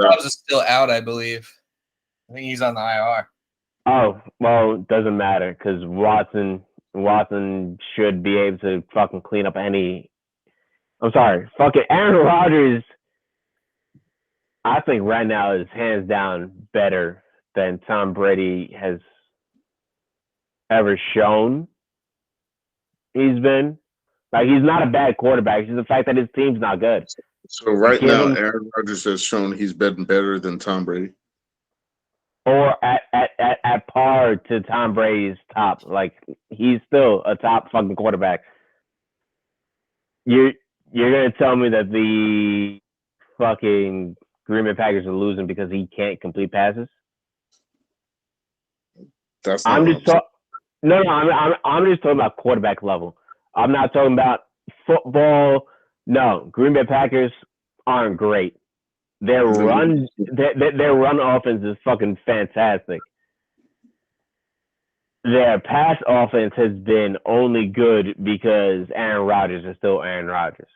Dobbs is still out, I believe. I think he's on the IR. Oh, well, it doesn't matter because Watson should be able to fucking clean up any. I'm sorry, fucking Aaron Rodgers. I think right now is hands down better than Tom Brady has ever shown. He's been he's not a bad quarterback. It's just the fact that his team's not good. So right now, Aaron Rodgers has shown he's been better than Tom Brady, or at par to Tom Brady's top. Like he's still a top fucking quarterback. You're gonna tell me that the fucking Green Bay Packers are losing because he can't complete passes? That's not I'm just talking about quarterback level. I'm not talking about football. No, Green Bay Packers aren't great. Their run offense is fucking fantastic. Their pass offense has been only good because Aaron Rodgers is still Aaron Rodgers.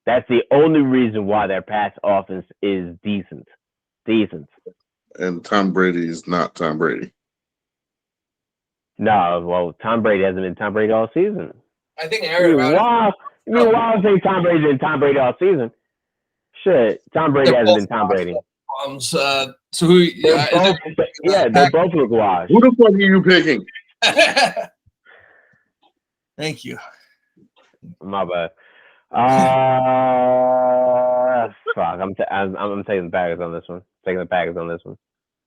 That's the only reason why their pass offense is decent. And Tom Brady is not Tom Brady. No, well, Tom Brady hasn't been Tom Brady all season. I think Aaron Rodgers. Why would say Tom Brady's been Tom Brady all season? Shit, Tom Brady hasn't been Tom Brady. So who? They both look washed. Who the fuck are you picking? Thank you. My bad. Fuck. I'm taking the Packers on this one.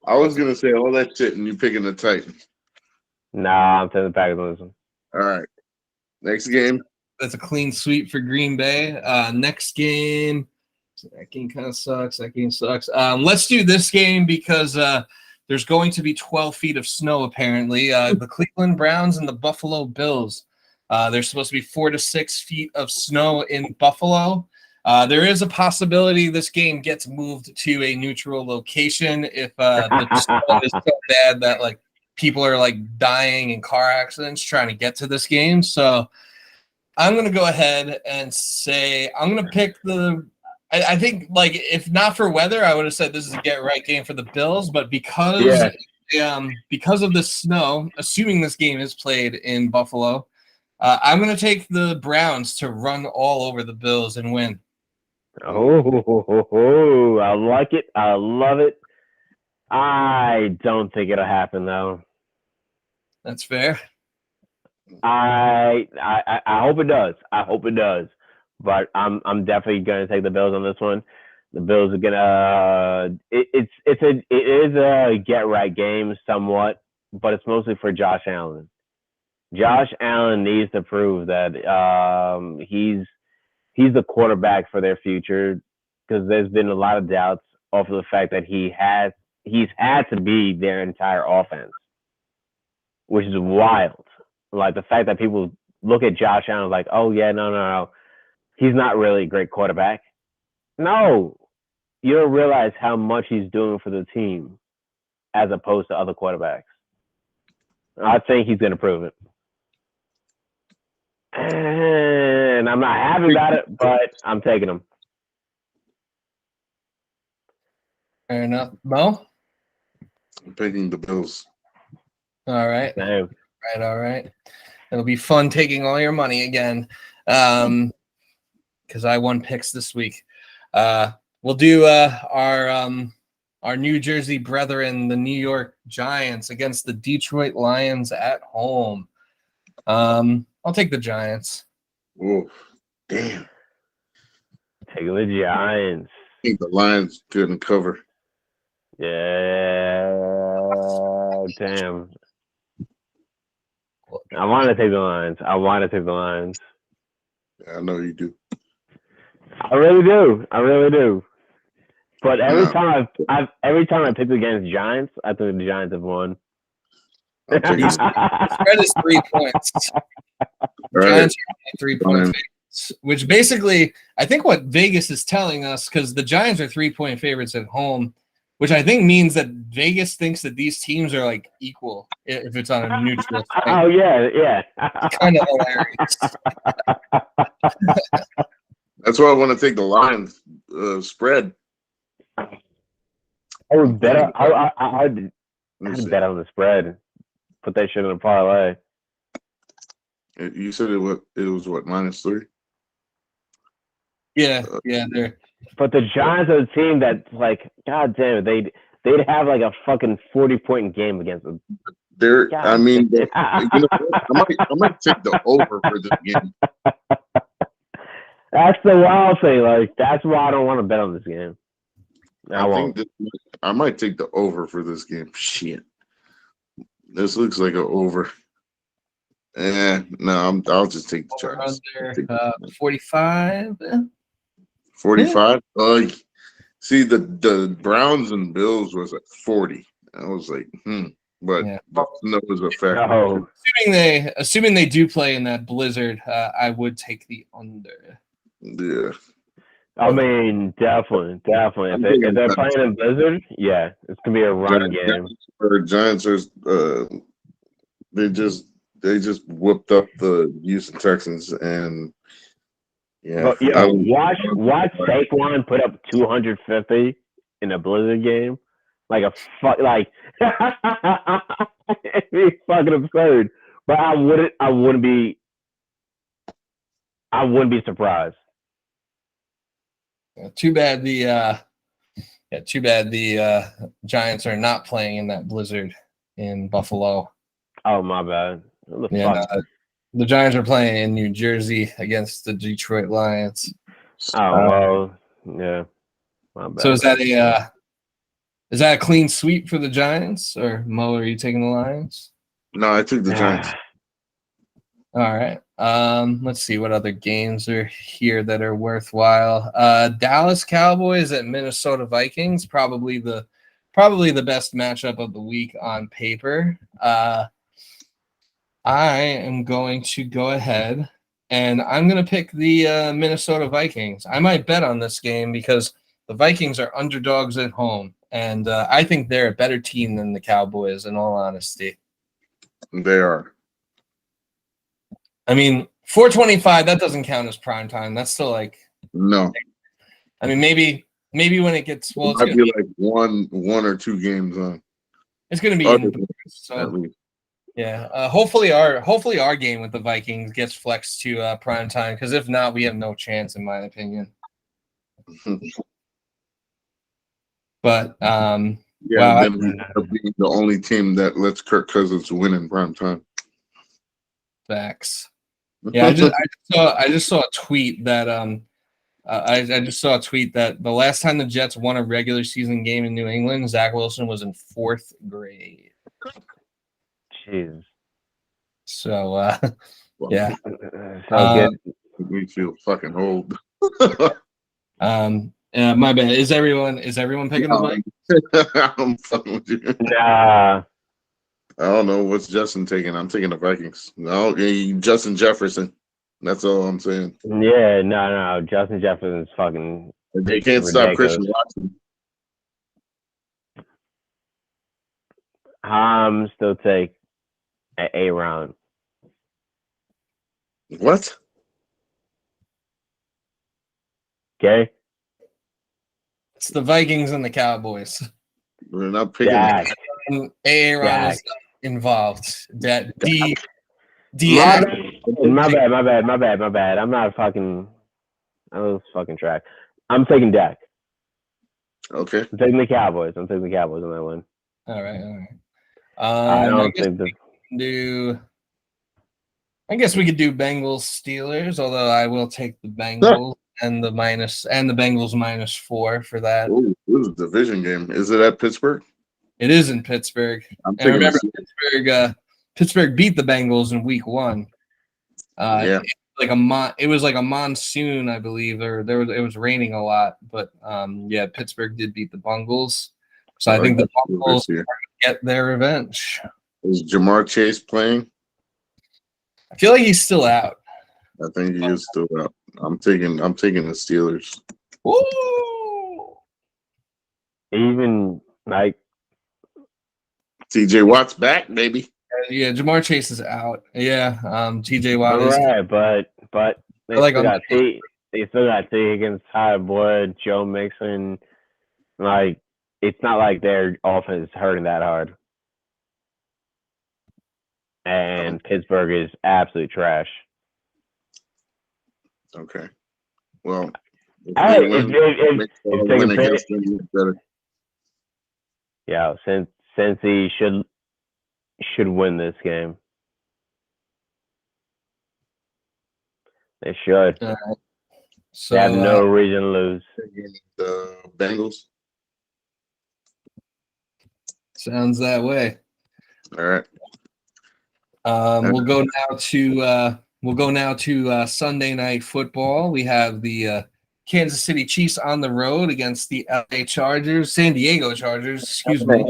I was gonna say all that shit, and you picking the Titans. Nah, I'm taking the Packers on this one. All right. Next game. That's a clean sweep for Green Bay. Next game. That game kind of sucks. Let's do this game because there's going to be 12 feet of snow, apparently. The Cleveland Browns and the Buffalo Bills. There's supposed to be 4 to 6 feet of snow in Buffalo. There is a possibility this game gets moved to a neutral location if the snow is so bad that like people are like dying in car accidents trying to get to this game. So I'm going to go ahead and say I'm going to pick I think, like, if not for weather, I would have said this is a get-right game for the Bills. But because of the snow, assuming this game is played in Buffalo, I'm going to take the Browns to run all over the Bills and win. Oh, I like it. I love it. I don't think it'll happen, though. That's fair. I hope it does. But I'm definitely gonna take the Bills on this one. The Bills are gonna. It is a get right game somewhat, but it's mostly for Josh Allen. Josh Allen needs to prove that he's the quarterback for their future because there's been a lot of doubts off of the fact that he's had to be their entire offense, which is wild. Like the fact that people look at Josh Allen like, oh yeah, no. He's not really a great quarterback. No, you don't realize how much he's doing for the team as opposed to other quarterbacks. I think he's going to prove it. And I'm not happy about it, but I'm taking him. Fair enough. Mo? I'm picking the Bills. All right. Same. All right. It'll be fun taking all your money again. Because I won picks this week. We'll do our New Jersey brethren, the New York Giants, against the Detroit Lions at home. I'll take the Giants. Oh, damn. Taking the Giants. I think the Lions couldn't cover. Yeah, damn. I want to take the Lions. Yeah, I know you do. I really do. But every time I picked against Giants, I think the Giants have won. I'm taking The spread is 3 points. Right. Giants are 3-point favorites, which basically I think what Vegas is telling us, because the Giants are 3-point favorites at home, which I think means that Vegas thinks that these teams are like equal if it's on a neutral site. Oh yeah. Kind of hilarious. That's why I want to take the Lions spread. I would bet. I'd Let me see. bet on the spread. Put that shit in a parlay. You said it was what, -3? Yeah, they're But the Giants are a team that's like, god damn it, they'd have like a fucking 40-point game against them. There, God. I mean, you know what? I might take the over for this game. That's the wild thing. Like, that's why I don't want to bet on this game. I won't. I might take the over for this game. Shit, this looks like an over. No, I'll just take the Giants. under 45. 45. See, the Browns and Bills was at 40. I was like, but Yeah. that was a factor. No. Assuming they do play in that blizzard, I would take the under. Yeah. I mean, definitely. If they're playing in Blizzard, yeah, it's gonna be a run game. Giants are they just whooped up the Houston Texans, and But, watch Saquon put up 250 in a Blizzard game, like it'd be fucking absurd. But I wouldn't be surprised. Too bad the Giants are not playing in that blizzard in Buffalo. Oh, my bad. The Giants are playing in New Jersey against the Detroit Lions. Oh, well, yeah. My bad. So is that a clean sweep for the Giants, or Mo? Are you taking the Lions? No, I took the Giants. All right. Let's see what other games are here that are worthwhile. Dallas Cowboys at Minnesota Vikings, probably the best matchup of the week on paper. I am going to go ahead and I'm going to pick the Minnesota Vikings. I might bet on this game because the Vikings are underdogs at home, and I think they're a better team than the Cowboys, in all honesty. They are. I mean, 425, that doesn't count as prime time. That's still like No. I mean, maybe when it gets It might be like one or two games on. It's going to be indoors, so yeah. Hopefully our game with the Vikings gets flexed to prime time, because if not, we have no chance, in my opinion. But then we end up being the only team that lets Kirk Cousins win in prime time. Facts. Yeah, I just saw a tweet that I just saw a tweet that the last time the Jets won a regular season game in New England, Zach Wilson was in 4th grade. Jeez. So yeah. Good. We feel fucking old. My bad. Is everyone picking the Vikings? I'm fucking with you. Nah. I don't know what's Justin taking. I'm taking the Vikings. No, Justin Jefferson. That's all I'm saying. Yeah, no. Justin Jefferson's fucking. They can't stop Christian Watson. Still take an A round. What? Okay. It's the Vikings and the Cowboys. We're not picking. Yeah. Is involved. That My bad. I'm not fucking. I was fucking track. I'm taking Dak. Okay. I'm taking the Cowboys on that one. All right. I don't think I guess we could do Bengals Steelers, although I will take the Bengals and the Bengals -4 for that. Ooh, this is a division game. Is it at Pittsburgh? It is in Pittsburgh. And remember, Pittsburgh beat the Bengals in week 1. Yeah. it was like a monsoon, I believe, or it was raining a lot. But yeah, Pittsburgh did beat the Bungles, so I think the Bungles get their revenge. Is Jamar Chase playing? I feel like he's still out. I think he is still out. I'm taking the Steelers. Woo! Even like TJ Watt's back, baby. Yeah, Jamar Chase is out. Yeah, TJ Watt all is right, but they like still got they still got T. Higgins, Tyler Boyd, Joe Mixon. Like it's not like their offense is hurting that hard. And Pittsburgh is absolute trash. Okay. Well, Hey, if taking against them, better. Yeah, since he should win this game. They should. So They have no reason to lose. The Bengals. Sounds that way. All right. We'll go now to Sunday Night Football. We have the Kansas City Chiefs on the road against the San Diego Chargers. Excuse me.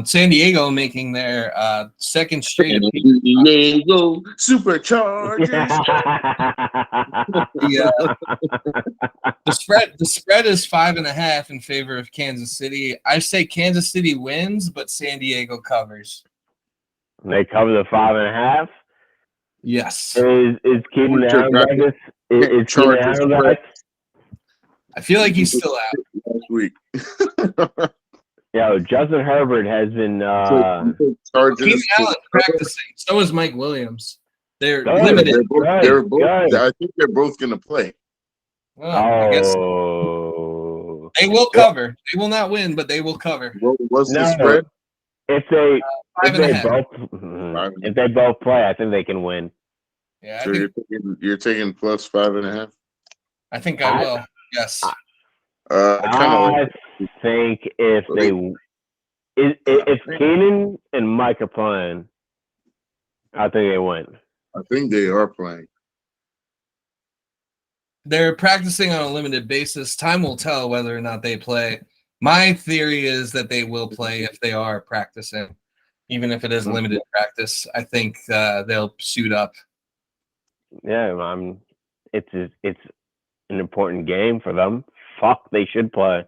San Diego making their second straight. San Diego Superchargers. The spread is 5.5 in favor of Kansas City. I say Kansas City wins, but San Diego covers. They cover the 5.5. Yes. Is Keenan Allen back? Is Keenan Allen back? I feel like he's still out. Last week. Yo, Justin Herbert has been Keenan Allen practicing. So is Mike Williams. They're limited. They're both. I think they're both going to play. Well, I guess they will cover. They will not win, but they will cover. What's the spread? If they both play, I think they can win. Yeah, so you're taking plus 5.5. I think I will. Yes. I think if Keenan and Mike are playing, I think they win. I think they are playing. They're practicing on a limited basis. Time will tell whether or not they play. My theory is that they will play if they are practicing, even if it is limited practice. I think they'll suit up. Yeah, it's an important game for them. Fuck, they should play.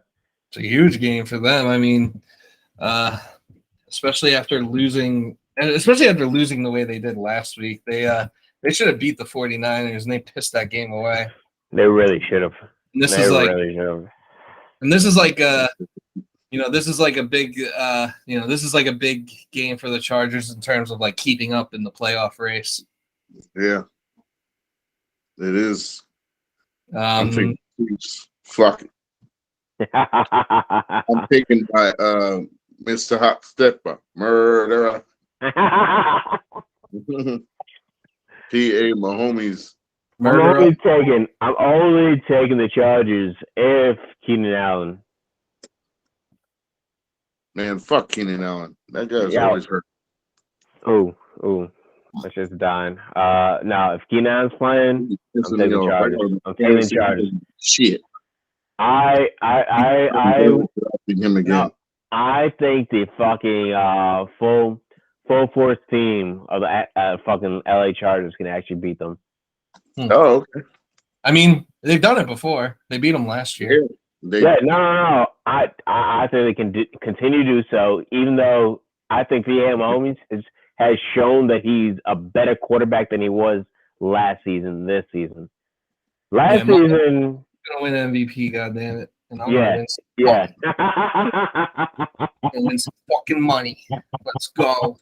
It's a huge game for them. I mean, especially after losing the way they did last week. They should have beat the 49ers, and they pissed that game away. They really should have. This is like a big game for the Chargers in terms of like keeping up in the playoff race. Yeah, it is. I'm taking fuck it. I'm taken by Mr. Hot Stepper, murderer. PA, my homies. I'm only taking the Chargers if Keenan Allen. Man, fuck Keenan Allen. That guy's always hurt. Oh, that's just dying. Now if Keenan Allen's playing, I'm taking the Chargers. I'm taking the Chargers. Shit. I him again. No, I think the fucking full force team of the fucking LA Chargers can actually beat them. Oh, okay. I mean, they've done it before. They beat them last year. No. I think they can continue to do so, even though I think V.A. Mahomes has shown that he's a better quarterback than he was last season. This season, season, gonna win MVP. Goddamn it! And I'm gonna win some fucking money. Let's go.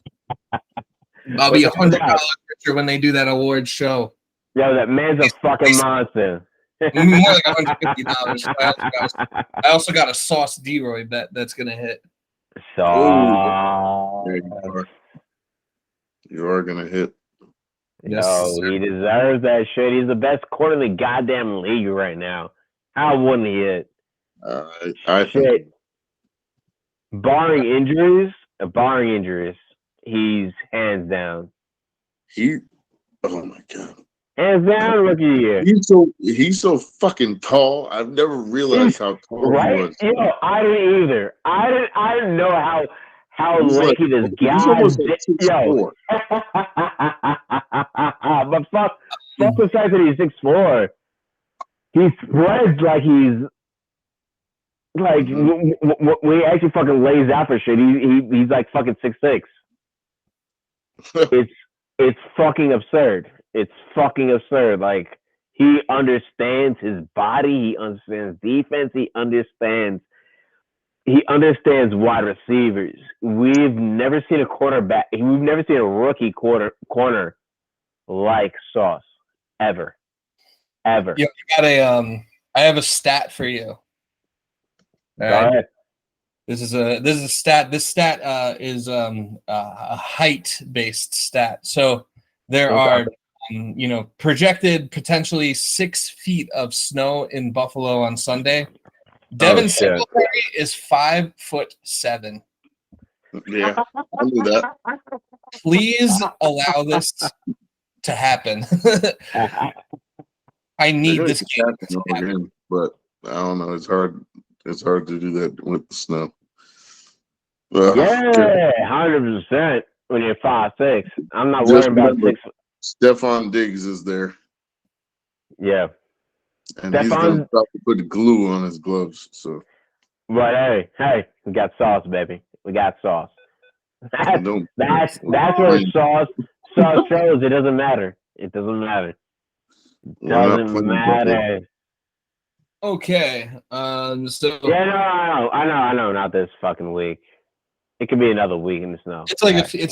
I'll be $100 richer when they do that award show. Yo, that man's a fucking monster. More like $150. I also got a Sauce D-Roy bet that's gonna hit. So you are gonna hit. Yes, he deserves that shit. He's the best corner in the goddamn league right now. How wouldn't he hit? I think barring injuries, he's hands down. Oh my god. Hands down, rookie year. He's so fucking tall. I've never realized how tall he was. You know, I didn't either. I didn't know how He's lanky like, this guy he's almost like is. Yo. 6'4". But fuck the fact that he's 6'4". He spreads like he's like when he actually fucking lays out for shit. He's like fucking 6'6". It's fucking absurd. It's fucking absurd. Like, he understands his body. He understands defense. He understands wide receivers. We've never seen a quarterback. We've never seen a rookie corner like Sauce ever. Yeah, I have a stat for you. All Go right. ahead. This is a stat. This stat is a height-based stat. So there are projected potentially 6 feet of snow in Buffalo on Sunday. Devin Singletary is 5'7". Yeah, I knew that. Please allow this to happen. I need this game to happen. But I don't know. It's hard. It's hard to do that with the snow. Yeah, 100%. When you're 5'6", I'm not worried about 6. Stephon Diggs is there. Yeah, and he's gonna start to put glue on his gloves. So, but hey, we got sauce, baby. We got sauce. That's where sauce shows. It doesn't matter. It doesn't matter. Doesn't matter. Okay. So yeah, I know. Not this fucking week. It could be another week in the snow. It's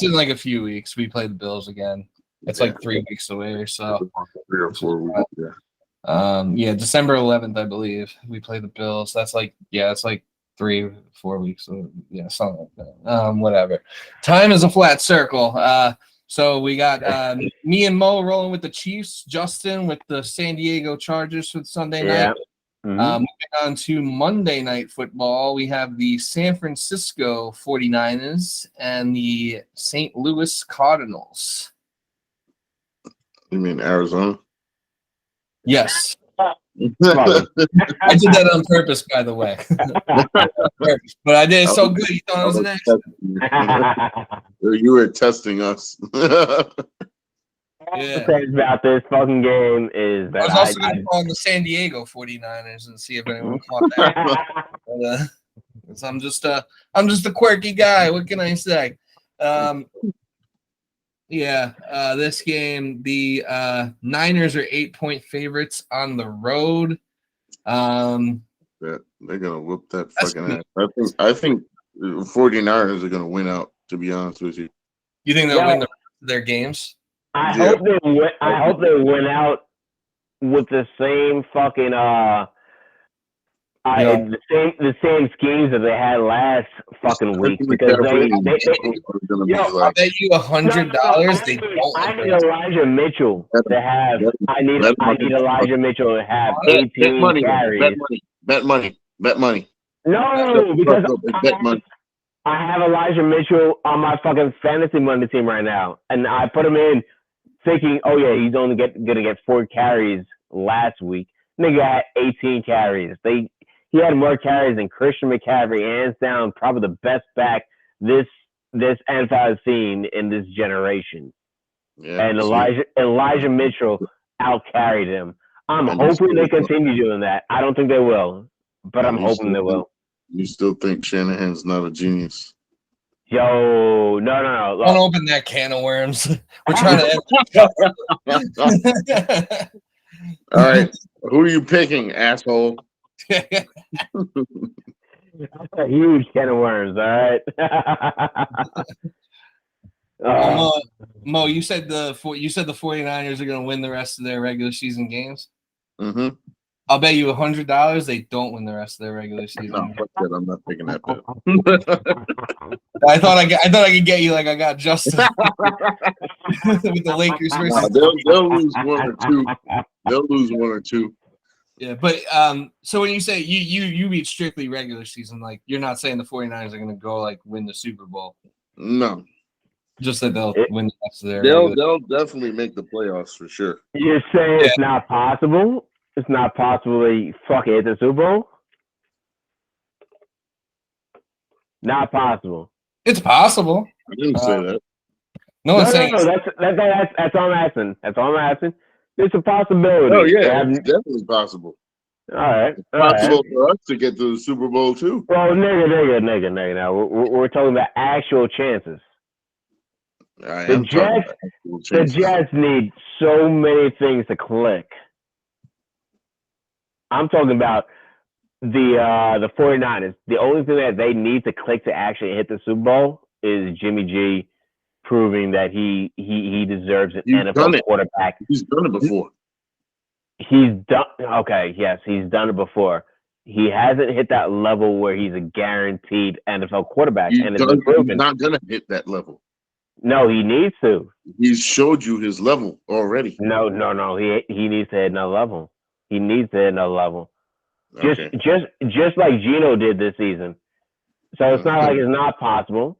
in like a few weeks. We play the Bills again. It's like 3 weeks away or so. 3 or 4 weeks. Yeah. December 11th, I believe. We play the Bills. That's like it's like 3 or 4 weeks. So something like that. Whatever. Time is a flat circle. So we got me and Mo rolling with the Chiefs, Justin with the San Diego Chargers for Sunday night. Mm-hmm. Moving on to Monday Night Football, we have the San Francisco 49ers and the St. Louis Cardinals. You mean Arizona? Yes. I did that on purpose, by the way. But I did it so good, you thought it was an accident. You were testing us. The thing about this fucking game is that I was also going to call the San Diego 49ers and see if anyone caught that. But, I'm just a quirky guy. What can I say? This game, the Niners are 8-point favorites on the road. They're gonna whoop that fucking ass. I think the 49ers are gonna win out. To be honest with you, you think they'll win their games? I hope they win out with the same fucking the same schemes that they had last fucking week, because I'll bet you $100 they don't. I need Elijah Mitchell to have. I need Elijah Mitchell to have 18 carries. Bet money. No, because bet money. I have Elijah Mitchell on my fucking fantasy Monday team right now, and I put him in thinking, oh yeah, he's only gonna get 4 carries last week. Nigga had 18 carries. He had more carries than Christian McCaffrey, hands down, probably the best back this NFL has seen in this generation. Yeah, and Elijah Mitchell out-carried him. I'm hoping they continue doing that. I don't think they will, but I'm hoping they will. You still think Shanahan's not a genius? Yo, no. Look. Don't open that can of worms. We're trying to. All right, who are you picking, asshole? That's a huge can of worms. All right. Mo, you said the 49ers are going to win the rest of their regular season games. Mm-hmm. I'll bet you $100 they don't win the rest of their regular season. No, fuck that. I'm not taking that bet. I thought I could get you like I got Justin with the Lakers versus. They'll lose 1 or 2. They'll lose 1 or 2. Yeah, but so when you say you read strictly regular season, like you're not saying the 49ers are going to go like win the Super Bowl. No. Just that they'll win the rest of their They'll definitely make the playoffs for sure. You're saying it's not possible? It's not possible they fucking hit the Super Bowl? Not possible. It's possible. I didn't say that. No one's saying. No. That's all I'm asking. That's all I'm asking. It's a possibility. Oh yeah, it's definitely possible. All right. It's possible for us to get to the Super Bowl too. Well, nigga. Now we're talking about actual chances. The Jets need so many things to click. I'm talking about the 49ers. The only thing that they need to click to actually hit the Super Bowl is Jimmy G proving that he deserves an NFL quarterback. He's done it before. He's done. Okay, yes, he's done it before. He hasn't hit that level where he's a guaranteed NFL quarterback, He's not gonna hit that level. No, he needs to. He's showed you his level already. No. He needs to hit another level. He needs to hit another level. Just like Geno did this season. So it's not like it's not possible.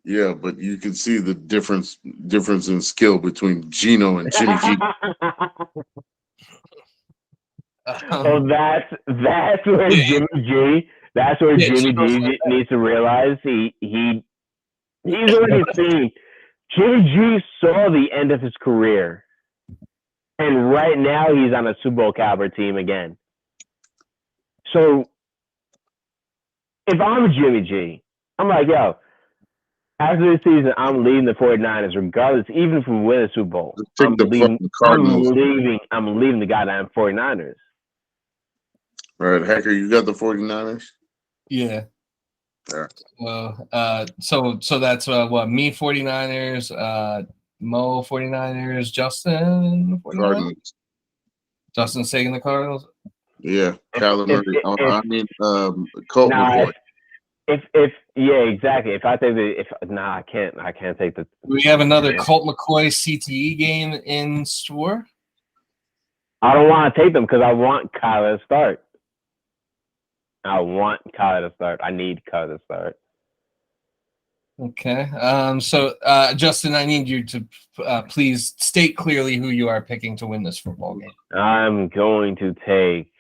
Yeah, but you can see the difference in skill between Geno and Jimmy G. So that's where Jimmy G. That's where Jimmy G needs to realize he's already seen. Jimmy G saw the end of his career, and right now he's on a Super Bowl caliber team again. So if I'm Jimmy G, I'm like, yo, after this season, I'm leaving the 49ers, regardless, even if we win a Super Bowl. I'm leaving the goddamn 49ers. All right, Hacker, you got the 49ers? Yeah. Yeah. So that's what, me 49ers, Mo 49ers, Justin 49ers? Cardinals. Justin's taking the Cardinals? Yeah, Kyler Murray. Colt McCoy. Exactly. If I take I can't take the. Do we have another Colt McCoy CTE game in store? I don't want to take them because I want Kyler to start. I need Kyler to start. Okay. So, Justin, I need you to please state clearly who you are picking to win this football game. I'm going to take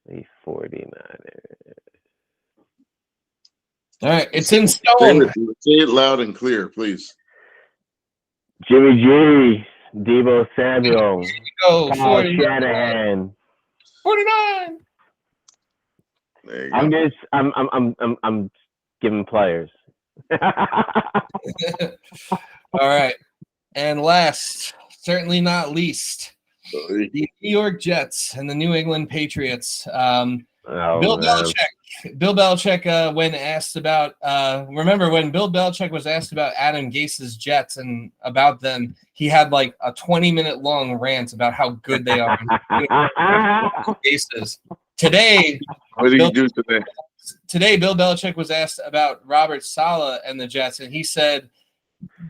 the 49ers. All right. It's in stone. Say it loud and clear, please. Jimmy G, Deebo Samuel, Kyle 49. Shanahan. 49. There you go. I'm giving players. All right. And last, certainly not least, the New York Jets and the New England Patriots. Bill Belichick, when asked about, remember when Bill Belichick was asked about Adam Gase's Jets and about them, he had like a 20-minute long rant about how good they are. Gases. Today, what did he do today? Today, Bill Belichick was asked about Robert Saleh and the Jets, and he said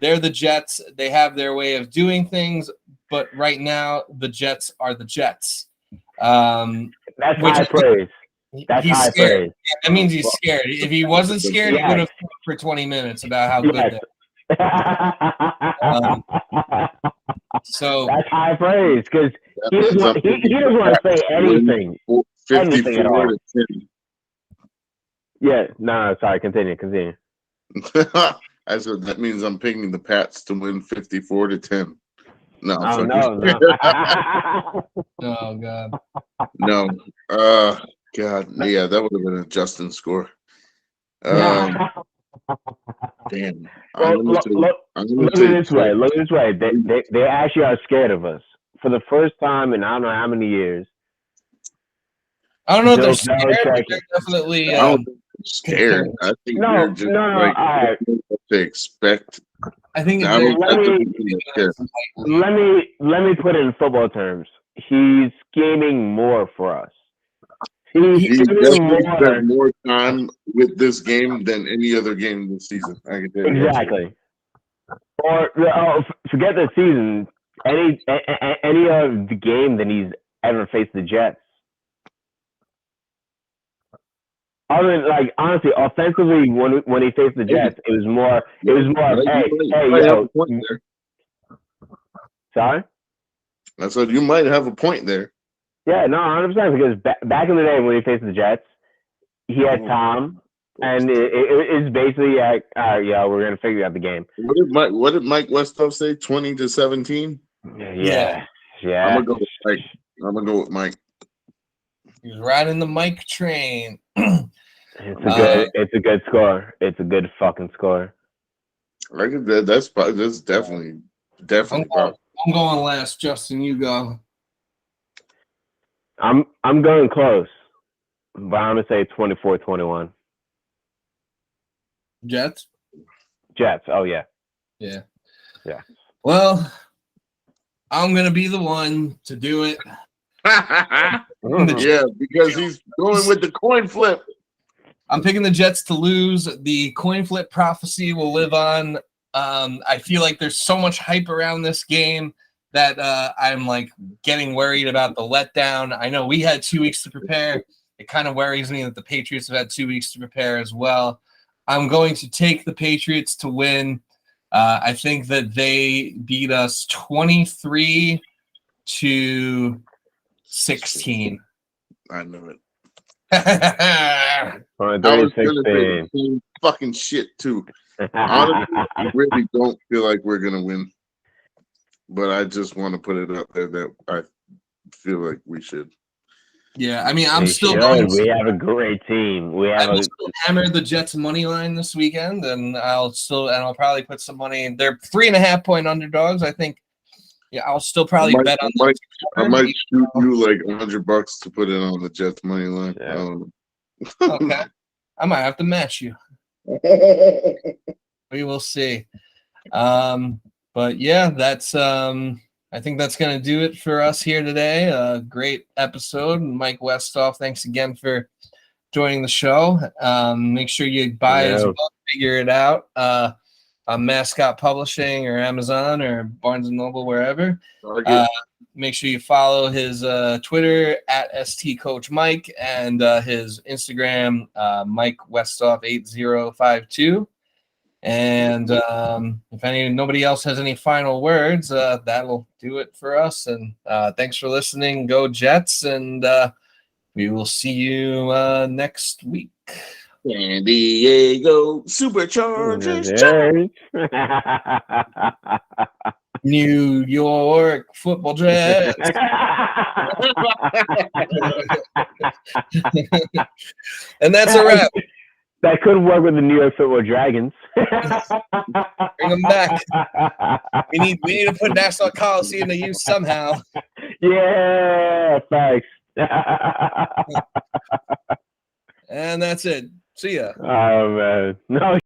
they're the Jets. They have their way of doing things, but right now the Jets are the Jets. That's high praise. That's high praise. That means he's scared. If he wasn't scared, he would have talked for 20 minutes about how good they are. So that's high praise because he doesn't want to say anything. 54 to 10. Yeah, no, sorry. Continue. I said that means I'm picking the Pats to win 54 to 10. No. No. Oh God. No. God. Yeah, that would have been a Justin score. Damn. Look this way. They actually are scared of us for the first time in I don't know how many years. I don't know if they're scared, but they're definitely scared. I think they're just what to expect. I think let me put it in football terms. He's scheming more for us. He's definitely spent more time with this game than any other game this season. I can tell you exactly. Or forget the season. Any of the game that he's ever faced the Jets. Other than, like, honestly, offensively, when he faced the Jets, it was more of, hey, might have yo. a point there. Sorry? I said you might have a point there. Yeah, no, 100%. Because back in the day when he faced the Jets, he had Tom, and it's basically like, all right, yo, we're gonna figure out the game. What did Mike Westhoff say? 20-17. Yeah. I'm gonna go with Mike. He was riding the Mike train. It's a good score. It's a good fucking score. That's definitely I'm going last, Justin. You go. I'm going close, but I'm gonna say 24-21. Jets. Oh yeah. Yeah. Yeah. Well, I'm gonna be the one to do it. Yeah, because he's going with the coin flip. I'm picking the Jets to lose. The coin flip prophecy will live on. I feel like there's so much hype around this game that I'm like getting worried about the letdown. I know we had 2 weeks to prepare. It kind of worries me that the Patriots have had 2 weeks to prepare as well. I'm going to take the Patriots to win. I think that they beat us 23-16. I knew it. I I was gonna say the same fucking shit too. Honestly, I really don't feel like we're gonna win, but I just want to put it up there that I feel like we should. Yeah, I mean, I'm still going. We have a great team. I still hammer the Jets money line this weekend, and I'll probably put some money in. They're 3.5-point underdogs. I think. Yeah, I'll still probably bet on. I might shoot you like $100 to put it on the Jets money line. Yeah. I don't know. Okay, I might have to match you. We will see. But yeah, that's I think that's going to do it for us here today. Great episode. Mike Westhoff, thanks again for joining the show. Make sure you buy his book, Figure It Out, on Mascot Publishing or Amazon or Barnes & Noble, wherever. Make sure you follow his Twitter at STCoachMike and his Instagram, Mike Westhoff 8052. And if nobody else has any final words, that'll do it for us. And thanks for listening. Go Jets, and we will see you next week. San Diego Superchargers. New York Football Jets. And that's a wrap. That could work with the New York Football Dragons. Bring them back. We need to put Nassau Coliseum to use somehow. Yeah, thanks. And that's it. See ya. Oh man, no.